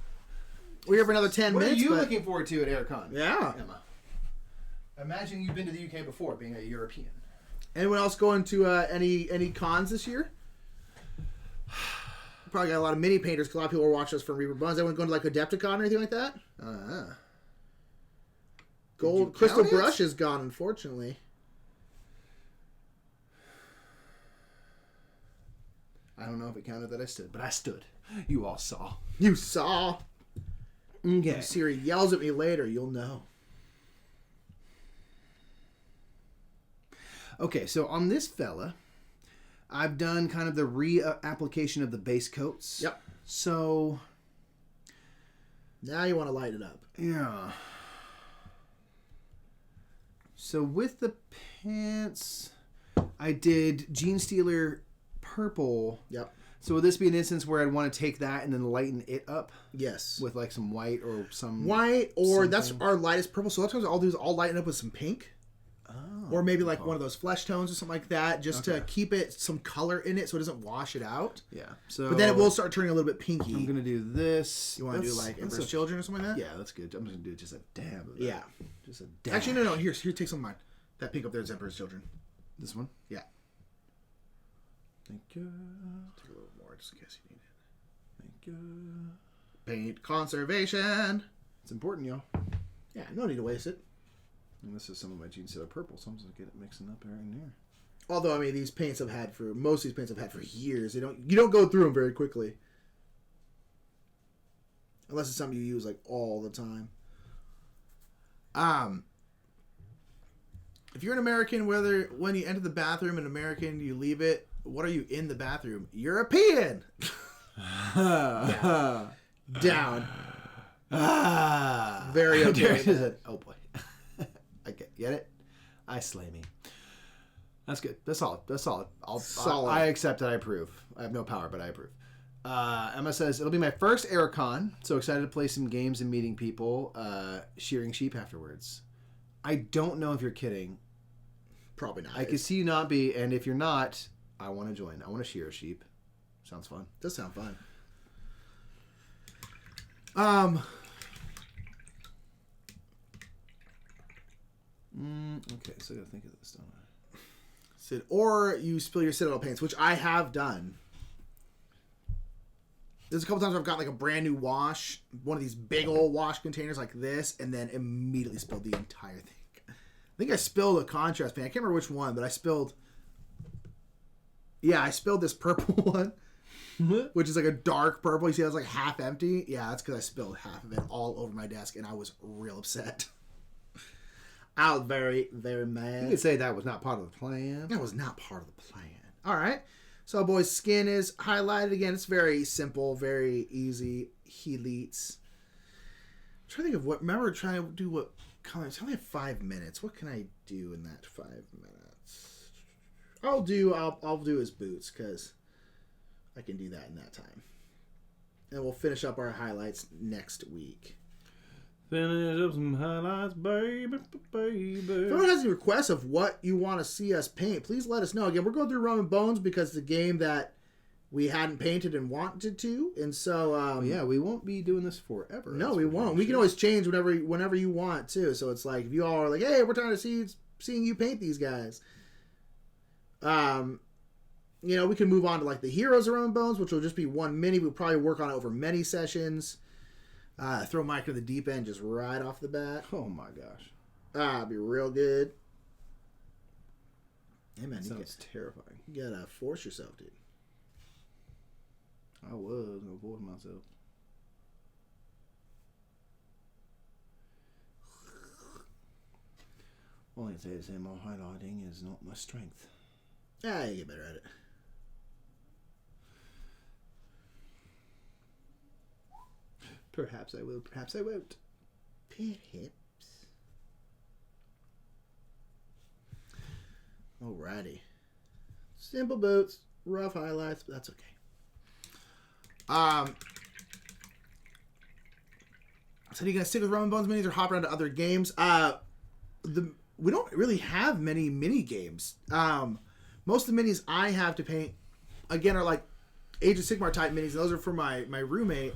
We're here for another 10 What minutes. are you looking forward to at AirCon? Yeah. Emma. Imagine you've been to the UK before, being a European. Anyone else going to any cons this year? Probably got a lot of mini painters because a lot of people are watching us from Reaper Buns. Anyone going to like Adepticon or anything like that? Gold Crystal Brush is gone, unfortunately. I don't know if it counted that I stood, but I stood. You all saw. You saw. Okay. If Siri yells at me later, you'll know. Okay, so on this fella, I've done kind of the re-application of the base coats. Yep. So, now you want to light it up. yeah. So with the pants, I did Gene Stealer purple. Yep. So would this be an instance where I'd want to take that and then lighten it up Yes. with like some white or some... White, or something? that's our lightest purple. So sometimes what I'll do is I'll lighten up with some pink. Oh, Or maybe like one of those flesh tones or something like that, just to Okay. keep it some color in it so it doesn't wash it out. Yeah. So But then it will start turning a little bit pinky. I'm gonna do this. You want to do like Emperor's Children or something like that? Yeah, that's good. I'm just gonna do just a dab of that. Yeah. Just a dab. Actually, no. Here, take some of mine. That pink up there is Emperor's Children. This one. Yeah. Thank you. Take a little more just in case you need it. Thank you. Paint conservation. It's important, y'all. Yeah, no need to waste it. And this is some of my Gene Stealer purple, so I'm just gonna get it mixing up right in there. Although I mean, these paints most of these paints I've had for years. You don't go through them very quickly, unless it's something you use like all the time. If you're an American, when you enter the bathroom in American, you leave it. What are you in the bathroom? European. Down. Very okay. Oh boy. I get it. I slay me. That's good. That's solid. Solid. I accept it. I approve. I have no power, but I approve. Emma says, it'll be my first AirCon, so excited to play some games and meeting people, shearing sheep afterwards. I don't know if you're kidding. Probably not. I can see you not be, and if you're not, I want to join. I want to shear a sheep. Sounds fun. Does sound fun. Okay, so I gotta think of this, don't I? Or you spill your Citadel paints, which I have done. There's a couple times where I've got like a brand new wash, one of these big old wash containers like this, and then immediately spilled the entire thing. I think I spilled a contrast paint. I can't remember which one, but I spilled this purple one, which is like a dark purple. You see, that's like half empty. Yeah, that's because I spilled half of it all over my desk, and I was real upset. I was very, very mad. You could say that was not part of the plan. That was not part of the plan. All right. So, boys, skin is highlighted again. It's very simple, very easy. Helites. I'm trying to think of what. Remember trying to do what colors? I only have 5 minutes. What can I do in that 5 minutes? I'll do his boots because I can do that in that time. And we'll finish up our highlights next week. Finish up some highlights, baby. If anyone has any requests of what you want to see us paint, please let us know. Again, we're going through Rum Bones because it's a game that we hadn't painted and wanted to, and so yeah, we won't be doing this forever. No, we won't. We can always change whenever you want too. So it's like if you all are like, hey, we're trying to seeing you paint these guys. You know, we can move on to like the Heroes of Rum Bones, which will just be one mini. We'll probably work on it over many sessions. Throw Mike to the deep end just right off the bat. Oh my gosh. It'd be real good. Hey man, Sounds terrifying. You gotta force yourself, dude. I was gonna force myself. All I can say is that my highlighting is not my strength. Yeah, you get better at it. Perhaps I will, perhaps I won't. Perhaps. Alrighty. Simple boots, rough highlights, but that's okay. So you gonna stick with Rum Bones minis or hop around to other games? We don't really have many mini games. Most of the minis I have to paint, again, are like Age of Sigmar type minis. And those are for my roommate.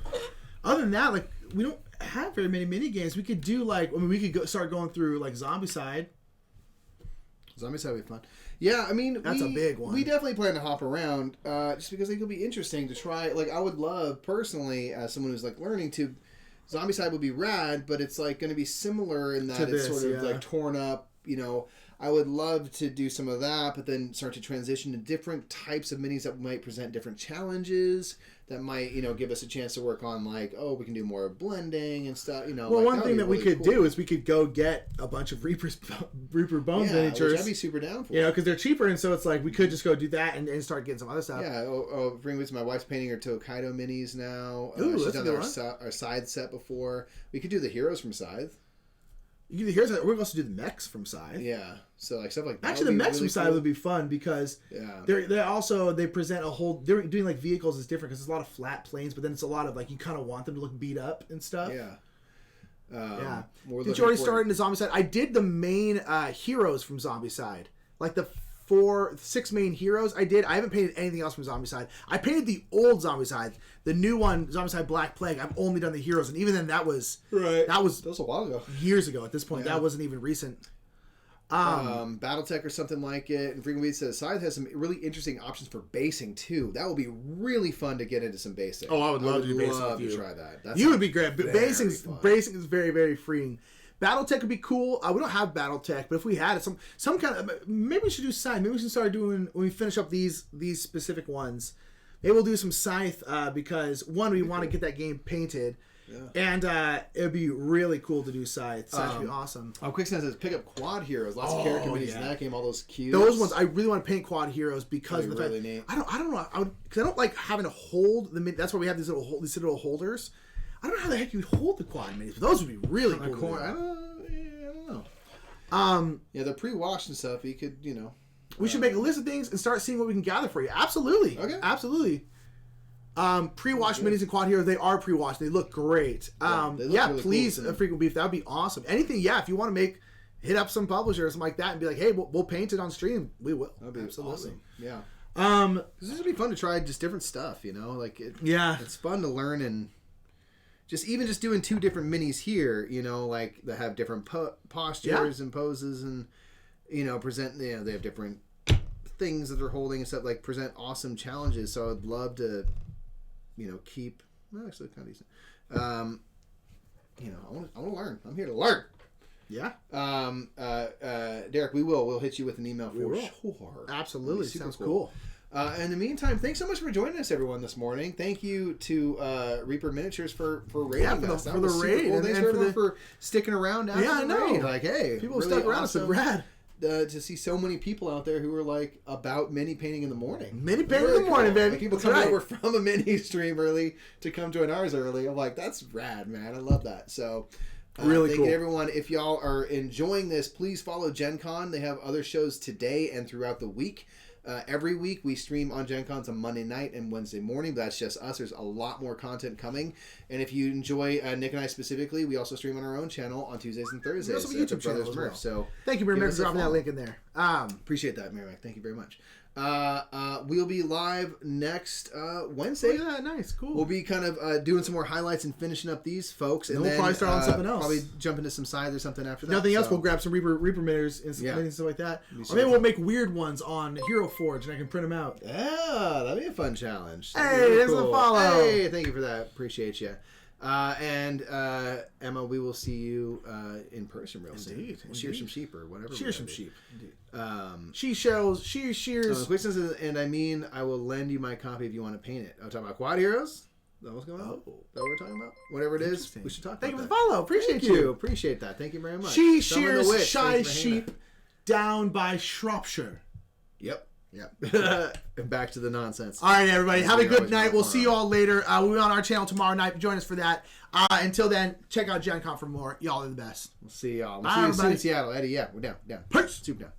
Other than that, like we don't have very many mini games. We could do we could start going through like Zombicide. Zombicide would be fun. Yeah, I mean, That's a big one. We definitely plan to hop around, just because I think it'll be interesting to try. Like, I would love personally, as someone who's like learning to, Zombicide would be rad, but it's like going to be similar in that it's sort of like torn up. You know, I would love to do some of that, but then start to transition to different types of minis that might present different challenges. That might, give us a chance to work on, like, we can do more blending and stuff, Well, like, one thing that we could do is we could go get a bunch of Reaper Bones miniatures. Which I'd be super down for. Because they're cheaper, and so it's like we could just go do that and start getting some other stuff. Yeah, bring with my wife's painting her Tokaido minis now. Ooh, she's that's done a good our Scythe set before. We could do the heroes from Scythe. You can we're going to do the mechs from Scythe. Yeah, so like stuff like that. Actually, the mechs from Scythe would be fun because they present a whole. They're doing like vehicles is different because there's a lot of flat planes, but then it's a lot of like you kind of want them to look beat up and stuff. Yeah. Did you already start into Zombicide? I did the main heroes from Zombicide, like the 6 main heroes. I haven't painted anything else from Zombicide. I painted the old Zombicide. The new one, Zombicide Black Plague, I've only done the heroes, and even then that was that was a while ago. Years ago at this point. That wasn't even recent. Battletech or something like it. And Freaking Weed says Scythe has some really interesting options for basing too. That would be really fun to get into some basing. Oh, I would love to do basing with you. Try that. You would be great. Basing is very, very freeing. Battletech would be cool. We don't have Battletech, but if we had it, some kind of, maybe we should do Scythe. Maybe we should start doing when we finish up these specific ones. Maybe we'll do some Scythe because one, we want to get that game painted, and it'd be really cool to do Scythe. Scythe would be awesome. Quicksand says pick up Quad Heroes. Lots of character minis in that game. All those cubes. Those ones I really want to paint Quad Heroes because of the really fact neat. I don't know because I don't like having to hold the mini. That's why we have these little holders. I don't know how the heck you'd hold the Quad minis, but those would be really cool. I don't know. The pre-washed and stuff. You could, We should make a list of things and start seeing what we can gather for you. Absolutely. Okay. Absolutely. Pre-washed minis and Quad Heroes, they are pre-washed. They look great. Really please, cool. Frequent Beef, that would be awesome. Anything, if you want to hit up some publisher or something like that and be like, hey, we'll paint it on stream. We will. That'd be awesome. Yeah. Because this would be fun to try just different stuff, like it's fun to learn and just doing 2 different minis here, like that have different postures and poses and present. They have different things that they're holding and stuff, like present awesome challenges. So I'd love to, keep. Well, actually, kind of decent. I want to learn. I'm here to learn. Yeah. Derek, we'll hit you with an email for sure. Absolutely. Sounds cool. In the meantime, thanks so much for joining us, everyone, this morning. Thank you to Reaper Miniatures for raiding us. For the raid. Cool. Thanks everyone for sticking around after I know. raid. Like, hey, people really stuck around. awesome, So rad. to see so many people out there who are like about mini painting in the morning. Mini painting in the morning, baby. Like, people coming over from a mini stream early to come join ours early. I'm like, that's rad, man. I love that. So. Really thank cool. you, everyone. If y'all are enjoying this, please follow GenCon. They have other shows today and throughout the week. Every week we stream on GenCon's on Monday night and Wednesday morning. That's just us. There's a lot more content coming. And if you enjoy Nick and I specifically, we also stream on our own channel on Tuesdays and Thursdays. We also have a at the YouTube channel Brothers as Murph. well. So Thank you, Mary Mac, us for a dropping that follow. link in there. Appreciate that, Mary Mac. Thank you very much. We'll be live next Wednesday. Yeah, nice, cool. We'll be kind of doing some more highlights and finishing up these folks, and Then we'll then probably start on something else. Probably jump into some sides or something after that. Nothing else, so- we'll grab some Reaper mitters and some Yeah. and stuff like that. Be Or super maybe we'll fun. make weird ones on Hero Forge and I can print them out. Yeah, that'd be a fun challenge. That'd be Hey, really there's a follow. Hey, thank you for that. Appreciate you. Emma, we will see you in person real soon. Indeed, We'll shear indeed. some sheep or whatever. Shear we're some gonna do. sheep. She She shears. quick says, and I mean, I will lend you my copy if you want to paint it. I'm talking about Quad Heroes. Is that what's going on? Oh. Is that what we're talking about? Whatever it is, Interesting. we should talk Thank you about for the follow. Appreciate Thank you. you. Appreciate that. Thank you very much. She Summer the shears Witch, shy thanks for hanging sheep down by Shropshire. Yep. And back to the nonsense. All right, everybody. Have a You're good always night. right We'll tomorrow. see you all later. We'll be on our channel tomorrow night. Join us for that. Until then, check out GenCon for more. Y'all are the best. We'll see y'all. Bye, We'll see you soon in everybody. Seattle. Eddie, yeah, we're down. Peace. Super down.